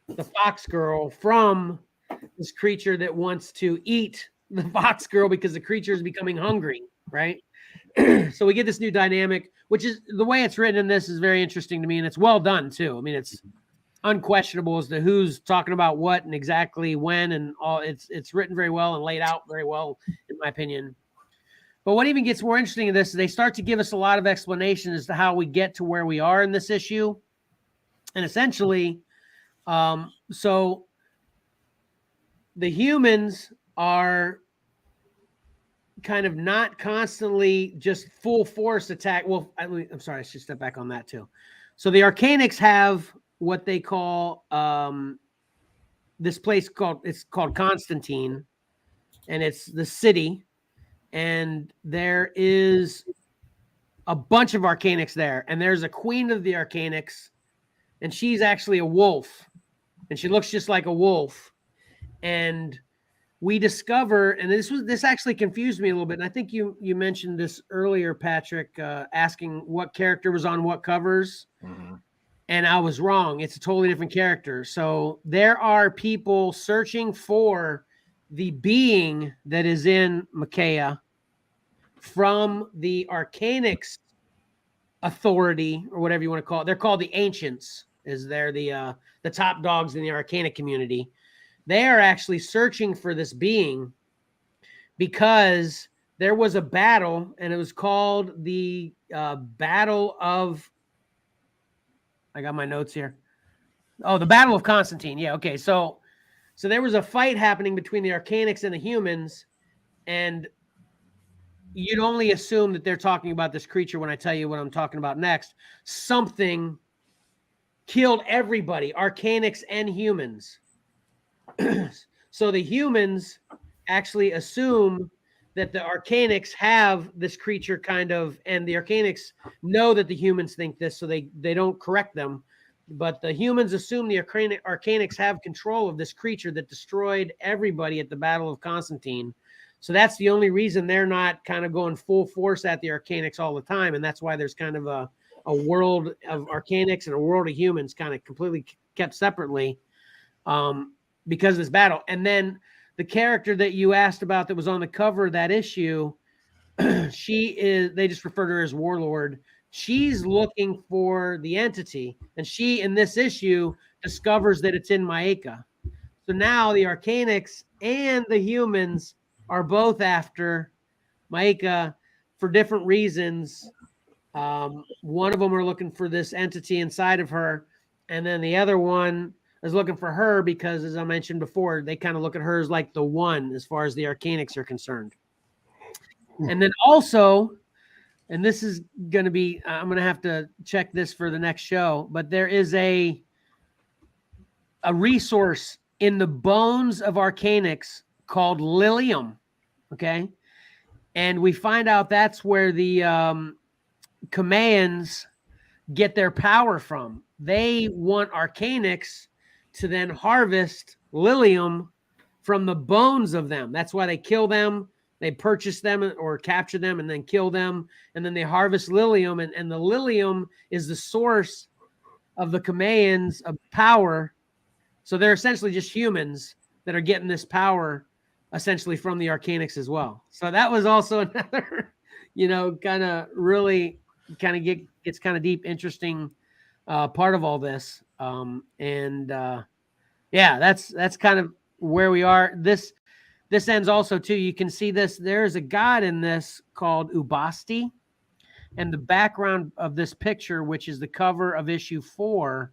the fox girl from this creature that wants to eat the fox girl, because the creature is becoming hungry, right? So we get this new dynamic, which is, the way it's written in this is very interesting to me, and it's well done too. I mean, it's unquestionable as to who's talking about what and exactly when, and all. It's written very well and laid out very well, in my opinion. But what even gets more interesting in this is they start to give us a lot of explanation as to how we get to where we are in this issue. And essentially, so the humans are kind of not constantly just full force attack. Well, I'm sorry, I should step back on that too. So the Arcanics have what they call this place called Constantine, and it's the city, and there is a bunch of Arcanics there, and there's a queen of the Arcanics, and she's actually a wolf, and she looks just like a wolf. And we discover, and this actually confused me a little bit, and I think you mentioned this earlier, Patrick, asking what character was on what covers. Mm-hmm. And I was wrong. It's a totally different character. So there are people searching for the being that is in Micaiah from the Arcanics Authority, or whatever you want to call it. They're called the Ancients, is they're the top dogs in the Arcanic community. They are actually searching for this being because there was a battle, and it was called the Battle of, I got my notes here. Oh, the Battle of Constantine. Yeah, okay. So there was a fight happening between the Arcanics and the humans, and you'd only assume that they're talking about this creature when I tell you what I'm talking about next. Something killed everybody, Arcanics and humans. So the humans actually assume that the Arcanics have this creature kind of, and the Arcanics know that the humans think this, so they don't correct them. But the humans assume the Arcanics have control of this creature that destroyed everybody at the Battle of Constantine. So that's the only reason they're not kind of going full force at the Arcanics all the time. And that's why there's kind of a world of Arcanics and a world of humans kind of completely kept separately because of this battle. And then the character that you asked about that was on the cover of that issue, they just refer to her as Warlord. She's looking for the entity, and she, in this issue, discovers that it's in Maika. So now the Arcanics and the humans are both after Maika for different reasons. One of them are looking for this entity inside of her, and then the other one, is looking for her because, as I mentioned before, they kind of look at her as like the one as far as the Arcanics are concerned. And then also, and this is going to be, I'm going to have to check this for the next show, but there is a resource in the bones of Arcanics called Lilium. Okay. And we find out that's where the Kamaians get their power from. They want Arcanics to then harvest Lilium from the bones of them. That's why they kill them. They purchase them or capture them and then kill them. And then they harvest Lilium. And the Lilium is the source of the Kamaians of power. So they're essentially just humans that are getting this power essentially from the Arcanics as well. So that was also another, kind of really kind of gets kind of deep, interesting part of all this. Yeah, that's kind of where we are. This ends also too. You can see this. There's a god in this called Ubasti, and the background of this picture, which is the cover of issue 4,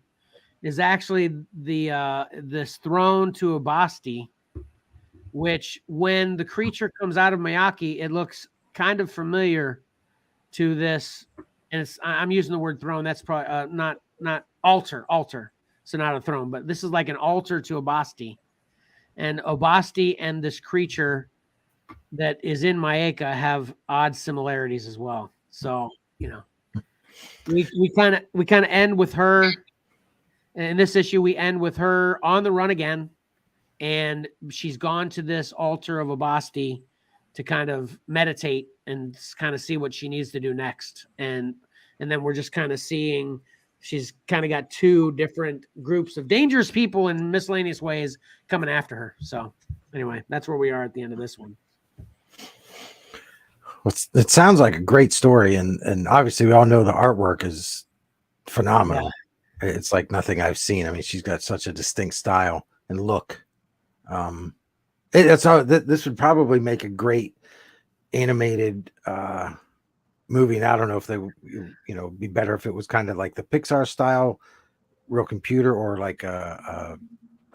is actually this throne to Ubasti, which when the creature comes out of Miyake, it looks kind of familiar to this. And I'm using the word throne. That's probably not altar. So not a throne, but this is like an altar to Ubasti. And Ubasti and this creature that is in Mayaka have odd similarities as well. So, we kind of end with her. In this issue, we end with her on the run again. And she's gone to this altar of Ubasti to kind of meditate and kind of see what she needs to do next. And then we're just kind of seeing she's kind of got 2 different groups of dangerous people in miscellaneous ways coming after her. So anyway, that's where we are at the end of this one. It sounds like a great story. And obviously we all know the artwork is phenomenal. Yeah. It's like nothing I've seen. I mean, she's got such a distinct style and look. This would probably make a great animated movie. And I don't know if they be better if it was kind of like the Pixar style, real computer, or like a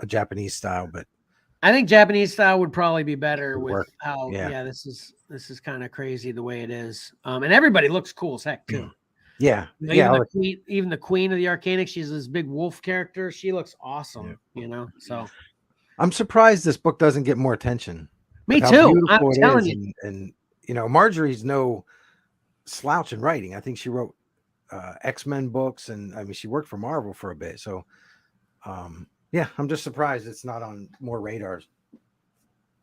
Japanese style. But I think Japanese style would probably be better with work. how this is kind of crazy the way it is. And everybody looks cool as heck too. Yeah. Even the queen of the Arcanics, she's this big wolf character. She looks awesome, So I'm surprised this book doesn't get more attention. Me too. I'm telling you. And Marjorie's no slouch in writing. I think she wrote X-Men books, and I mean she worked for Marvel for a bit. So I'm just surprised it's not on more radars.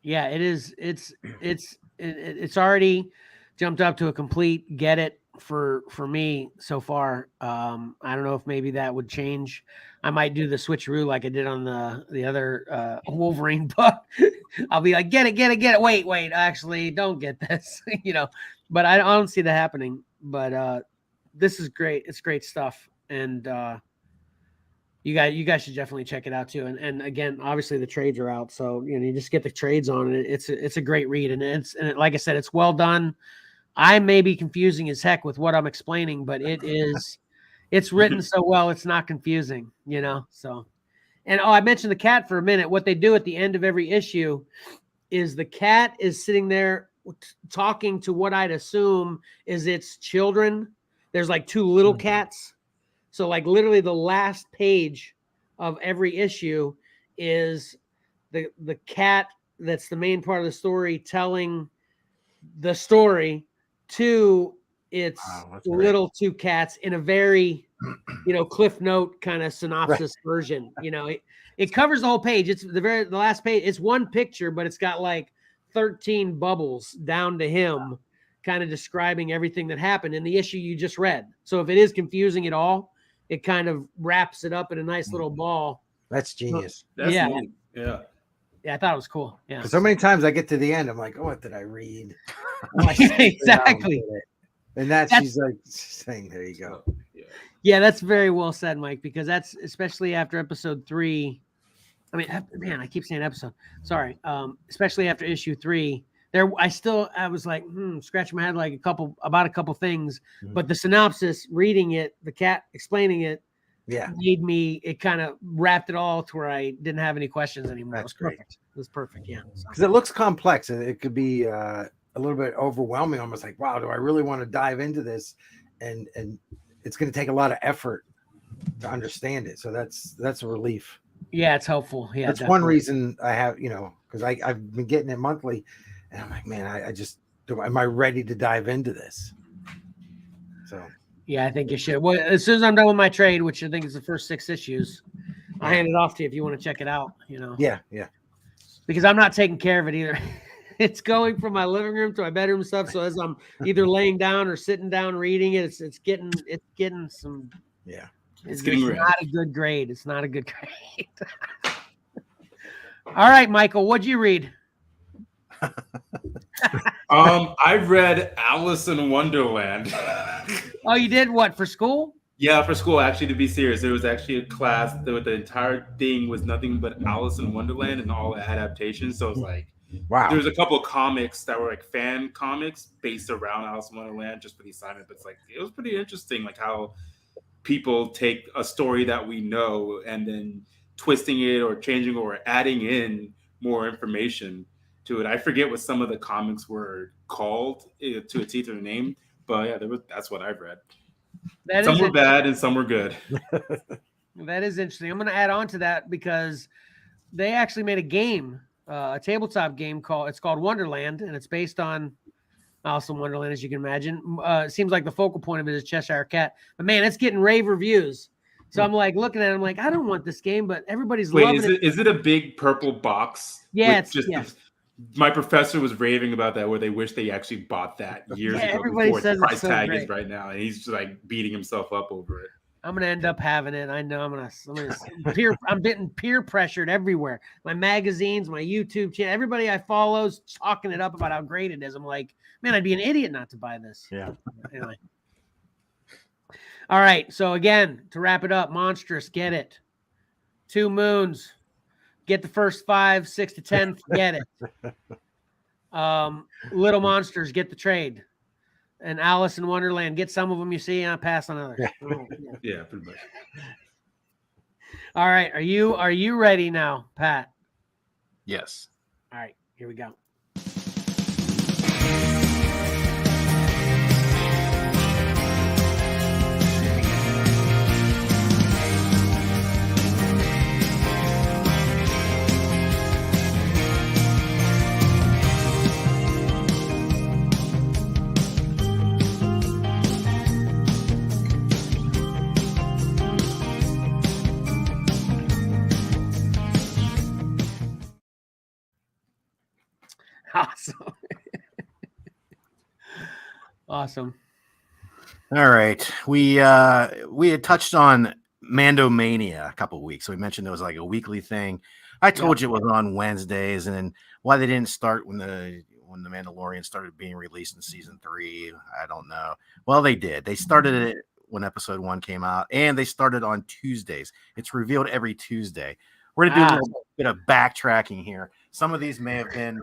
Yeah, it is. It's already jumped up to a complete get it for me so far. I don't know if maybe that would change. I might do the switcheroo like I did on the other Wolverine book. I'll be like, get it. Wait, actually don't get this, but I don't see that happening. But this is great. It's great stuff. And you guys should definitely check it out too. And again, obviously the trades are out. So, you just get the trades on it. It's a great read. And like I said, it's well done. I may be confusing as heck with what I'm explaining, but it's written so well. It's not confusing, so. And I mentioned the cat for a minute. What they do at the end of every issue is the cat is sitting there talking to what I'd assume is its children. There's like 2 little cats. So like literally the last page of every issue is the cat that's the main part of the story telling the story to its little 2 cats in a very, Cliff Note kind of synopsis version. It covers the whole page. It's the last page. It's one picture, but it's got like 13 bubbles down to him kind of describing everything that happened in the issue you just read. So if it is confusing at all, it kind of wraps it up in a nice little ball. That's genius. That's yeah. neat. Yeah. Yeah, I thought it was cool. Yeah. So many times I get to the end, I'm like, oh, what did I read? Exactly. And she's like saying, there you go. Yeah, that's very well said, Mike, because that's especially after episode 3. I mean, man, I keep saying episode. Sorry. Especially after issue 3. I was like, scratching my head like about a couple things, but the synopsis, reading it, the cat explaining it, it kind of wrapped it all to where I didn't have any questions anymore. That's it was perfect. great. It was perfect. Yeah. Because it looks complex. It could be a little bit overwhelming, almost like, wow, do I really want to dive into this? And it's going to take a lot of effort to understand it. So that's a relief. Yeah, it's helpful. Yeah, that's definitely. one reason I have, because I've been getting it monthly, and I'm like, man, am I ready to dive into this? So yeah, I think you should. Well, as soon as I'm done with my trade, which I think is the first 6 issues, I'll hand it off to you if you want to check it out. Yeah. Because I'm not taking care of it either. It's going from my living room to my bedroom stuff. So as I'm either laying down or sitting down reading it, it's getting some. Yeah. It's getting not a good grade. It's not a good grade. All right, Michael, what'd you read? I read Alice in Wonderland. Oh, you did what for school? Yeah, for school. Actually, to be serious, there was actually a class that the entire thing was nothing but Alice in Wonderland and all the adaptations. So it was like, wow. There was a couple of comics that were like fan comics based around Alice in Wonderland just for the assignment. But it's like it was pretty interesting, like how people take a story that we know and then twisting it or changing or adding in more information to it. I forget what some of the comics were called to its either name, but yeah, that's what I've read. Some were bad and some were good. That is interesting. I'm going to add on to that because they actually made a game, a tabletop game called Wonderland, and it's based on Alice in Wonderland, as you can imagine. It seems like the focal point of it is Cheshire Cat, but man, it's getting rave reviews. So I'm like looking at it, I'm like, I don't want this game, but everybody's loving it. Is it a big purple box? Yeah, my professor was raving about that, where they wish they actually bought that years ago before its price tag is right now, and he's just like beating himself up over it. I'm gonna end up having it. I know I'm getting peer pressured everywhere. My magazines, my YouTube channel, everybody I follow's talking it up about how great it is. I'm like, man, I'd be an idiot not to buy this. Yeah. Anyway. All right. So again, to wrap it up, Monstrous, get it. 2 Moons, get the first 5, 6 to 10, forget it. Little Monsters, get the trade. And Alice in Wonderland, get some of them you see, and I'll pass on others. Yeah, pretty much. All right. Are you ready now, Pat? Yes. All right. Here we go. Awesome. Awesome. All right. We had touched on Mandomania a couple of weeks. So we mentioned it was like a weekly thing. I told you it was on Wednesdays, and then why they didn't start when the Mandalorian started being released in season 3, I don't know. Well, they did. They started it when episode 1 came out, and they started on Tuesdays. It's revealed every Tuesday. We're gonna do a little bit of backtracking here. Some of these may have been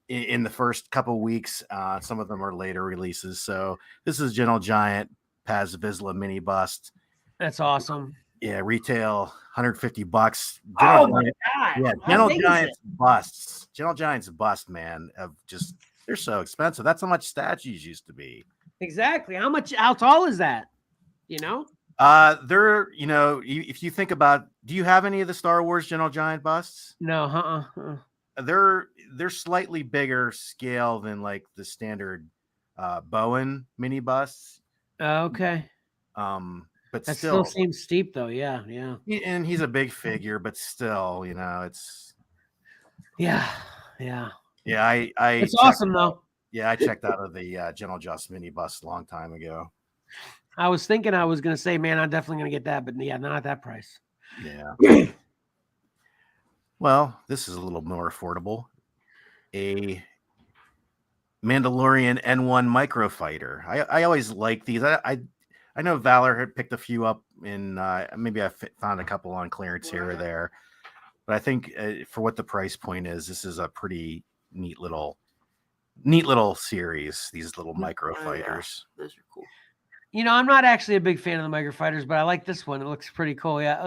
in the first couple weeks. Some of them are later releases. So this is Gentle Giant Paz Vizsla mini bust. That's awesome. Yeah, retail $150. Oh my God. Yeah, Gentle Giant's busts. Gentle Giant's bust, man, they're so expensive. That's how much statues used to be. Exactly. How tall is that? They're, if you think about, do you have any of the Star Wars Gentle Giant busts? No, They're slightly bigger scale than like the standard Bowen mini busts. Okay. But that still seems steep though. Yeah. And he's a big figure, but still, it's yeah. It's awesome though. Yeah, I checked out of the Gentle Just mini bust a long time ago. I was thinking I was gonna say, man, I'm definitely gonna get that, but yeah, not at that price. Yeah. Well, this is a little more affordable. A Mandalorian N1 microfighter. I always like these. I know Valor had picked a few up in maybe I found a couple on clearance here or there, but I think for what the price point is, this is a pretty neat little series. These little microfighters. Those are cool. You know, I'm not actually a big fan of the Mega Fighters, but I like this one. It looks pretty cool. Yeah.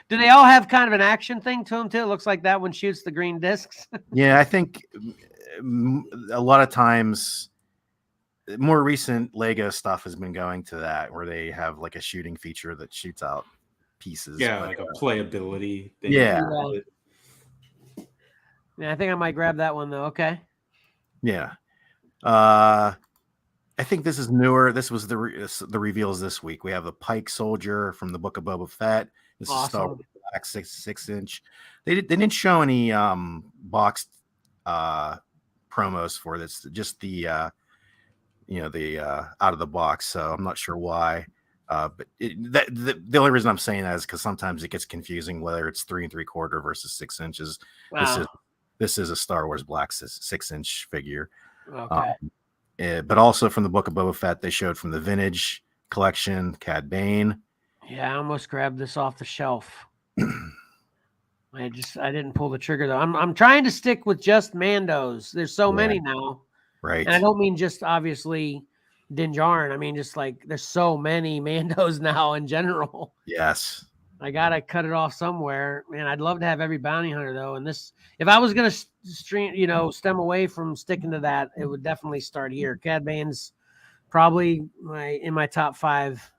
Do they all have kind of an action thing to them too? It looks like that one shoots the green discs. Yeah, I think a lot of times, more recent Lego stuff has been going to that, where they have like a shooting feature that shoots out pieces. Yeah, but, like a playability thing. Yeah. Yeah, I think I might grab that one though. Okay. Yeah. I think this is newer. This was the reveals this week. We have the Pike Soldier from the Book of Boba Fett. This is Star Wars Black 6-inch. They didn't show any boxed promos for this. Just the out of the box. So I'm not sure why. But the only reason I'm saying that is because sometimes it gets confusing whether it's 3 3/4 versus 6 inches. Wow. This is a Star Wars Black 6-inch figure. Okay. But also from the Book of Boba Fett, they showed from the Vintage collection, Cad Bane. Yeah, I almost grabbed this off the shelf. I didn't pull the trigger though. I'm trying to stick with just Mandos. There's so many now. Right. And I don't mean just obviously Din Djarin. I mean just like there's so many Mandos now in general. Yes. I gotta cut it off somewhere. Man, I'd love to have every bounty hunter though. And this, if I was gonna stem away from sticking to that, it would definitely start here. Cad Bane's probably in my top 5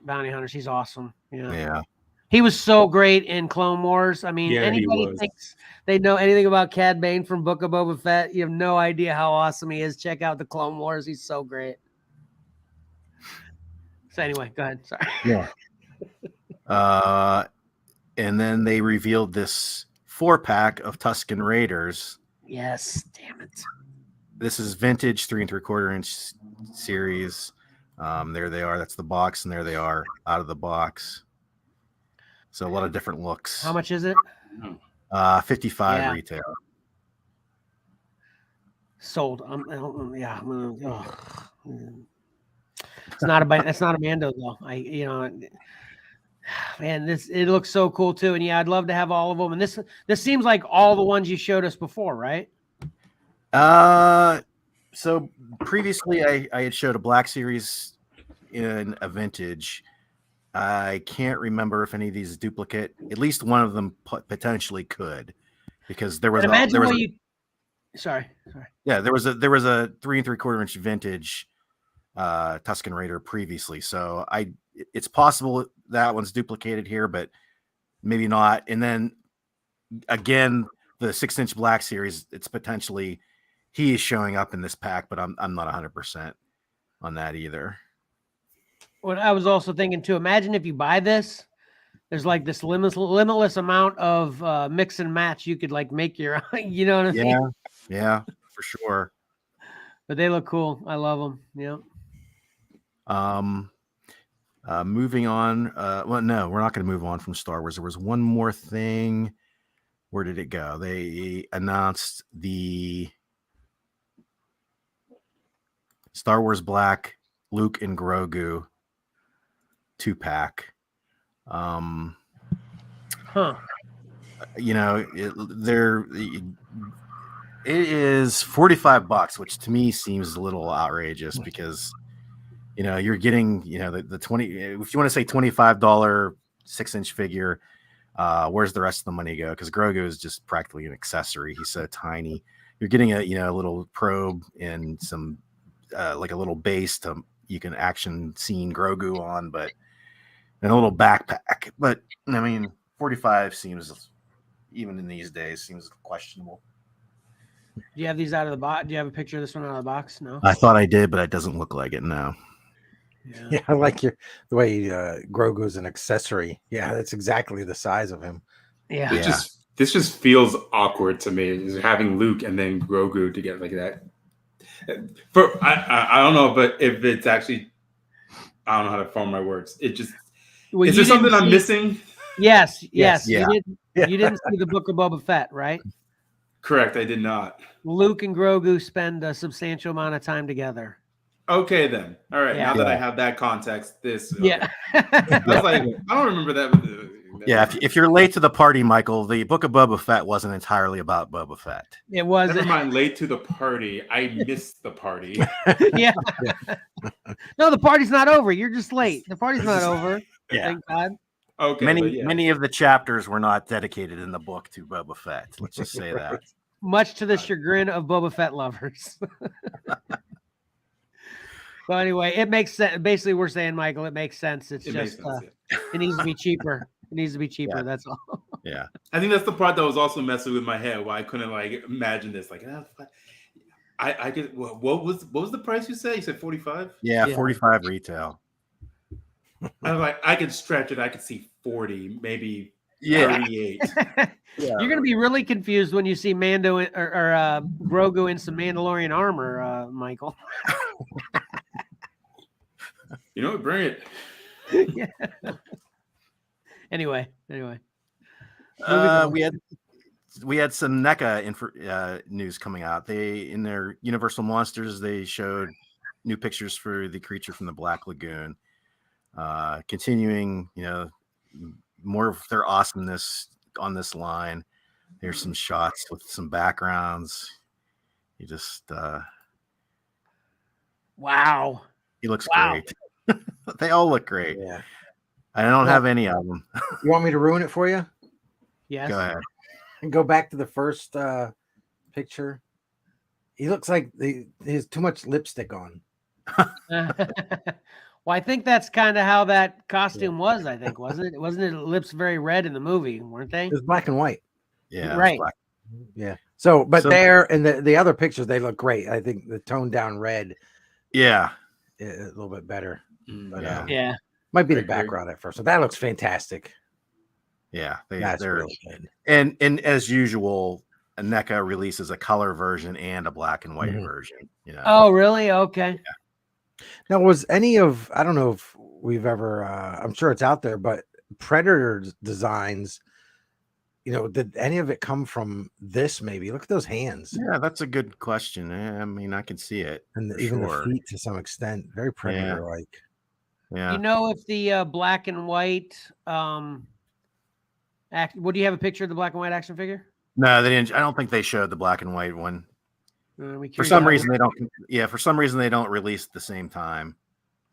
bounty hunters. He's awesome. Yeah. He was so great in Clone Wars. I mean, anybody thinks they know anything about Cad Bane from Book of Boba Fett, you have no idea how awesome he is. Check out the Clone Wars. He's so great. So anyway, go ahead. Sorry. Yeah. And then they revealed this 4-pack of Tusken Raiders. Yes, damn it. This is vintage 3 3/4-inch series. There they are. That's the box, and there they are out of the box. So a lot of different looks. How much is it? 55 retail. Sold. It's not a Mando though. Man, it looks so cool too. And yeah, I'd love to have all of them. And this seems like all the ones you showed us before, right? So previously I had showed a Black Series in a vintage. I can't remember if any of these duplicate. At least one of them potentially could, because there was Sorry. Yeah, there was a 3 3/4-inch vintage Tusken Raider previously. So it's possible that one's duplicated here, but maybe not. And then again, the 6-inch Black Series, it's potentially he is showing up in this pack, but I'm not 100% on that either. What I was also thinking too, imagine if you buy this, there's like this limitless amount of mix and match you could like make your you know what I mean? Yeah, for sure. But they look cool. I love them. Yeah. Moving on. Well, no, we're not going to move on from Star Wars. There was one more thing. Where did it go? They announced the Star Wars Black Luke and Grogu 2-pack. It is $45, which to me seems a little outrageous, because you're getting the 20, if you want to say $25 6-inch figure, where's the rest of the money go? Because Grogu is just practically an accessory. He's so tiny. You're getting a little probe and some like a little base you can action scene Grogu on, and a little backpack. But I mean, 45 seems, even in these days, seems questionable. Do you have these out of the box? Do you have a picture of this one out of the box? No. I thought I did, but it doesn't look like it. No. Yeah, I like the way Grogu's an accessory. Yeah, that's exactly the size of him. Yeah. This just feels awkward to me, is having Luke and then Grogu together like that. I don't know, but if it's actually, I don't know how to form my words. It just, is there something I'm missing? Yes. Yeah. You didn't see the Book of Boba Fett, right? Correct, I did not. Luke and Grogu spend a substantial amount of time together. Okay, then. All right. Yeah. Now that I have that context, this. Yeah. I was like, I don't remember that. Yeah, if you're late to the party, Michael, the Book of Boba Fett wasn't entirely about Boba Fett. It was. Never mind, late to the party. I missed the party. Yeah. No, the party's not over. You're just late. The party's not over. Yeah. Thank God. Okay, Many of the chapters were not dedicated in the book to Boba Fett. Let's just say that. Much to the chagrin of Boba Fett lovers. So anyway, it makes sense. Basically, we're saying, Michael, it makes sense. It's just it needs to be cheaper. It needs to be cheaper. Yeah. That's all. Yeah. I think that's the part that was also messing with my head. Why I couldn't imagine this. I could. What was the price you said? You said 45. Yeah, 45 retail. I was like, I could stretch it. I could see 40, maybe 38. You're gonna be really confused when you see Mando or Grogu in some Mandalorian armor, Michael. You know what? Bring it. Yeah. Anyway. We had some NECA news coming out. They, in their Universal Monsters, they showed new pictures for the creature from the Black Lagoon. Continuing, more of their awesomeness on this line. There's some shots with some backgrounds. He just Wow. He looks great. They all look great. Yeah. I don't have any of them. You want me to ruin it for you? Yes. Go ahead. And go back to the first picture. He looks like he has too much lipstick on. Well, I think that's kind of how that costume was, I think, wasn't it? Wasn't it lips very red in the movie, weren't they? It was black and white. Yeah. Right. Yeah. So, but there and the other pictures, they look great. I think the toned down red. Yeah. A little bit better. But, yeah. Might be the background at first. So that looks fantastic. Yeah. That's they're really good. And as usual, NECA releases a color version and a black and white version. Oh, really? Okay. Yeah. Now, was any of, I don't know if we've ever, I'm sure it's out there, but Predator designs, did any of it come from this maybe? Look at those hands. Yeah, that's a good question. I mean, I can see it. And even the feet to some extent. Very Predator-like. Yeah. You know, if the black and white, do you have a picture of the black and white action figure? No, they didn't. I don't think they showed the black and white one. For some reason, they don't. Yeah, for some reason, they don't release at the same time.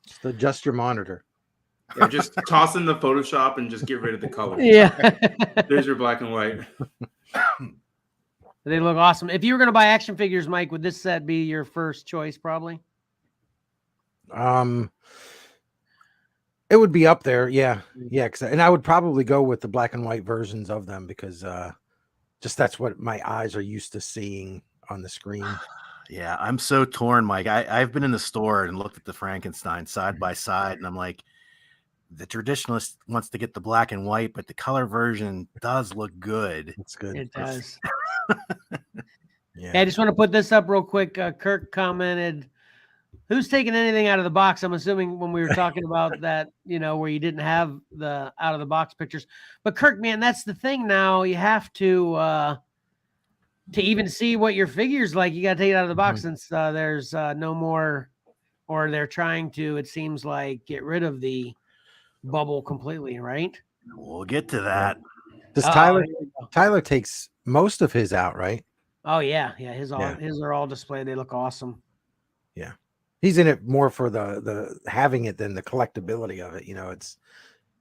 Just adjust your monitor. Yeah, just toss in the Photoshop and just get rid of the color. Yeah. There's your black and white. They look awesome. If you were going to buy action figures, Mike, would this set be your first choice? Probably. It would be up there. Yeah. And I would probably go with the black and white versions of them because just that's what my eyes are used to seeing on the screen. Yeah, I'm so torn, Mike. I've been in the store and looked at the Frankenstein side by side, and I'm like, the traditionalist wants to get the black and white, but the color version does look good. It's good. It does. Yeah. Hey, I just want to put this up real quick. Kirk commented, "Who's taking anything out of the box?" I'm assuming when we were talking about that, where you didn't have the out of the box pictures. But Kirk, man, that's the thing now. You have to even see what your figure's like, you got to take it out of the box since there's no more, or they're trying to, it seems like, get rid of the bubble completely, right? We'll get to that. Does Tyler takes most of his out, right? Oh yeah. His are all displayed. They look awesome. Yeah. He's in it more for the having it than the collectability of it.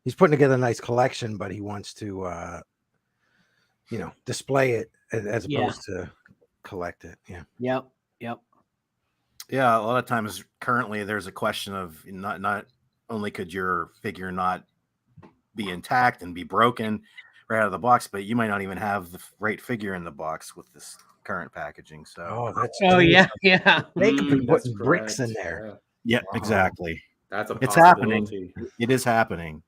He's putting together a nice collection, but he wants to display it as opposed to collect it. Yeah. Yep. Yeah, a lot of times currently there's a question of not only could your figure not be intact and be broken right out of the box, but you might not even have the right figure in the box with this current packaging. So yeah. They could be putting bricks in there. Yeah, exactly. That's it's happening. It is happening.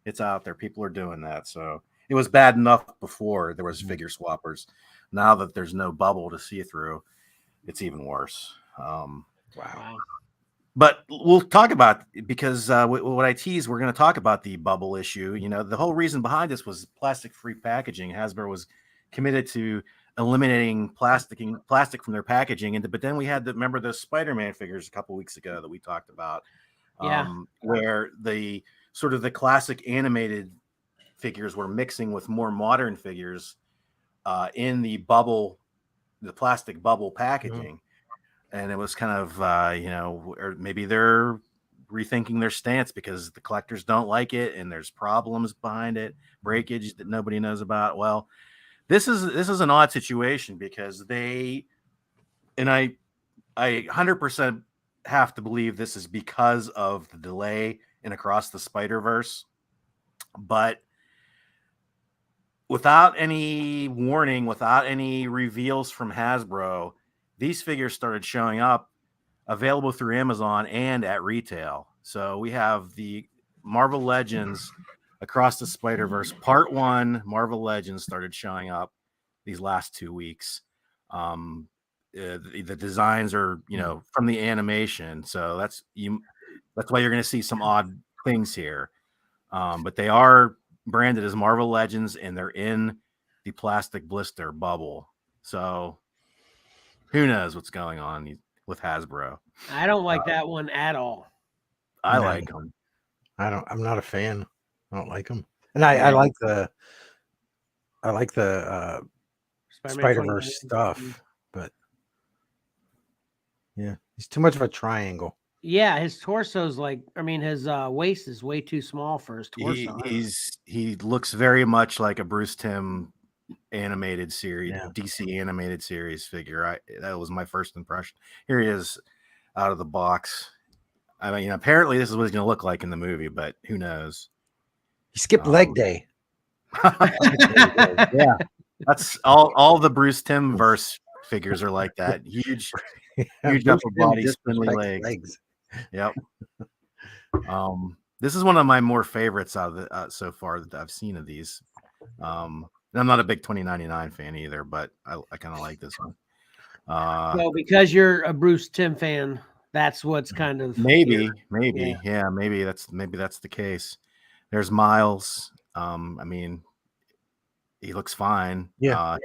It's out there. People are doing that. So it was bad enough before there was figure swappers. Now that there's no bubble to see through, it's even worse. Wow. But we'll talk about because what I tease, we're going to talk about the bubble issue. The whole reason behind this was plastic-free packaging. Hasbro was committed to eliminating plastic from their packaging, but then we had remember those Spider-Man figures a couple weeks ago that we talked about, where the sort of the classic animated figures were mixing with more modern figures in the plastic bubble packaging. And it was kind of, or maybe they're rethinking their stance because the collectors don't like it and there's problems behind it, breakage that nobody knows about. Well, this is an odd situation because I 100% have to believe this is because of the delay in Across the Spider-Verse, but without any warning, without any reveals from Hasbro, these figures started showing up available through Amazon and at retail. So we have the Marvel Legends Across the Spider-Verse Part 1 Marvel Legends started showing up these last 2 weeks. The designs are, from the animation. So that's why you're going to see some odd things here. But they are branded as Marvel Legends and they're in the plastic blister bubble. So who knows what's going on with Hasbro. I don't like that one at all. I like them. I'm not a fan. I don't like them. And I like the Spider-Verse stuff, but yeah, he's too much of a triangle. Yeah, his torso's his waist is way too small for his torso. He looks very much like a Bruce Timm animated series, DC animated series figure. That was my first impression. Here he is out of the box. I mean, apparently this is what he's going to look like in the movie, but who knows? He skipped leg day. Yeah, that's all the Bruce Timm verse figures are like that. Huge upper body, spindly legs. Yep. This is one of my more favorites out of the so far that I've seen of these. And I'm not a big 2099 fan either, but I kind of like this one. So because you're a Bruce Timm fan, that's what's kind of maybe that's the case. There's Miles. I mean, he looks fine. Yeah.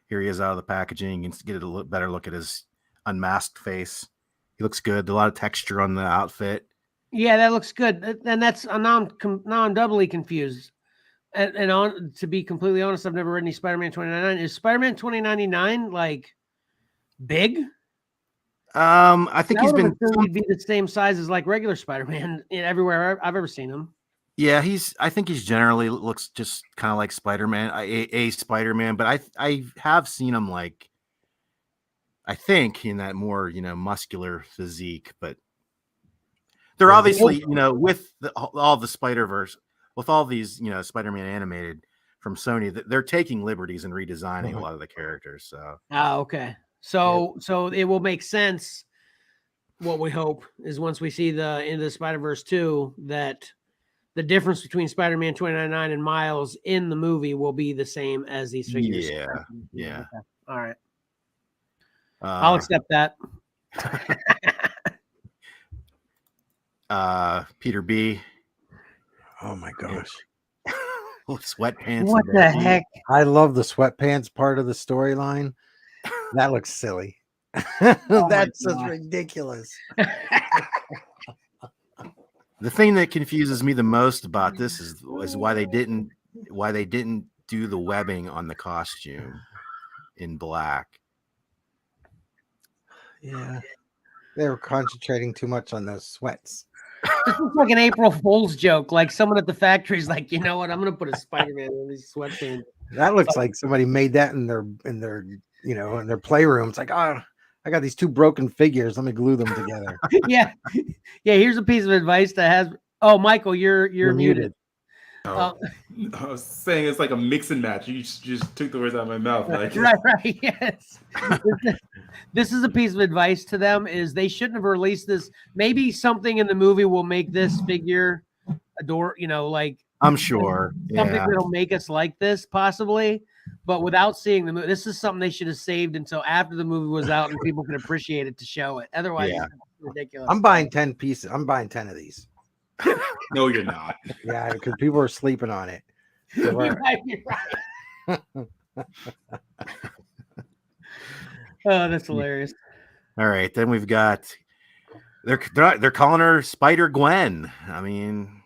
Here he is out of the packaging. You can get a better look at his unmasked face. He looks good. A lot of texture on the outfit. Yeah, that looks good. And that's now I'm doubly confused. And to be completely honest, I've never read any Spider-Man 2099. Is Spider-Man 2099 like big? I think he'd be the same size as like regular Spider-Man everywhere I've ever seen him. Yeah, I think he's generally looks just kind of like Spider-Man, a Spider-Man, but I have seen him like, I think in that more, muscular physique, but they're obviously, with all the Spider-Verse, with all these, Spider-Man animated from Sony, they're taking liberties and redesigning a lot of the characters. So, okay. So it will make sense. What we hope is once we see the Into the Spider-Verse 2, that the difference between Spider-Man 2099 and Miles in the movie will be the same as these figures. Yeah. Okay. All right. I'll accept that. Peter B. Oh my gosh. Sweatpants. What the heck? I love the sweatpants part of the storyline. That looks silly. That's just ridiculous. The thing that confuses me the most about this is why they didn't do the webbing on the costume in black. Yeah, they were concentrating too much on those sweats. This looks like an April Fool's joke. Like someone at the factory is like, you know what? I'm going to put a Spider-Man in these sweatpants. That looks like somebody made that in their playroom. It's like, oh, I got these two broken figures. Let me glue them together. Yeah. Here's a piece of advice that has. Oh, Michael, you're muted. I was saying it's like a mix and match. You just took the words out of my mouth. Like. Right. Yes. This is a piece of advice to them: is they shouldn't have released this. Maybe something in the movie will make this figure adore. I'm sure something that'll make us like this, possibly. But without seeing the movie, this is something they should have saved until after the movie was out and people could appreciate it to show it. Otherwise, it's ridiculous. I'm buying 10 pieces. I'm buying 10 of these. No, you're not. Yeah, because people are sleeping on it. So You're right. Oh, that's hilarious. All right, then we've got they're calling her Spider Gwen. I mean,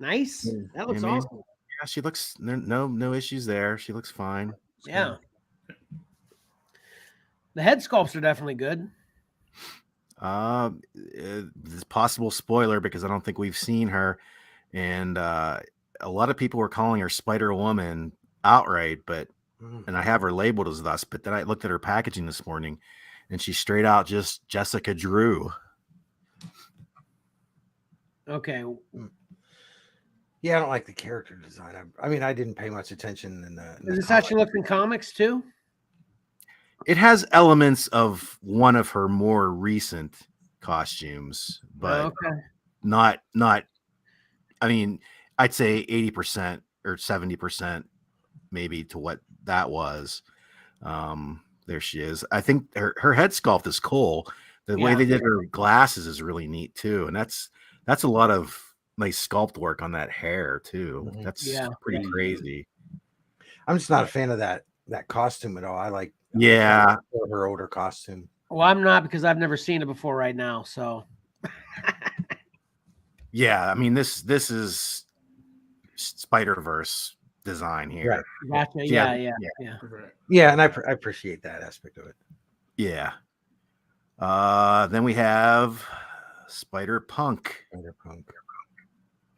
Nice. That looks I mean, awesome. Yeah, she looks no issues there. She looks fine. Yeah. The head sculpts are definitely good. It's possible spoiler because I don't think we've seen her, and a lot of people were calling her Spider Woman outright, and I have her labeled as thus. But then I looked at her packaging this morning, and she's straight out just Jessica Drew. Okay. Yeah, I don't like the character design. I mean, I didn't pay much attention in the. Is this how she looks in comics too? It has elements of one of her more recent costumes, but Okay. not. I mean, I'd say 80% or 70% maybe to what that was. There she is. I think her head sculpt is cool. The way they did her glasses is really neat too, and that's a lot of nice sculpt work on that hair too. That's pretty crazy. I'm just not a fan of that costume at all. I like her older costume. Well, I'm not because I've never seen it before right now. So yeah, I mean this is Spider-Verse design here. Right. Gotcha. Yeah. Yeah, and I appreciate that aspect of it. Yeah. Then we have Spider-Punk.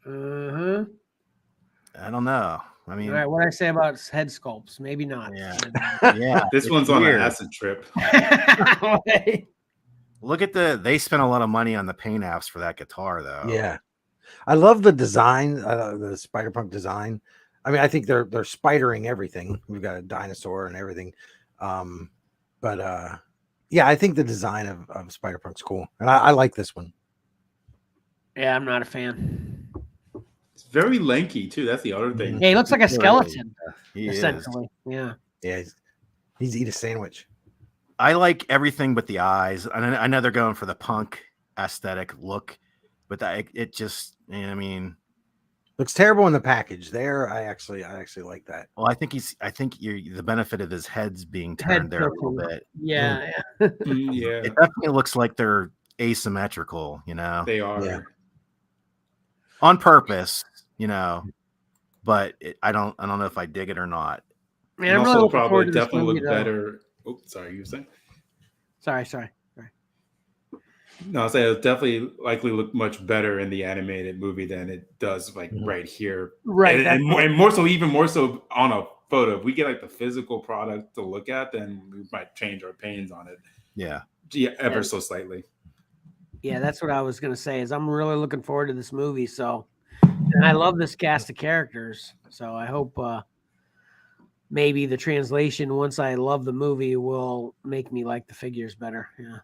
Uh-huh. I don't know. I mean, all right, what did I say about head sculpts? Maybe not. Yeah. This one's on an acid trip. Look at they spent a lot of money on the paint apps for that guitar, though. Yeah, I love the design, the Spider-Punk design. I mean, I think they're spidering everything. We've got a dinosaur and everything, but yeah, I think the design of Spider-Punk's cool, and I like this one. Yeah, I'm not a fan. It's very lanky too. That's the other thing. Yeah, he looks like a skeleton, He essentially. is. Yeah, he's eat a sandwich. I like everything but the eyes. I know they're going for the punk aesthetic look, but it just, I mean, looks terrible in the package. There, I actually like that. well, I think the benefit of his head's being turned there a little bit. Yeah. It definitely looks like they're asymmetrical. They are. Yeah. On purpose, but I don't know if I dig it or not. Man, And I'm really also looking forward probably to this definitely movie, look though. better. Oh, sorry, you were saying? Sorry. No, I say it'll definitely likely look much better in the animated movie than it does right here. Right. And more so, even more so on a photo. If we get like the physical product to look at, then we might change our opinions on it. Yeah, ever so slightly. Yeah, that's what I was gonna say. Is I'm really looking forward to this movie. So, and I love this cast of characters. So I hope maybe the translation, once I love the movie, will make me like the figures better. Yeah.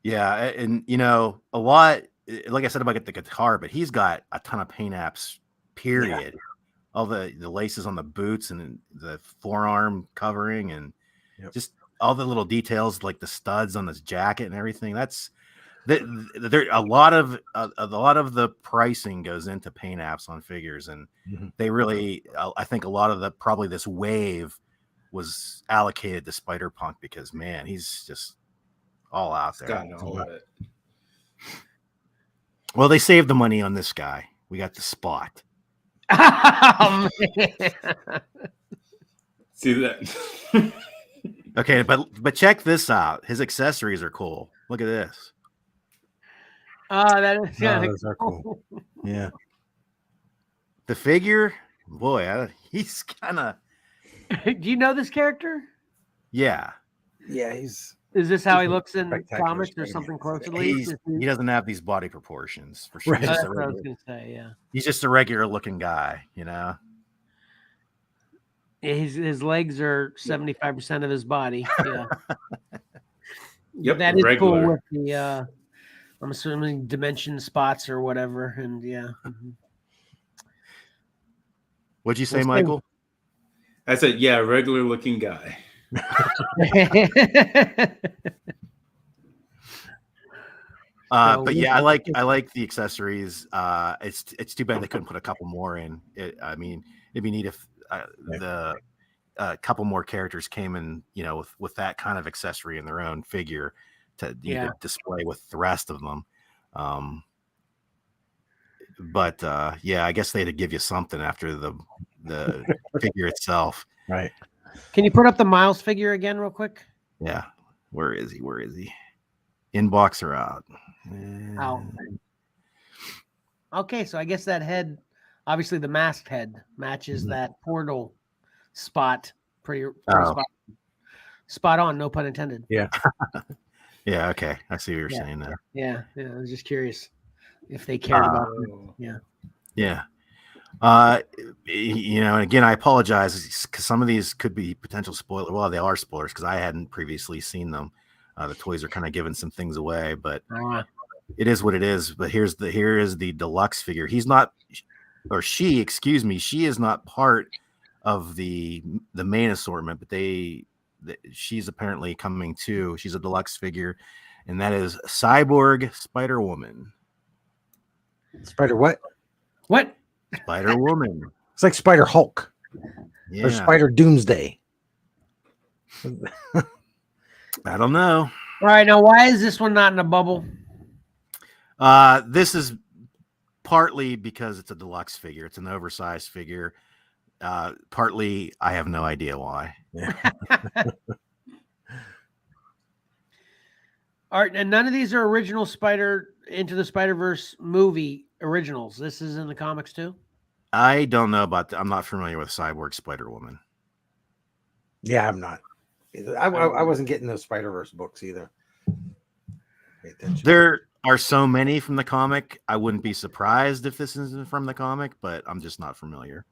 Yeah, and a lot, like I said about the guitar, but he's got a ton of paint apps. Period. Yeah. All the laces on the boots and the forearm covering, and just all the little details like the studs on this jacket and everything. That's there. A lot of the pricing goes into paint apps on figures, and they really, I think a lot of probably this wave was allocated to Spider-Punk because man, he's just all out there. Got all of it. Well, they saved the money on this guy. We got the spot. Oh, See that? Okay, but check this out. His accessories are cool. Look at this. That is those are cool. Yeah. The figure, boy, he's kind of. Do you know this character? Yeah. Yeah, Is this how he looks in spectacular comics or Spider-Man. something close at least? He doesn't have these body proportions for sure. Right. That's what I was gonna say. Yeah. He's just a regular looking guy, Yeah, his legs are 75% of his body. Yeah. Yep. That is regular. cool with the I'm assuming dimension spots or whatever. And yeah. What'd you say, Michael? I said, yeah, regular looking guy. But yeah, I like the accessories. It's too bad they couldn't put a couple more in. I mean, it'd be neat if the couple more characters came in, with that kind of accessory in their own figure to display with the rest of them. But yeah, I guess they had to give you something after the figure itself. Right. Can you put up the Miles figure again real quick? Yeah. Where is he? Inbox or out? Out. Okay, so I guess that head, obviously the masked head, matches that portal spot. Pretty spot on, no pun intended. Yeah. Yeah, okay. I see what you're saying there. Yeah. I was just curious if they cared about it. Yeah. Yeah. And again, I apologize because some of these could be potential spoilers. Well, they are spoilers because I hadn't previously seen them. The toys are kind of giving some things away, but it is what it is. But here is the deluxe figure. He's not, or she, excuse me, she is not part of the main assortment, but she's apparently coming too. She's a deluxe figure, and that is Cyborg Spider Woman. Spider what? What? Spider Woman. It's like Spider Hulk or Spider Doomsday. I don't know. All right, now why is this one not in a bubble? This is partly because it's a deluxe figure. It's an oversized figure. Partly, I have no idea why. All right, and none of these are original Into the Spider-Verse movie originals. This is in the comics too? I don't know about I'm not familiar with Cyborg Spider-Woman. Yeah, I'm not. I wasn't getting those Spider-Verse books either. Pay attention. There are so many from the comic. I wouldn't be surprised if this isn't from the comic, but I'm just not familiar.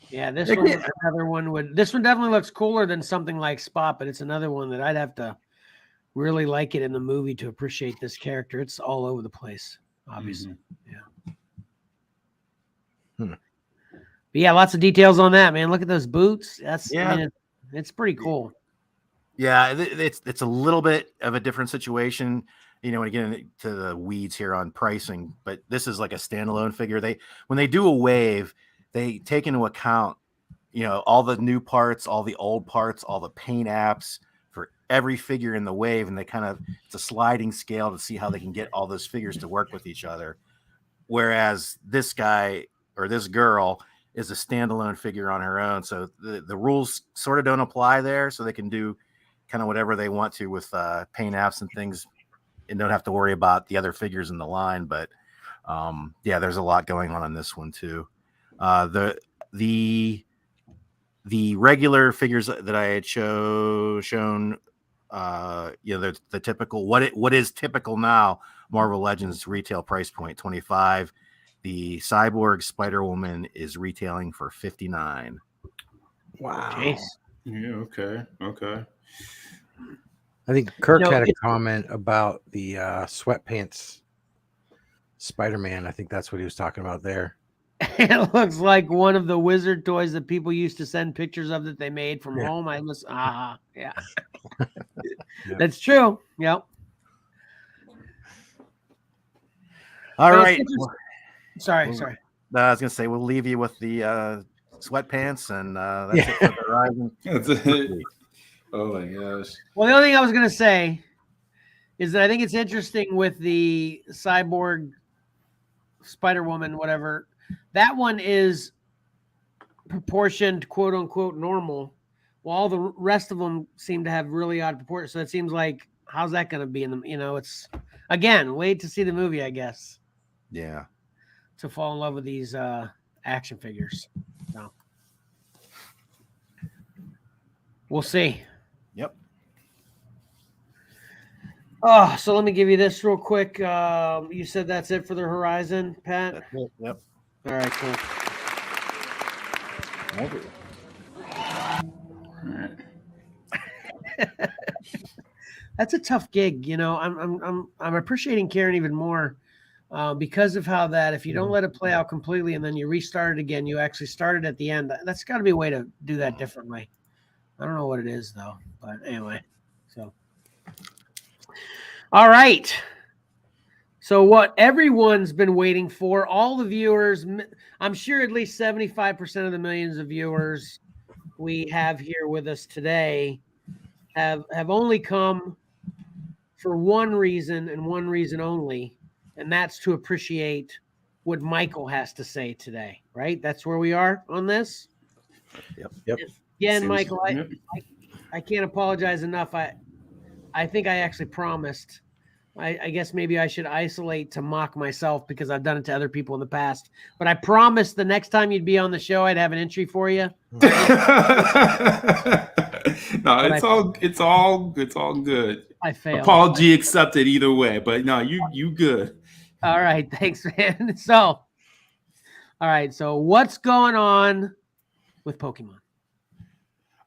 Yeah, this one definitely looks cooler than something like Spot, but it's another one that I'd have to really like it in the movie to appreciate this character. It's all over the place, obviously. Yeah. But yeah, lots of details on that, man. Look at those boots. It's pretty cool. Yeah, it's a little bit of a different situation, when you get into the weeds here on pricing, but this is like a standalone figure. When they do a wave, they take into account, all the new parts, all the old parts, all the paint apps for every figure in the wave, and it's a sliding scale to see how they can get all those figures to work with each other. Whereas this guy or this girl is a standalone figure on her own, so the rules sort of don't apply there, so they can do kind of whatever they want to with paint apps and things, and don't have to worry about the other figures in the line. But yeah, there's a lot going on this one too. The regular figures that I had shown, the typical what is typical now. Marvel Legends retail price point $25. The Cyborg Spider Woman is retailing for $59. Wow. Jeez. Yeah. Okay. I think Kirk had a comment about the sweatpants Spider-Man. I think that's what he was talking about there. It looks like one of the wizard toys that people used to send pictures of that they made from home. Yeah. That's true. Yep. All right. Sorry. I was gonna say we'll leave you with the sweatpants, and that's it for the Horizon. That's it. Oh my gosh. Well, the only thing I was gonna say is that I think it's interesting with the Cyborg Spider Woman, whatever. That one is proportioned, quote unquote, normal, while all the rest of them seem to have really odd proportions. So it seems like, how's that going to be in them? It's again, wait to see the movie, I guess. Yeah. To fall in love with these action figures. So we'll see. Yep. Oh, so let me give you this real quick. You said that's it for the Horizon, Pat? That's it. Yep. All right, cool. That's a tough gig, I'm appreciating Karen even more because of how that if you don't let it play out completely and then you restart it again, you actually started at the end. That's got to be a way to do that differently. I don't know what it is though, but anyway. So, all right. So what everyone's been waiting for, all the viewers, I'm sure at least 75% of the millions of viewers we have here with us today have only come for one reason and one reason only, and that's to appreciate what Michael has to say today, right? That's where we are on this. Yep. Again, Seems- Michael, yep. I can't apologize enough. I think I actually promised. I guess maybe I should isolate to mock myself because I've done it to other people in the past. But I promised the next time you'd be on the show, I'd have an entry for you. No, it's all good. I failed. Apology accepted either way, but no, you good. All right, thanks, man. So, all right, so what's going on with Pokemon?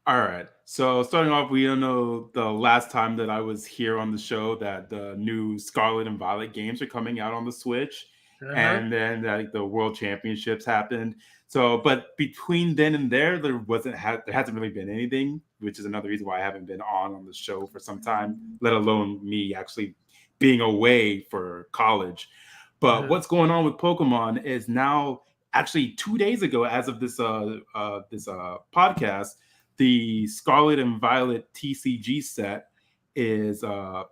All right. So starting off, we don't know the last time that I was here on the show that the new Scarlet and Violet games are coming out on the Switch, and then like the World Championships happened. So, but between then and there hasn't really been anything, which is another reason why I haven't been on the show for some time, let alone me actually being away for college. But what's going on with Pokemon is now actually 2 days ago, as of this podcast, the Scarlet and Violet TCG set is out.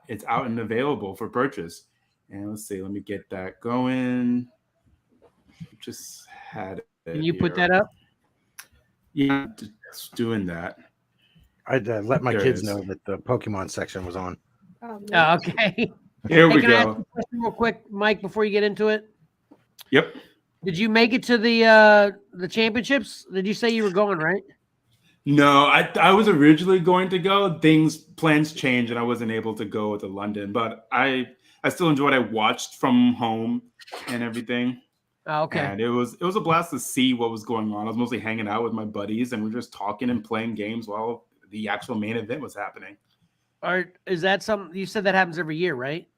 It's out and available for purchase. And let's see, let me get that going. Just had it. Can you put that up? Yeah, just doing that. I'd let my There it kids is. know that the Pokemon section was on. Oh, okay. Here we can I ask you go. a question real quick, Mike, before you get into it? Yep. Did you make it to the championships? Did you say you were going, right? No, I was originally going to go. Plans changed, and I wasn't able to go to London. But I still enjoyed. I watched from home and everything. Oh, okay. And it was a blast to see what was going on. I was mostly hanging out with my buddies, and we were just talking and playing games while the actual main event was happening. Is that something you said that happens every year, right?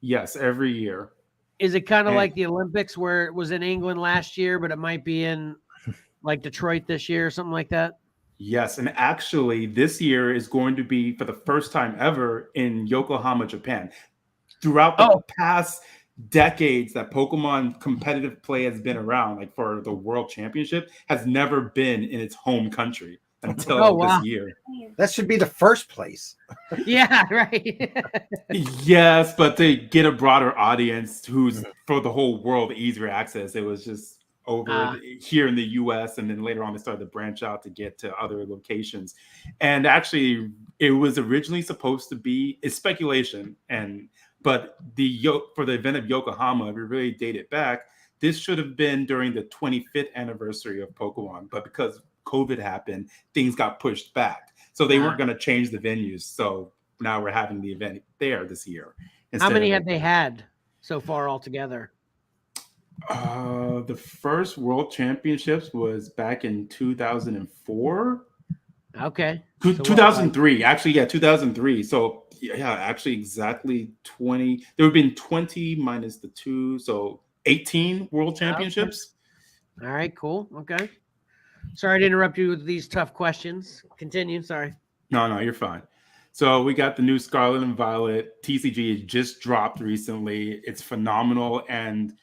Yes, every year. Is it kind of And- like the Olympics where it was in England last year, but it might be in like Detroit this year or something like that? Yes, and actually, this year is going to be for the first time ever in Yokohama, Japan. Throughout the past decades that Pokemon competitive play has been around, like for the World Championship, has never been in its home country until this year. That should be the first place. Yeah, right. Yes, but to get a broader audience who's for the whole world easier access, it was just over here in the US, and then later on they started to branch out to get to other locations. And actually it was originally supposed to be, it's speculation, but for the event of Yokohama, if we really date it back, this should have been during the 25th anniversary of Pokemon, but because COVID happened, things got pushed back. So they weren't going to change the venues. So now we're having the event there this year. How many have they had so far altogether? The first World Championships was back in 2004. Okay. 2003. Actually, yeah, 2003. So yeah, actually exactly 20. There would have been 20 minus the 2, so 18 World Championships. Okay. All right, cool. Okay. Sorry to interrupt you with these tough questions. Continue. Sorry. No, you're fine. So we got the new Scarlet and Violet TCG. It just dropped recently. It's phenomenal. And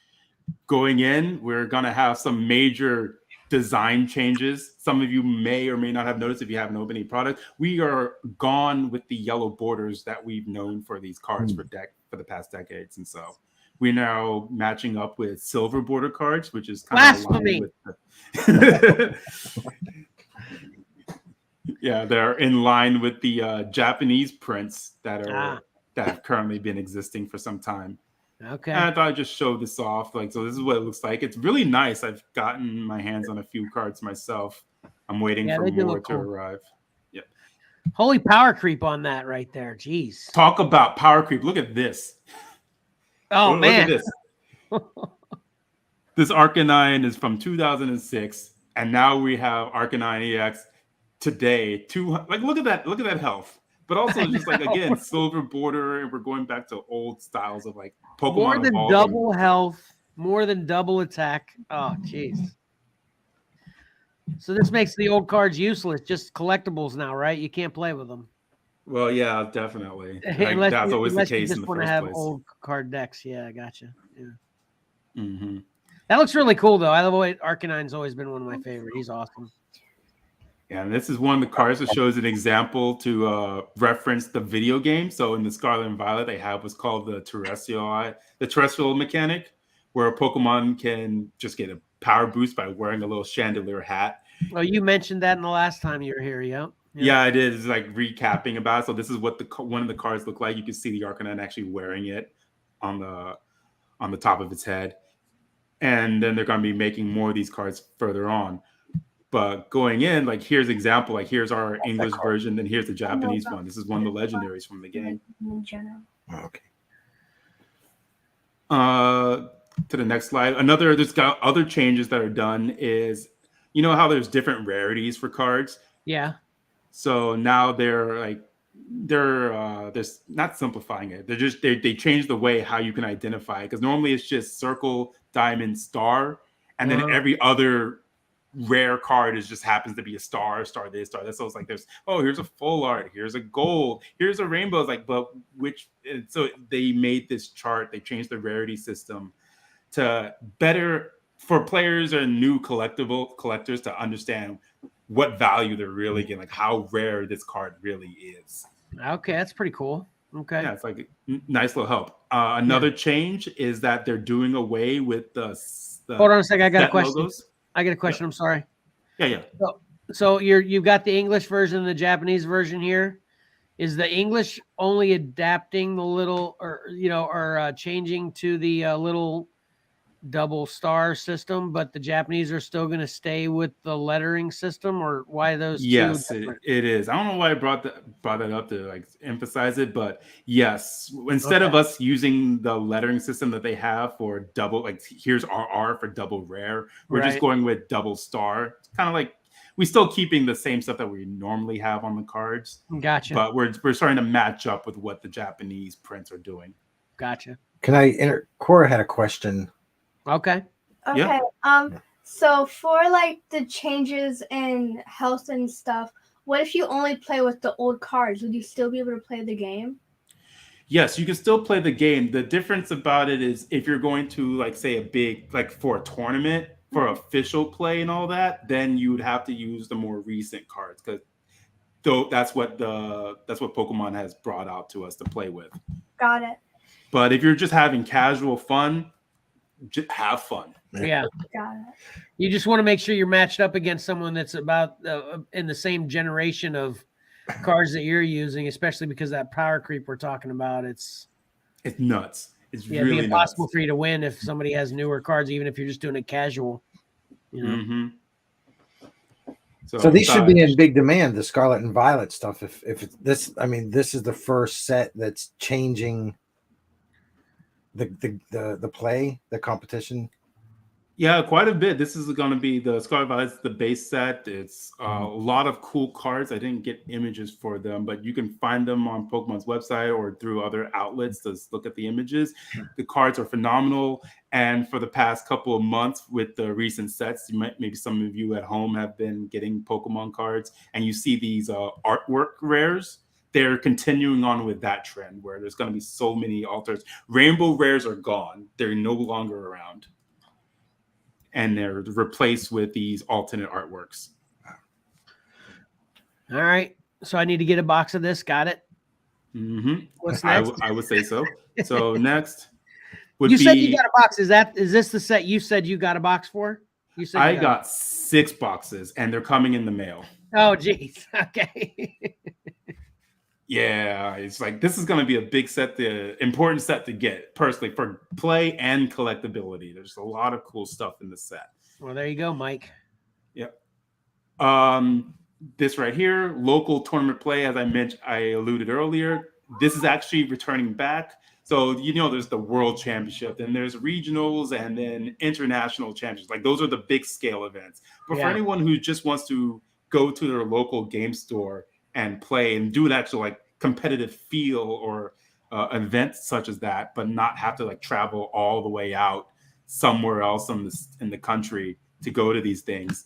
going in, we're going to have some major design changes. Some of you may or may not have noticed if you haven't opened any product. We are gone with the yellow borders that we've known for these cards for the past decades. And so we're now matching up with silver border cards, which is kind of aligned with yeah, they're in line with the Japanese prints that have currently been existing for some time. Okay. And I thought I'd just show this off. So this is what it looks like. It's really nice. I've gotten my hands on a few cards myself. I'm waiting for more to arrive. Yep. Holy power creep on that right there. Jeez. Talk about power creep. Look at this. Oh, man. Look at this. This Arcanine is from 2006. And now we have Arcanine EX today. Look at that. Look at that health. But also just again, silver border, and we're going back to old styles of Pokemon. More than double health, more than double attack. Oh, jeez. So this makes the old cards useless, just collectibles now, right? You can't play with them. Well, yeah, definitely. That's always the case in the want to first have place. old card decks. Yeah, I gotcha. Yeah. Mm-hmm. That looks really cool, though. I love the way Arcanine's always been one of my favorite. He's awesome. Yeah, and this is one of the cards that shows an example to reference the video game. So in the Scarlet and Violet, they have what's called the terrestrial mechanic, where a Pokemon can just get a power boost by wearing a little chandelier hat. Oh, you mentioned that in the last time you were here. Yep. Yeah, I did. It's like recapping about it. So this is what one of the cards look like. You can see the Arcanine actually wearing it on the top of its head. And then they're going to be making more of these cards further on. But going in, like here's example, like here's our English version, then here's the Japanese one. This is one of the legendaries from the game. In general. Okay. To the next slide. There's got other changes that are done is, you know how there's different rarities for cards? Yeah. So now they're not simplifying it. They changed the way how you can identify it, because normally it's just circle, diamond, star, and then every other rare card just happens to be a star this, star that. So it's like here's a full art, here's a gold, here's a rainbow. It's like, but so they made this chart. They changed the rarity system to better for players and new collectors to understand what value they're really getting, like how rare this card really is. Okay, that's pretty cool. Okay. Yeah, it's like a nice little help. Another change is that they're doing away with the Hold on a second. I got a question. Logos. I got a question. I'm sorry. Yeah. So you've got the English version and the Japanese version here. Is the English only adapting the little, or changing to the little double star system, but the Japanese are still going to stay with the lettering system, or why those yes two? it is. I don't know why I brought that up to like emphasize it, but yes, instead of us using the lettering system that they have for double, like here's RR for double rare, we're just going with double star. It's kind of like we're still keeping the same stuff that we normally have on the cards. Gotcha. But we're starting to match up with what the Japanese prints are doing. Gotcha. Can I Cora had a question. Okay. Okay. So for like the changes in health and stuff, what if you only play with the old cards? Would you still be able to play the game? Yes, you can still play the game. The difference about it is if you're going to like say a big, like for a tournament, for official play and all that, then you would have to use the more recent cards, because that's what Pokemon has brought out to us to play with. Got it. But if you're just having casual fun, just have fun. Yeah. Got it. You just want to make sure you're matched up against someone that's about in the same generation of cards that you're using, especially because that power creep we're talking about, it's nuts. It's it'd really be impossible nuts for you to win if somebody has newer cards, even if you're just doing it casual. So these should be in big demand, the Scarlet and Violet stuff. If this, I mean, this is the first set that's changing the play, the competition. Yeah, quite a bit. This is going to be the Scarlet Violet's the base set. It's a lot of cool cards. I didn't get images for them, but you can find them on Pokemon's website or through other outlets to look at the images. The cards are phenomenal. And for the past couple of months with the recent sets, maybe some of you at home have been getting Pokemon cards, and you see these artwork rares. They're continuing on with that trend where there's going to be so many alters. Rainbow rares are gone. They're no longer around. And they're replaced with these alternate artworks. All right. So I need to get a box of this. Got it. What's next? I would say so. So next would you be... said you got a box. Is this the set you said you got a box for? You said I got 6 boxes, and they're coming in the mail. Oh, geez. Okay. Yeah, it's like this is going to be a big set, the important set to get personally for play and collectability. There's a lot of cool stuff in the set. Well, there you go, Mike. Yep. This right here, local tournament play, as I alluded earlier, this is actually returning back. So, there's the world championship, then there's regionals, and then international championships. Like those are the big scale events. But for anyone who just wants to go to their local game store and play and do an actual like competitive feel or events such as that, but not have to like travel all the way out somewhere else in the country to go to these things.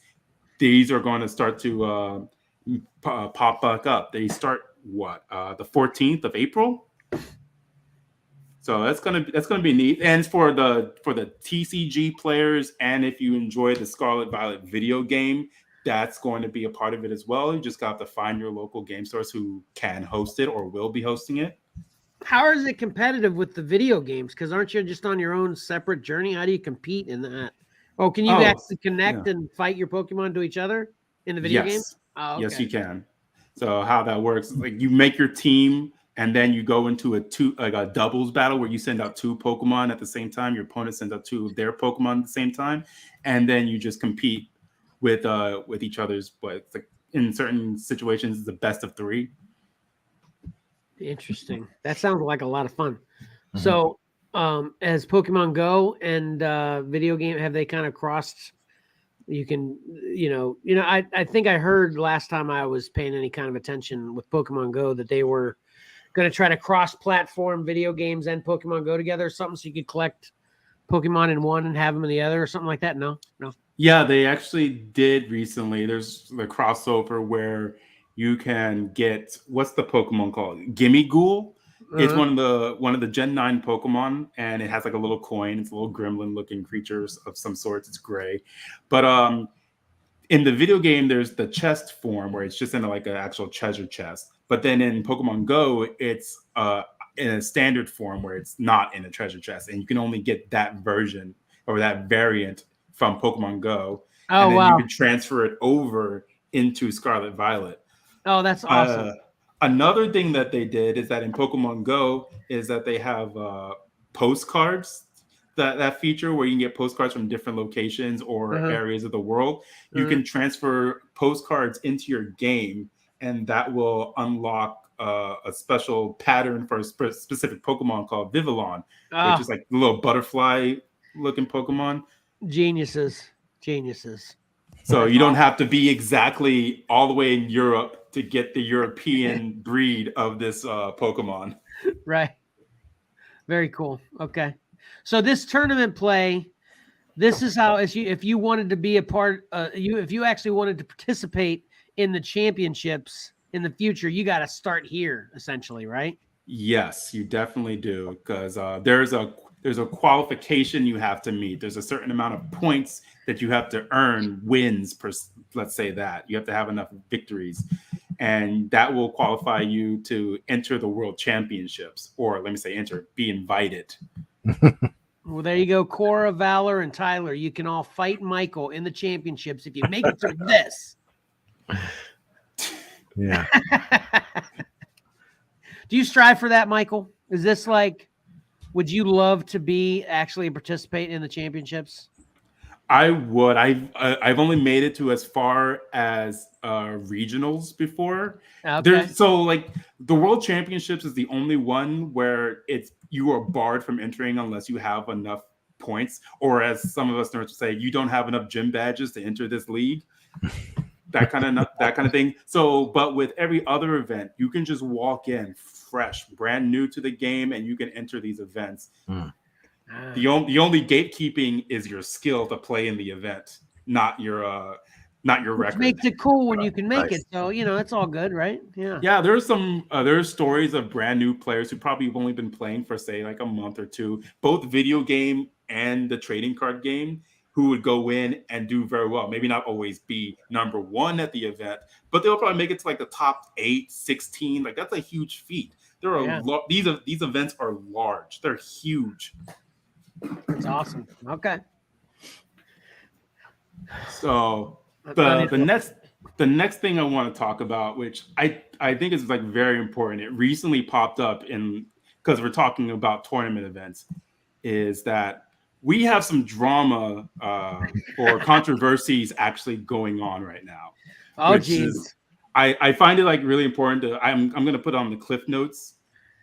These are going to start to pop back up. They start the 14th of April. So that's gonna be neat, and it's for the TCG players, and if you enjoy the Scarlet Violet video game, that's going to be a part of it as well. You just got to find your local game stores who can host it or will be hosting it. How is it competitive with the video games? Because aren't you just on your own separate journey? How do you compete in that? Oh, can you actually connect and fight your Pokemon to each other in the video game? Yes. Oh, okay. Yes, you can. So how that works is like you make your team and then you go into a doubles battle where you send out 2 Pokemon at the same time. Your opponent sends out 2 of their Pokemon at the same time, and then you just compete with each other's. But it's like in certain situations, it's the best of 3. Interesting. That sounds like a lot of fun. Mm-hmm. So, as Pokemon Go and video game, have they kind of crossed? You can, I think I heard last time I was paying any kind of attention with Pokemon Go that they were going to try to cross-platform video games and Pokemon Go together or something, so you could collect Pokemon in one and have them in the other or something like that. No. Yeah, they actually did recently. There's the crossover where you can get, what's the Pokemon called? Gimme Ghoul. It's one of the Gen 9 Pokemon, and it has like a little coin. It's a little gremlin looking creature of some sorts. It's gray. But in the video game, there's the chest form where it's just in like an actual treasure chest. But then in Pokemon Go, it's in a standard form where it's not in a treasure chest, and you can only get that version or that variant from Pokemon Go. Oh, and then wow. you can transfer it over into Scarlet Violet. Oh, that's awesome. Another thing that they did is that in Pokemon Go is that they have postcards, that feature where you can get postcards from different locations or areas of the world. You can transfer postcards into your game, and that will unlock a special pattern for a specific Pokemon called Vivillon, which is like a little butterfly looking Pokemon. Geniuses. So you don't have to be exactly all the way in Europe to get the European breed of this Pokemon. Right. Very cool. Okay. So this tournament play, this is how, if you wanted to be a part, if you actually wanted to participate in the championships in the future, you got to start here, essentially, right? Yes, you definitely do, because there's a qualification you have to meet. There's a certain amount of points that you have to earn, wins, let's say that. You have to have enough victories, and that will qualify you to enter the World Championships, or let me say be invited. Well, there you go. Cora, Valor, and Tyler, you can all fight Michael in the championships if you make it through this. Yeah. Do you strive for that, Michael? Is this like, would you love to actually participate in the championships? I would. I've only made it to as far as regionals before. Okay. So like the World Championships is the only one where you are barred from entering unless you have enough points, or as some of us nerds would say, you don't have enough gym badges to enter this league. That kind of thing. So, but with every other event, you can just walk in fresh, brand new to the game, and you can enter these events. The only gatekeeping is your skill to play in the event, not your record. Which makes it cool when you can make it. So it's all good, right? Yeah. Yeah, there's stories of brand new players who probably have only been playing for say like a month or two, both video game and the trading card game, who would go in and do very well. Maybe not always be number 1 at the event, but they'll probably make it to like the top 8, 16. Like that's a huge feat. There are these events are large. They're huge. That's awesome. Okay. So the next thing I want to talk about, which I think is like very important, it recently popped up because we're talking about tournament events, is that we have some drama or controversies actually going on right now. Oh, geez. I find it like really important I'm going to put on the cliff notes,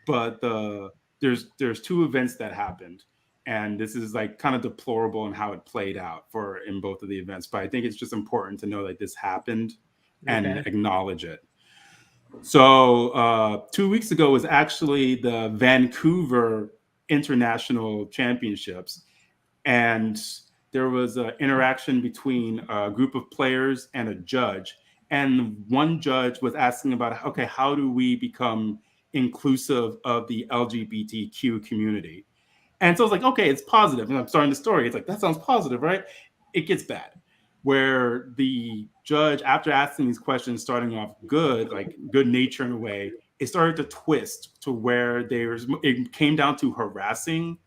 but there's 2 events that happened. And this is like kind of deplorable in how it played out in both of the events. But I think it's just important to know that this happened and acknowledge it. So 2 weeks ago was actually the Vancouver International Championships. And there was an interaction between a group of players and a judge. And one judge was asking about, okay, how do we become inclusive of the LGBTQ community? And so I was like, okay, it's positive. And I'm starting the story. It's like, that sounds positive, right? It gets bad. Where the judge, after asking these questions, starting off good, like good nature in a way, it started to twist to where it came down to harassing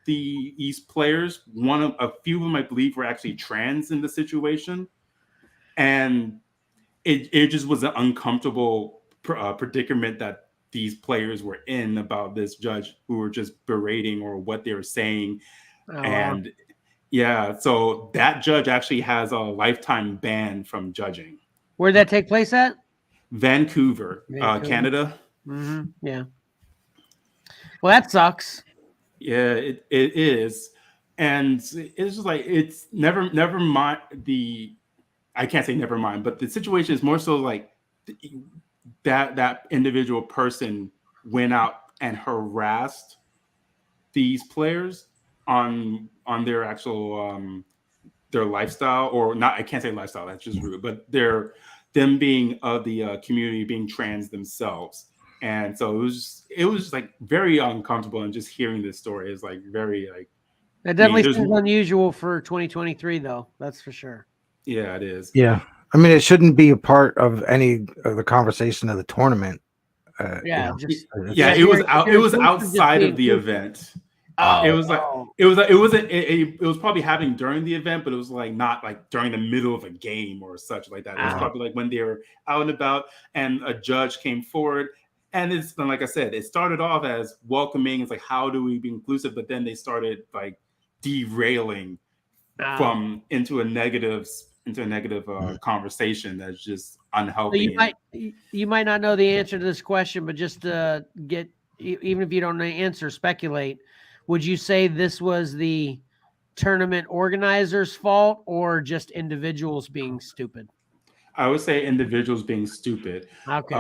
these players. A few of them, I believe, were actually trans in the situation, and it just was an uncomfortable predicament that these players were in about this judge who were just berating or what they were saying. And yeah, so that judge actually has a lifetime ban from judging. Where'd that take place at? Vancouver. Canada. Mm-hmm. Yeah. Well, that sucks. Yeah, it is. And it's just like, it's never mind I can't say never mind, but the situation is more so like that individual person went out and harassed these players on their actual their lifestyle, or not. I can't say lifestyle, that's just rude, but them being of the community, being trans themselves. And so it was like very uncomfortable, and just hearing this story is like very like, that definitely seems unusual for 2023 though, that's for sure. Yeah, it is. Yeah, I mean, it shouldn't be a part of any of the conversation of the tournament. Yeah, it was outside of the event. It was probably happening during the event, but it was like not like during the middle of a game or such like that. It was probably like when they were out and about, and a judge came forward. And it's like I said, it started off as welcoming. It's like, how do we be inclusive? But then they started like derailing into a negative conversation that's just unhealthy. So you might not know the answer to this question, but just to get, even if you don't know the answer, speculate. Would you say this was the tournament organizers' fault, or just individuals being stupid? I would say individuals being stupid. Okay.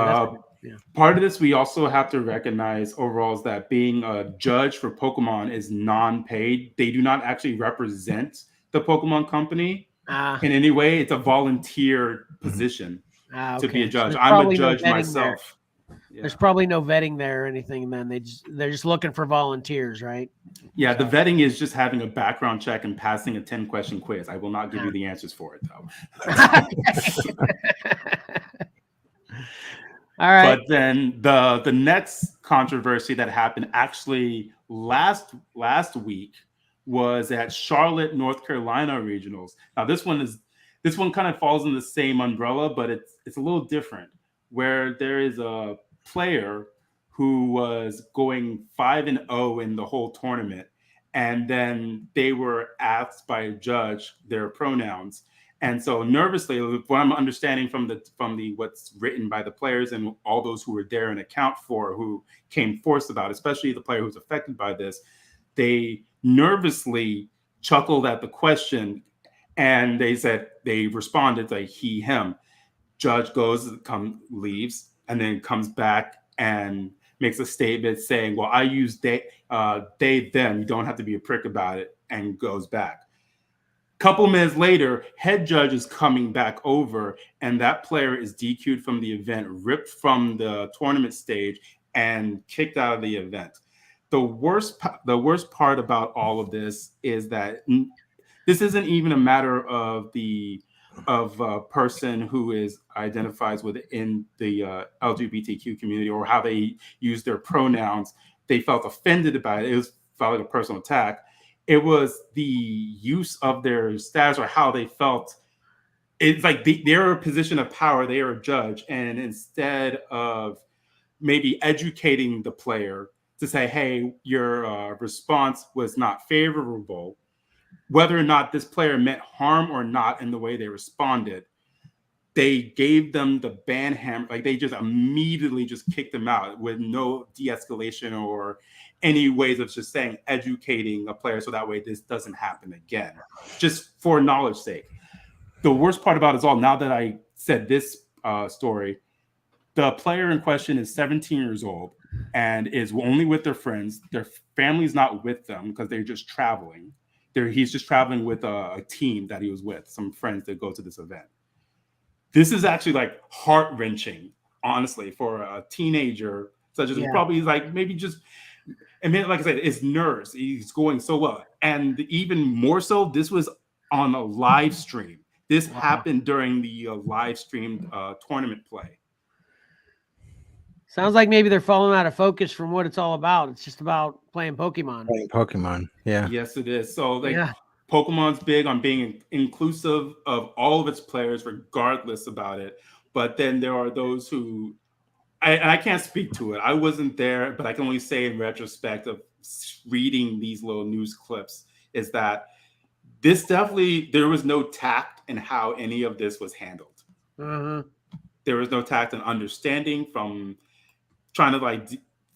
Part of this we also have to recognize overall is that being a judge for Pokemon is non-paid. They do not actually represent the Pokemon company in any way. It's a volunteer position to be a judge. So I'm a judge myself. Yeah. There's probably no vetting there or anything. Then they're just looking for volunteers, right? Yeah, the vetting is just having a background check and passing a 10-question quiz. I will not give you the answers for it though. All right. But then the next controversy that happened actually last week was at Charlotte, North Carolina regionals. Now this one kind of falls in the same umbrella, but it's a little different, where there is a player who was going 5-0 in the whole tournament, and then they were asked by a judge their pronouns. And so nervously, what I'm understanding from the what's written by the players and all those who were there and account for who came forth about it, especially the player who's affected by this, they nervously chuckled at the question, and they responded like he, him. Judge leaves, and then comes back and makes a statement saying, well, I use they, them. You don't have to be a prick about it, and goes back. Couple minutes later, head judge is coming back over, and that player is DQ'd from the event, ripped from the tournament stage, and kicked out of the event. The worst part about all of this is that this isn't even a matter of a person who identifies within the LGBTQ community or how they use their pronouns. They felt offended by it. It felt like a personal attack. It was the use of their status or how they felt. It's like they're a position of power. They are a judge. And instead of maybe educating the player to say, hey, your response was not favorable, whether or not this player meant harm or not in the way they responded, they gave them the ban hammer. Like they just immediately just kicked them out with no de-escalation or any ways of just saying, educating a player so that way this doesn't happen again, just for knowledge sake. The worst part about it is all, now that I said this story, the player in question is 17 years old and is only with their friends. Their family's not with them because they're just traveling. He's just traveling with a team that he was with, some friends that go to this event. This is actually like heart-wrenching, honestly, for a teenager such as probably like maybe just, I mean, like I said, it's nerves. He's going so well. And even more so, this was on a live stream. This happened during the live streamed tournament play. Sounds like maybe they're falling out of focus from what it's all about. It's just about playing Pokemon. Playing Pokemon. Yeah. Yes, it is. So like Yeah. Pokemon's big on being inclusive of all of its players, regardless about it. But then there are those who I can't speak to it. I wasn't there, but I can only say in retrospect of reading these little news clips is that this definitely, there was no tact in how any of this was handled. Uh-huh. There was no tact and understanding from trying to like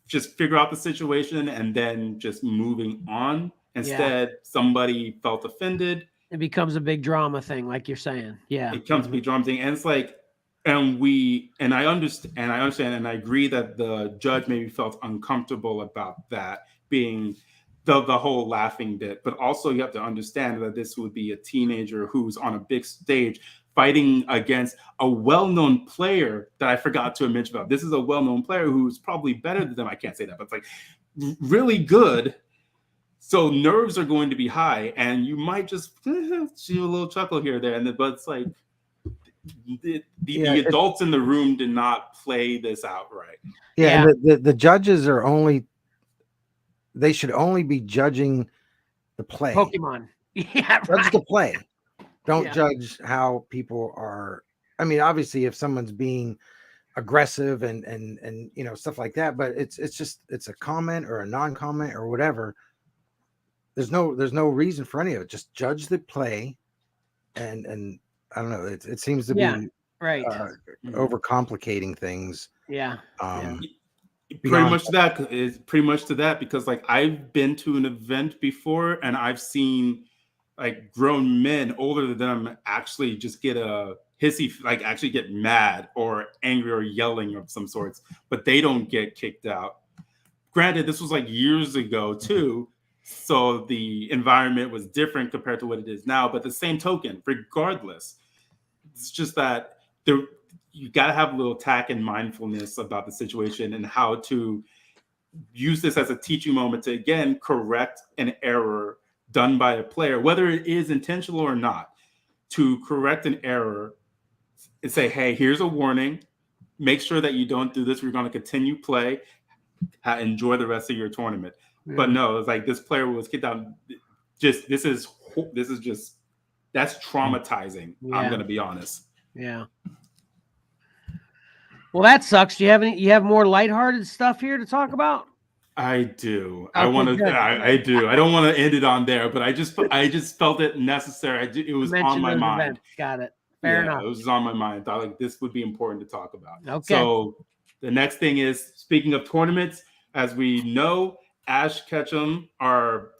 just figure out the situation and then just moving on. Instead, somebody felt offended. It becomes a big drama thing, like you're saying. Yeah. It comes to be drama thing. And it's like, and I understand and I agree that the judge maybe felt uncomfortable about that being the whole laughing bit, but also you have to understand that this would be a teenager who's on a big stage fighting against a well-known player that I forgot to mention about. This is a well-known player who's probably better than them. I can't say that, but it's like really good. So nerves are going to be high, and you might just see a little chuckle here or there, but it's like the adults in the room did not play this out right. Yeah, and the judges are only, they should only be judging the play. Pokemon. Yeah, judge the play. Don't judge how people are. I mean, obviously, if someone's being aggressive and you know, stuff like that, but it's just, it's a comment or a non-comment or whatever. There's no reason for any of it. Just judge the play, and I don't know. It seems to be right overcomplicating things. Yeah. Pretty much to that because like I've been to an event before and I've seen like grown men older than them actually just get a hissy, like actually get mad or angry or yelling of some sorts, but they don't get kicked out. Granted, this was like years ago too. So the environment was different compared to what it is now. But the same token, regardless, it's just that you got to have a little tact and mindfulness about the situation and how to use this as a teaching moment to, again, correct an error done by a player, whether it is intentional or not, to correct an error and say, hey, here's a warning. Make sure that you don't do this. We're going to continue play. Enjoy the rest of your tournament. But no, it's like this player was kicked out. Just this is just that's traumatizing. I'm going to be honest. Yeah. Well, that sucks. Do you have more lighthearted stuff here to talk about? I do. Okay, I want to. good. I do. I don't want to end it on there, but I just felt it necessary. It was on my mind. Events. Got it. Fair enough. It was on my mind. I thought like this would be important to talk about. Okay. So the next thing is, speaking of tournaments, as we know, Ash Ketchum, our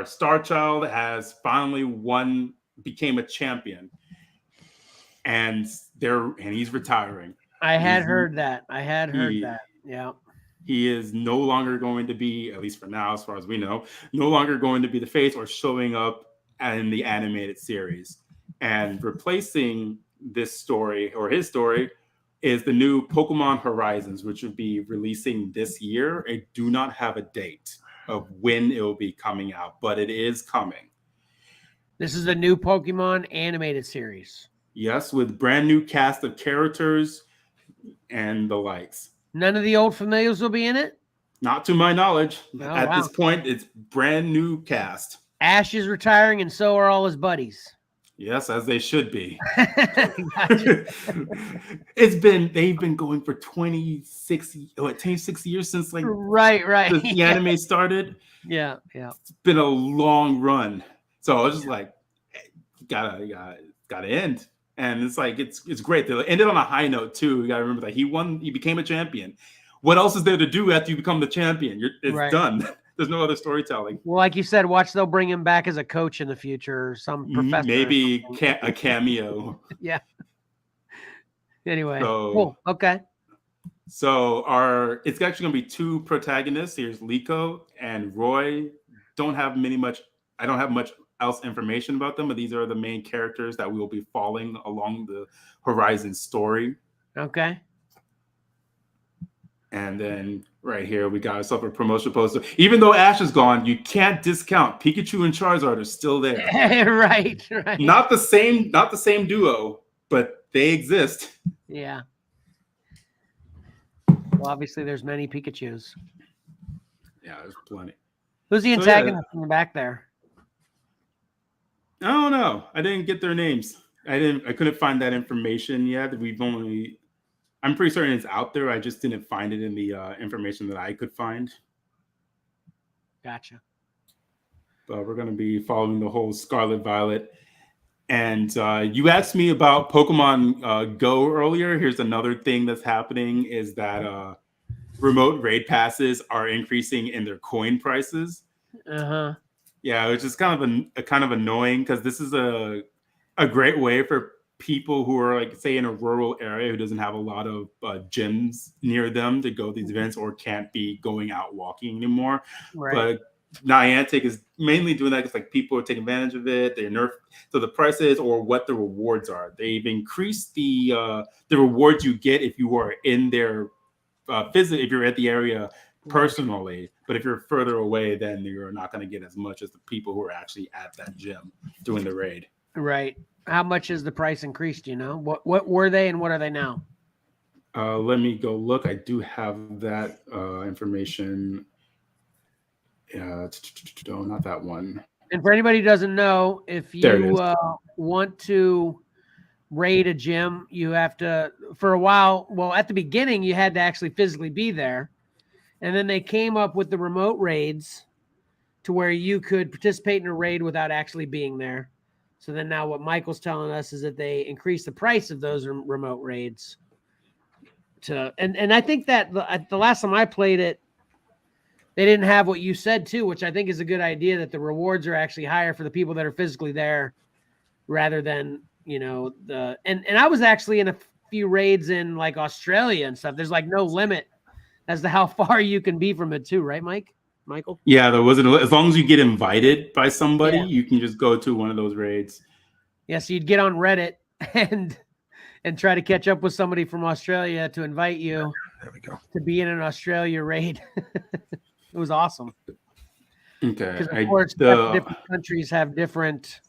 star child, has finally became a champion, and he's retiring. I had heard that. Yeah. He is no longer going to be, at least for now, as far as we know, no longer going to be the face or showing up in the animated series. And replacing this story or his story is the new Pokemon Horizons, which would be releasing this year. I do not have a date of when it will be coming out, but it is coming. This is the new Pokemon animated series. Yes, with brand new cast of characters and the likes. None of the old familiars will be in it? Not to my knowledge. Oh, At this point, it's brand new cast. Ash is retiring and so are all his buddies. Yes, as they should be. Gotcha. They've been going for 26 years since like right. the anime started. Yeah. It's been a long run. So I was just like, gotta end. And it's like it's great. They ended on a high note too. You gotta remember that he became a champion. What else is there to do after you become the champion? It's done. There's no other storytelling. Well, like you said, watch they'll bring him back as a coach in the future, or some professor. Maybe a cameo. Yeah. Anyway, so, cool. Okay. So it's actually gonna be two protagonists. Here's Liko and Roy. I don't have much else information about them, but these are the main characters that we will be following along the Horizon story. Okay. And then right here, we got ourselves a promotional poster. Even though Ash is gone, you can't discount Pikachu and Charizard are still there. right. Not the same duo, but they exist. Yeah. Well, obviously, there's many Pikachus. Yeah, there's plenty. Who's the So, antagonist in the back there? I don't know. I didn't get their names. I couldn't find that information yet. I'm pretty certain it's out there. I just didn't find it in the information that I could find. Gotcha. But we're going to be following the whole Scarlet Violet. And you asked me about Pokemon Go earlier. Here's another thing that's happening is that remote raid passes are increasing in their coin prices. Uh-huh. Yeah, which is kind of annoying because this is a great way for people who are like, say, in a rural area who doesn't have a lot of gyms near them to go to these events or can't be going out walking anymore. Right. But Niantic is mainly doing that because like people are taking advantage of it. They nerf so the prices or what the rewards are. They've increased the rewards you get if you are in their if you're at the area personally. But if you're further away, then you're not going to get as much as the people who are actually at that gym doing the raid. Right. How much is the price increased? Do you know? What were they and what are they now? Let me go look. I do have that information. No, not that one. And for anybody who doesn't know, if you want to raid a gym, you have to, for a while, well, at the beginning, you had to actually physically be there. And then they came up with the remote raids to where you could participate in a raid without actually being there. So then now what Michael's telling us is that they increased the price of those remote raids. And I think that the last time I played it, they didn't have what you said too, which I think is a good idea, that the rewards are actually higher for the people that are physically there rather than, and I was actually in a few raids in like Australia and stuff. There's like no limit as to how far you can be from it too. Right, Michael? Yeah, there wasn't, as long as you get invited by somebody, you can just go to one of those raids. Yeah. So you'd get on Reddit and try to catch up with somebody from Australia to invite you to be in an Australia raid. It was awesome. Okay. Because of course, different countries have different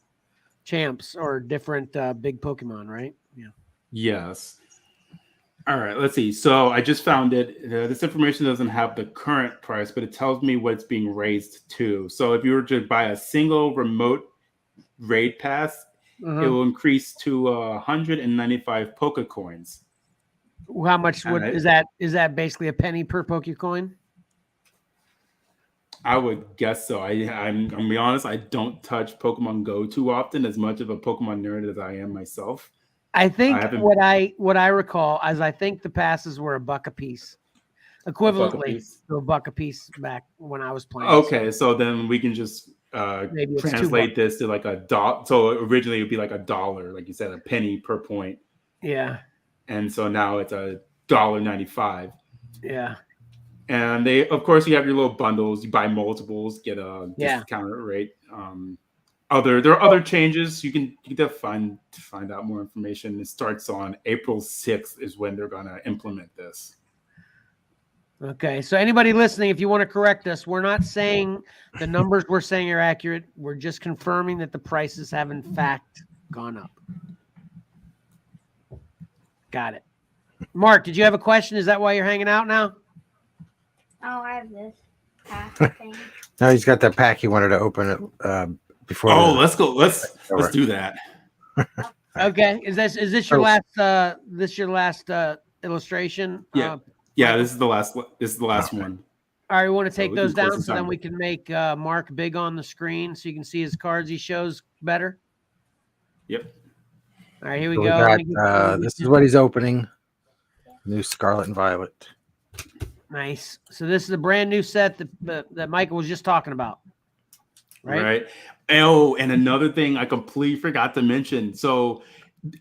champs or different big Pokemon, right? Yeah. Yes. All right. Let's see. So I just found it. This information doesn't have the current price, but it tells me what it's being raised to. So if you were to buy a single remote raid pass, it will increase to 195 Pokecoins. How much is that? Is that basically a penny per Pokecoin? I would guess so. I'm gonna be honest. I don't touch Pokemon Go too often, as much of a Pokemon nerd as I am myself. I think what I recall is I think the passes were $1 a piece, equivalently to $1 a piece back when I was playing. Okay, so then we can just translate this to like $1. So originally it would be like $1, like you said, a penny per point. Yeah. And so now it's $1.95. Yeah. And of course, you have your little bundles. You buy multiples, get a discounted rate. There are other changes. You can find out more information. It starts on April 6th is when they're gonna implement this. Okay, so anybody listening, if you want to correct us, we're not saying the numbers we're saying are accurate. We're just confirming that the prices have in fact gone up. Got it. Mark, did you have a question? Is that why you're hanging out now? Oh, I have this pack thing. No, he's got that pack. He wanted to open it before. Oh, let's go. Let's do that. Okay. Is this your last illustration? Yeah. This is the last. This is the last one. All right, we want to take those down so then we can make Mark big on the screen so you can see his cards he shows better. Yep. All right, here we go. This is what he's opening. New Scarlet and Violet. Nice. So this is a brand new set that Michael was just talking about. Right. Oh, and another thing I completely forgot to mention. So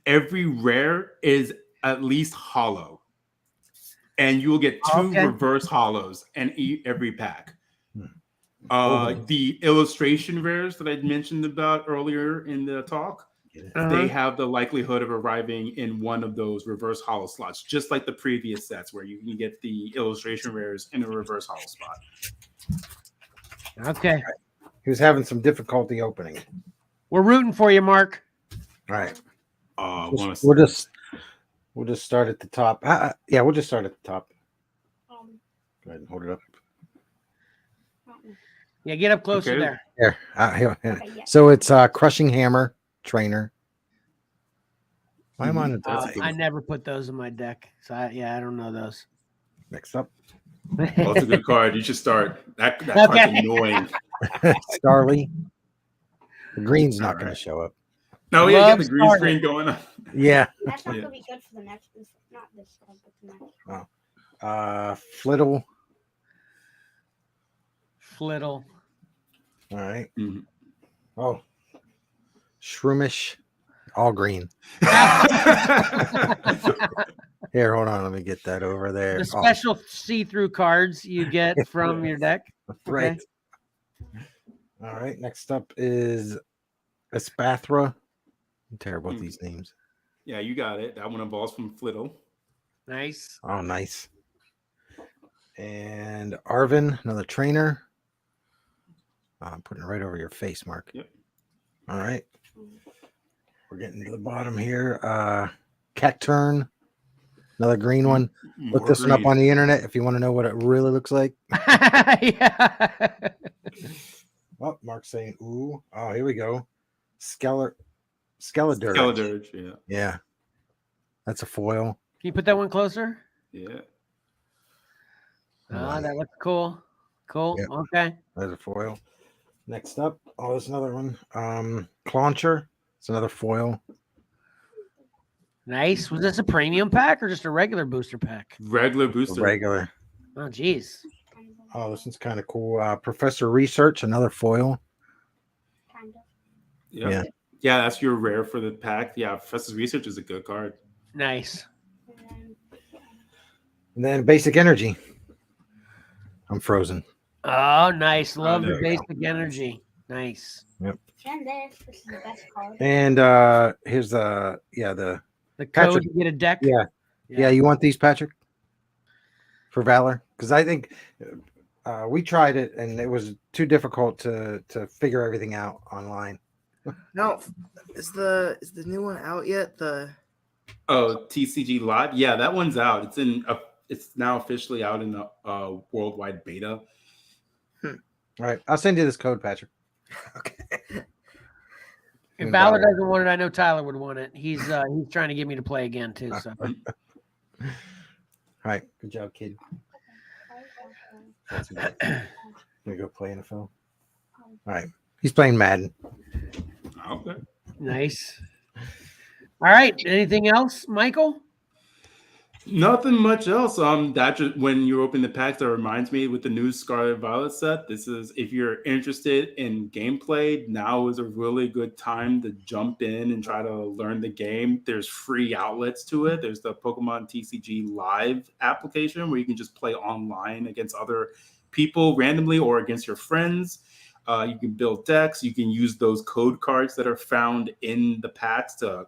every rare is at least hollow. And you will get 2 reverse hollows in every pack. The illustration rares that I mentioned about earlier in the talk, they have the likelihood of arriving in one of those reverse hollow slots, just like the previous sets where you can get the illustration rares in a reverse hollow spot. Okay. He was having some difficulty opening. We're rooting for you, Mark. All right. We'll just start at the top. Yeah, we'll just start at the top. Go ahead and hold it up. Yeah, get up closer Okay. there. Here. Here. Okay, yeah. So it's Crushing Hammer Trainer. Why am I on the I never put those in my deck. So I don't know those. Next up, Well, it's a good card. You should start. That card's Okay. annoying. Starly. The green's not All going right. to show up. No, yeah, Love get the green Starter. screen going on. Yeah. That's not Yeah. gonna be good for the next. Not this one, but the next. Flittle. Flittle. All right. Mhm. Oh. Shroomish. All green. Here, hold on. Let me get that over there. The special see-through cards you get from your deck. Right. All right. Next up is Espathra. I'm terrible with these names. Yeah, you got it. That one involves from Flittle. Nice. Oh, nice. And Arvin, another trainer. I'm putting it right over your face, Mark. Yep. All right. We're getting to the bottom here. Cacturn, another green one. Look More this one up green. on the internet if you want to know what it really looks like. Yeah. Oh, Mark's saying, ooh. Oh, here we go. Xcellar. Skeledirge, yeah. Yeah. That's a foil. Can you put that one closer? Yeah. Oh, that looks cool. Cool. Yep. Okay. There's a foil. Next up, oh, there's another one. Clauncher. It's another foil. Nice. Was this a premium pack or just a regular booster pack? Regular booster. Regular. Oh, geez. Oh, this one's kind of cool. Professor Research, another foil. Kind of. Yeah. Yeah. Yeah, that's your rare for the pack. Yeah, Professor's Research is a good card. Nice. And then And then Basic Energy. I'm frozen. Oh, nice. Love there the we go. basic energy. Nice. and this is the best card. And here's the The code Patrick. to get a deck. Yeah, you want these, Patrick? For Valor? Because I think we tried it and it was too difficult to figure everything out online. No, is the new one out yet? Oh, TCG Live. Yeah, that one's out. It's in. It's now officially out in the worldwide beta. All right, I'll send you this code, Patrick. Okay. If Valor doesn't want it, I know Tyler would want it. He's trying to get me to play again too. So All right, good job, kid. That's about it. Gonna go play NFL. All right, he's playing Madden. Okay. nice. All right. Anything else, Michael? Nothing much else. That just when you open the packs, that reminds me with the new Scarlet Violet set. This is if you're interested in gameplay, now is a really good time to jump in and try to learn the game. There's free outlets to it. There's the Pokemon TCG Live application where you can just play online against other people randomly or against your friends. You can build decks. You can use those code cards that are found in the packs to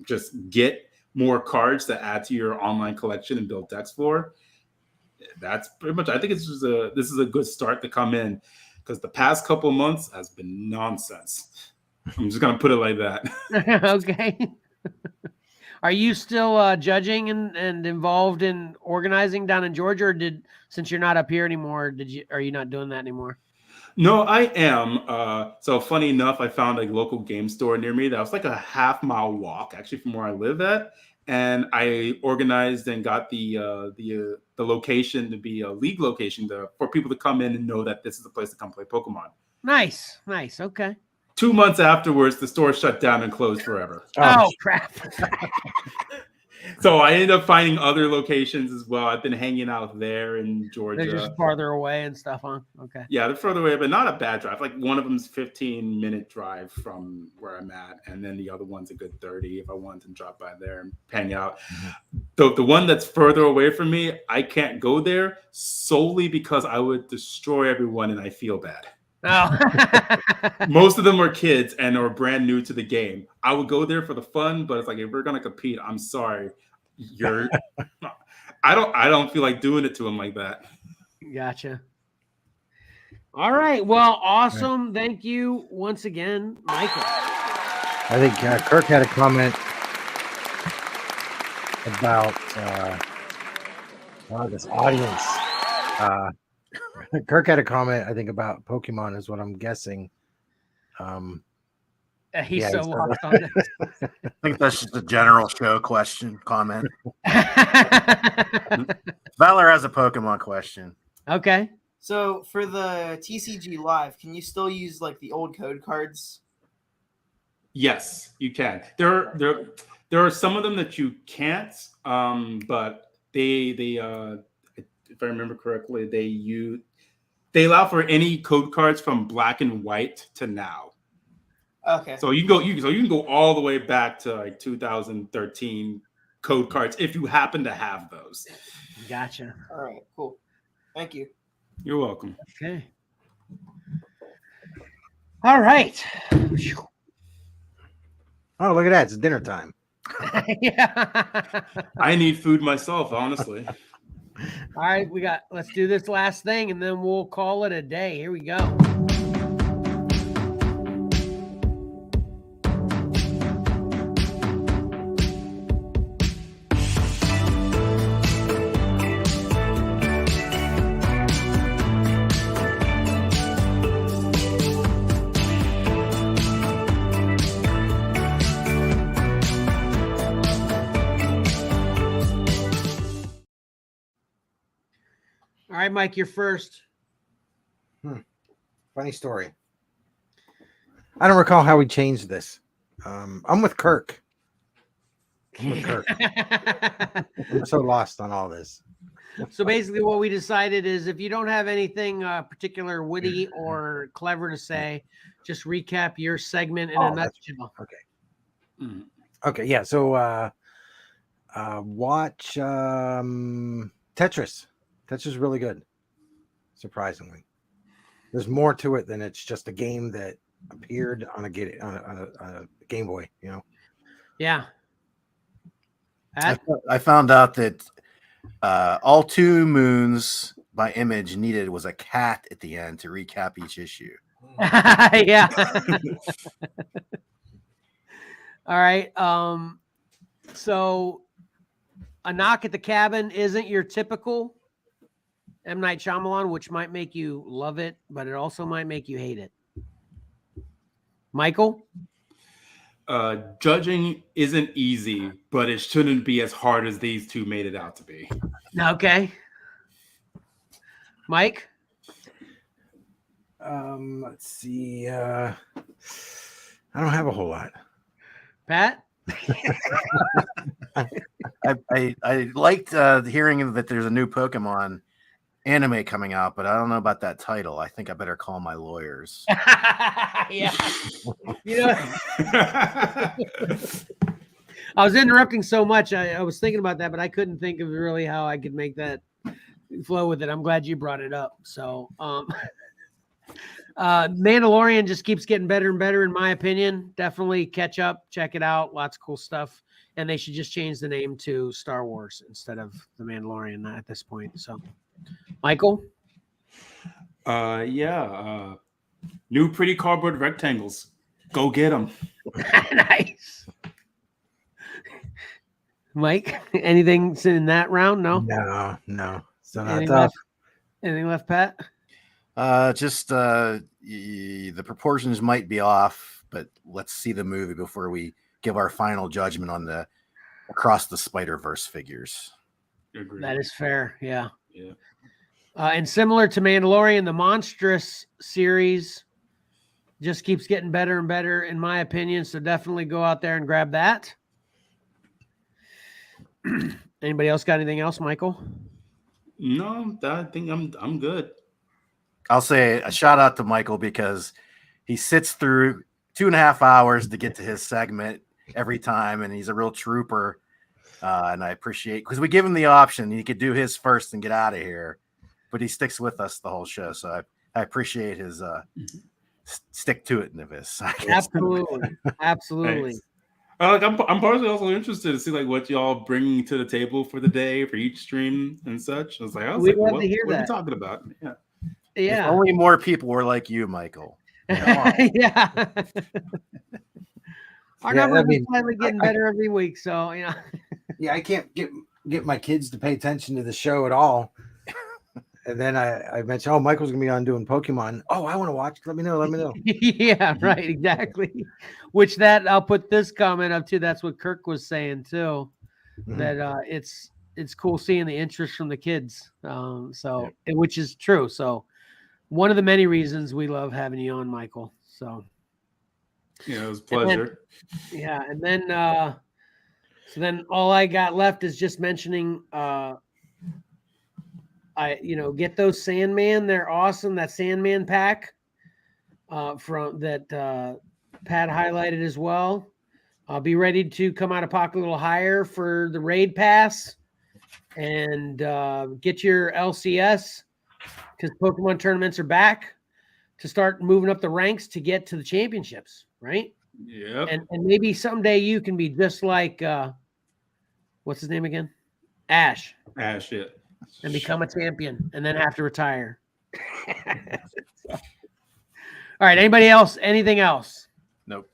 just get more cards to add to your online collection and build decks for. That's pretty much. I think this is a good start to come in because the past couple of months has been nonsense. I'm just gonna put it like that. Okay. Are you still judging and involved in organizing down in Georgia, or since you're not up here anymore, are you not doing that anymore? No, I am. So funny enough, I found a local game store near me that was like a half-mile walk actually from where I live at. And I organized and got the location to be a league location for people to come in and know that this is the place to come play Pokemon. Nice. Okay. 2 months afterwards, the store shut down and closed forever. Oh crap. So I ended up finding other locations as well. I've been hanging out there in Georgia. They're just farther away and stuff, huh? Okay. Yeah, they're further away, but not a bad drive. Like one of them's 15-minute drive from where I'm at, and then the other one's a good 30 if I wanted to drop by there and hang out. The one that's further away from me, I can't go there solely because I would destroy everyone and I feel bad. Oh. Most of them are kids and are brand new to the game. I would go there for the fun, but it's like if we're gonna compete, I'm sorry, I don't feel like doing it to them like that. Gotcha. All right. Well, awesome. Thank you once again, Michael. I think Kirk had a comment about Oh, this audience. Kirk had a comment, I think, about Pokemon is what I'm guessing. He's Yeah, so he's so lost on this. I think that's just a general show comment. Valor has a Pokemon question. Okay. So for the TCG Live, can you still use like the old code cards? Yes, you can. There are some of them that you can't, but they if I remember correctly, they allow for any code cards from black and white to now. Okay. So you can go all the way back to like 2013 code cards if you happen to have those. Gotcha. All right. Cool. Thank you. You're welcome. Okay. All right. Oh, look at that. It's dinner time. Yeah. I need food myself, honestly. All right, let's do this last thing and then we'll call it a day. Here we go. All right, Mike, you're first. Funny story. I don't recall how we changed this. I'm with Kirk. I'm so lost on all this. So basically what we decided is if you don't have anything particular witty or clever to say, just recap your segment in a nutshell. Okay. Mm. Okay, yeah. So watch Tetris. Tetris is really good. Surprisingly. There's more to it than it's just a game that appeared on a Game Boy, you know. Yeah. I found out that all 2 moons by Image needed was a cat at the end to recap each issue. Yeah. All right. So A Knock at the Cabin isn't your typical M. Night Shyamalan, which might make you love it, but it also might make you hate it. Michael? Judging isn't easy, but it shouldn't be as hard as these two made it out to be. Okay. Mike? Let's see. I don't have a whole lot. Pat? I liked hearing that there's a new Pokemon anime coming out, but I don't know about that title. I think I better call my lawyers. Yeah. You know, I was interrupting so much. I was thinking about that, but I couldn't think of really how I could make that flow with it. I'm glad you brought it up. So, Mandalorian just keeps getting better and better, in my opinion. Definitely catch up, check it out. Lots of cool stuff. And they should just change the name to Star Wars instead of The Mandalorian at this point. So, Michael? New pretty cardboard rectangles. Go get them. Nice. Mike, anything in that round? No? No. So not Anything tough. left? Anything left, Pat? The proportions might be off, but let's see the movie before we give our final judgment on the Across the Spider-Verse figures. Agreed. That is fair. Yeah. Yeah. And similar to Mandalorian, the Monstrous series just keeps getting better and better, in my opinion. So definitely go out there and grab that. Anybody else got anything else, Michael? No, I think I'm good. I'll say a shout out to Michael because he sits through 2.5 hours to get to his segment every time, and he's a real trooper. And I appreciate, because we give him the option. He could do his first and get out of here, but he sticks with us the whole show. So I appreciate his stick to itness. Absolutely. I'm personally also interested to see like what y'all bring to the table for the day for each stream and such. We'd love to hear what are that. we talking about? Yeah. If only more people were like you, Michael. Yeah. Our numbers are slightly getting I- better every week, so Yeah, I can't get get my kids to pay attention to the show at all. And then I mentioned, oh, Michael's gonna be on doing Pokemon. Oh, I want to watch. Let me know. Yeah, right, exactly. Which that I'll put this comment up too. That's what Kirk was saying too. Mhm. That it's cool seeing the interest from the kids. Which is true. So one of the many reasons we love having you on, Michael. So Yeah, it was a pleasure. And then so then all I got left is just mentioning get those Sandman. They're awesome. That Sandman pack from that Pat highlighted as well. Be ready to come out of pocket a little higher for the raid pass and get your LCS because Pokemon tournaments are back to start moving up the ranks to get to the championships, right? Yep. And maybe someday you can be just like what's his name again? Ash. Ash, yeah. And become a champion and then have to retire. All right. Anybody else? Anything else? Nope.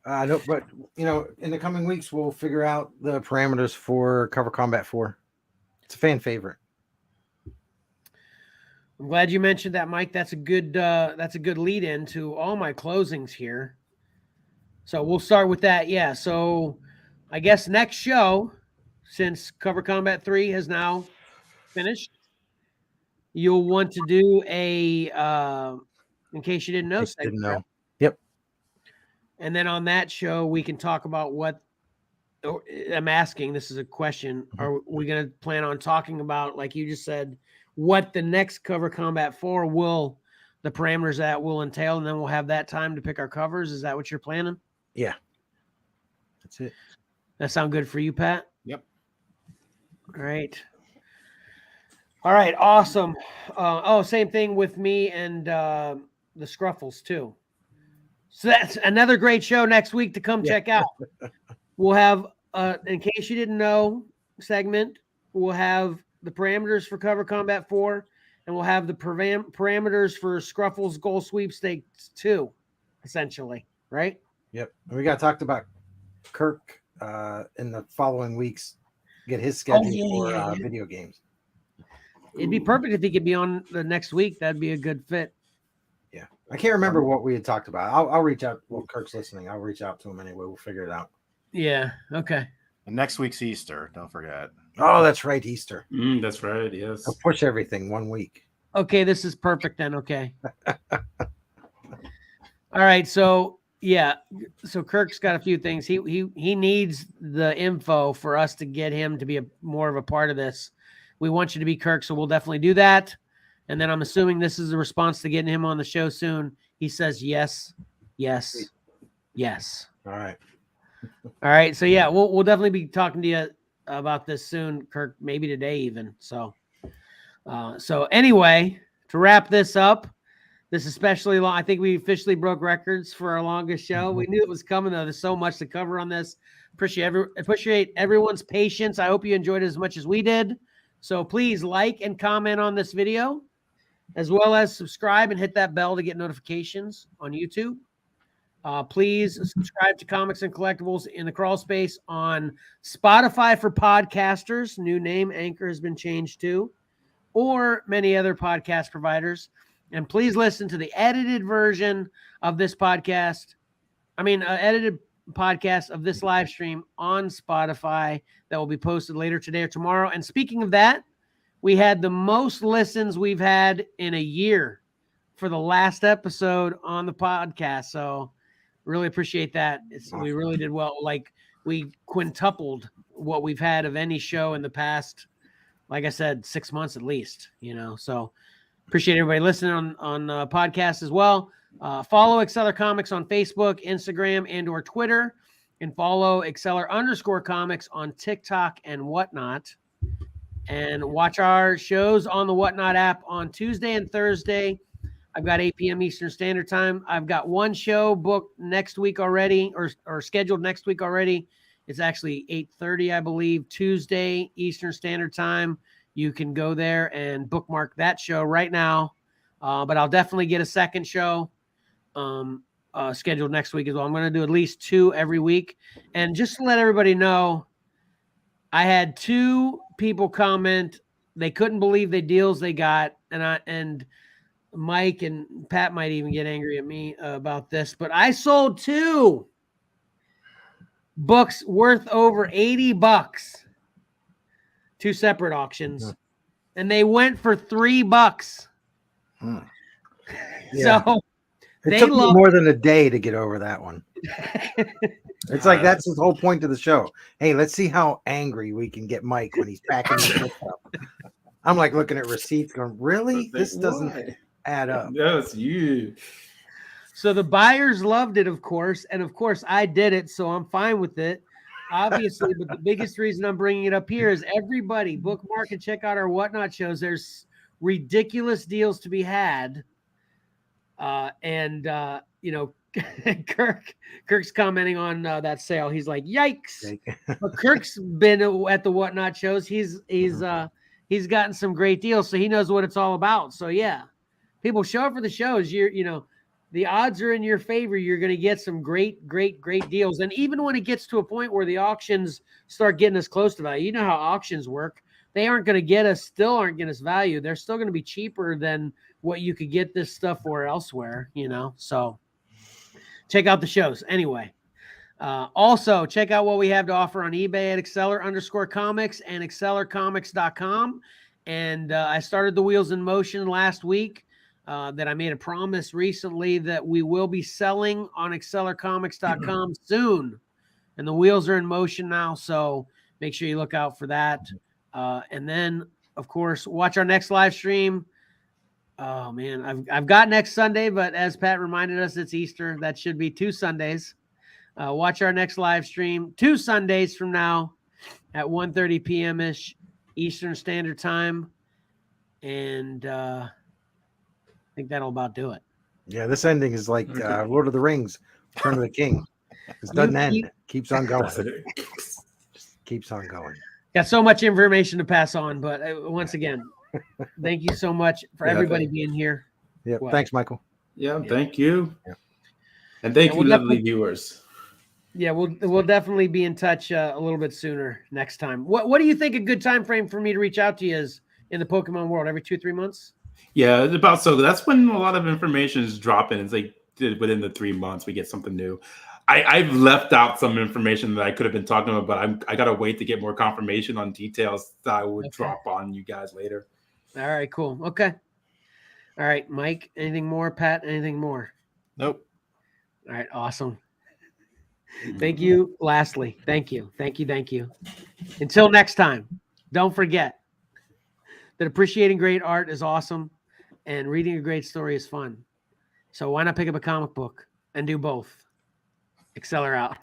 No, but in the coming weeks we'll figure out the parameters for Cover Combat 4. It's a fan favorite. I'm glad you mentioned that, Mike. That's a good lead in to all my closings here. So we'll start with that. Yeah. So I guess next show, since Cover Combat 3 has now finished, you'll want to do a in case you didn't know segment. Didn't know. Yep. And then on that show, we can talk about what I'm asking. This is a question. Are we going to plan on talking about, like you just said, what the next Cover Combat 4 the parameters that will entail, and then we'll have that time to pick our covers? Is that what you're planning? Yeah. That's it. That sound good for you, Pat? Yep. All right. Awesome. Same thing with me and the Scruffles too. So that's another great show next week to come check out. We'll have, in case you didn't know, segment. We'll have the parameters for Cover Combat 4, and we'll have the parameters for Scruffles Goal Sweepstakes 2, essentially, right? Yep. And we got talked about Kirk in the following weeks. Get his schedule for video games. It'd be perfect if he could be on the next week. That'd be a good fit. Yeah. I can't remember what we had talked about. I'll reach out. Well, Kirk's listening. I'll reach out to him anyway. We'll figure it out. Yeah. Okay. And next week's Easter. Don't forget. Oh, that's right. Easter. That's right. Yes. I'll push everything 1 week. Okay. This is perfect then. Okay. All right. So yeah. So Kirk's got a few things. He needs the info for us to get him to be more of a part of this. We want you to be Kirk, so we'll definitely do that. And then I'm assuming this is a response to getting him on the show soon. He says yes, yes, yes. All right. All right. So yeah, we'll definitely be talking to you about this soon, Kirk. Maybe today even. So anyway, to wrap this up, this is especially long. I think we officially broke records for our longest show. We knew it was coming though. There's so much to cover on this. Appreciate everyone's patience. I hope you enjoyed it as much as we did. So please like and comment on this video, as well as subscribe and hit that bell to get notifications on YouTube. Please subscribe to Comics and Collectibles in the Crawl Space on Spotify for podcasters. New name, Anchor has been changed to, or many other podcast providers. And please listen to the edited version of this podcast. Edited podcast of this live stream on Spotify that will be posted later today or tomorrow. And speaking of that, we had the most listens we've had in a year for the last episode on the podcast. So really appreciate that. We really did well. Like we quintupled what we've had of any show in the past, like I said, 6 months at least, so appreciate everybody listening on podcast as well. Follow XcellarComics on Facebook, Instagram, and or Twitter, and follow Xcellar_comics on TikTok and whatnot. And watch our shows on the Whatnot app on Tuesday and Thursday. I've got 8 p.m. Eastern Standard Time. I've got one show booked next week already, or scheduled next week already. It's actually 8:30, I believe, Tuesday Eastern Standard Time. You can go there and bookmark that show right now. But I'll definitely get a second show scheduled next week as well. I'm going to do at least 2 every week. And just to let everybody know, I had 2 people comment they couldn't believe the deals they got, and Mike and Pat might even get angry at me about this, but I sold 2 books worth over $80, 2 separate auctions, and they went for $3. Hmm. Yeah. So It they took me love more than a day to get over that one. It's like that's the whole point of the show. Hey, let's see how angry we can get Mike when he's packing his books up. I'm like looking at receipts going, really? This doesn't add up. That's you. So the buyers loved it, of course, and of course I did it, so I'm fine with it, obviously. But the biggest reason I'm bringing it up here is everybody bookmark and check out our Whatnot shows. There's ridiculous deals to be had, and you know, Kirk's commenting on that sale. He's like, "Yikes!" But Kirk's been at the Whatnot shows. He's gotten some great deals, so he knows what it's all about. So yeah, people show up for the shows. The odds are in your favor. You're going to get some great deals. And even when it gets to a point where the auctions start getting us close to value, you know how auctions work. They aren't going to still aren't getting us value. They're still going to be cheaper than what you could get this stuff for elsewhere, So check out the shows. Anyway, also check out what we have to offer on eBay at Xcellar_comics and XcellarComics.com. And I started the wheels in motion last week. That I made a promise recently that we will be selling on XcellarComics.com soon. And the wheels are in motion now, so make sure you look out for that. And then, of course, watch our next live stream. Oh, man, I've got next Sunday, but as Pat reminded us, it's Easter. That should be 2 Sundays. Watch our next live stream 2 Sundays from now at 1:30 p.m.-ish Eastern Standard Time. And I think that'll about do it. Yeah, this ending is like Lord of the Rings, Return of the King. It doesn't end. Keeps on going. Just keeps on going. Got so much information to pass on, but once again, thank you so much for everybody being here. Yeah, thanks, Michael. Yeah, thank you. Yeah. And thank you, lovely viewers. Yeah, we'll definitely be in touch a little bit sooner next time. What do you think a good time frame for me to reach out to you is in the Pokemon world? Every 2-3 months? Yeah, about so. That's when a lot of information is dropping. It's like within the 3 months we get something new. I've left out some information that I could have been talking about, but I gotta wait to get more confirmation on details that I would drop on you guys later. All right, cool. Okay. All right, Mike, anything more? Pat, anything more? Nope. All right, awesome. Thank you. Lastly, thank you. Until next time, don't forget that appreciating great art is awesome and reading a great story is fun. So why not pick up a comic book and do both? Xcellar out.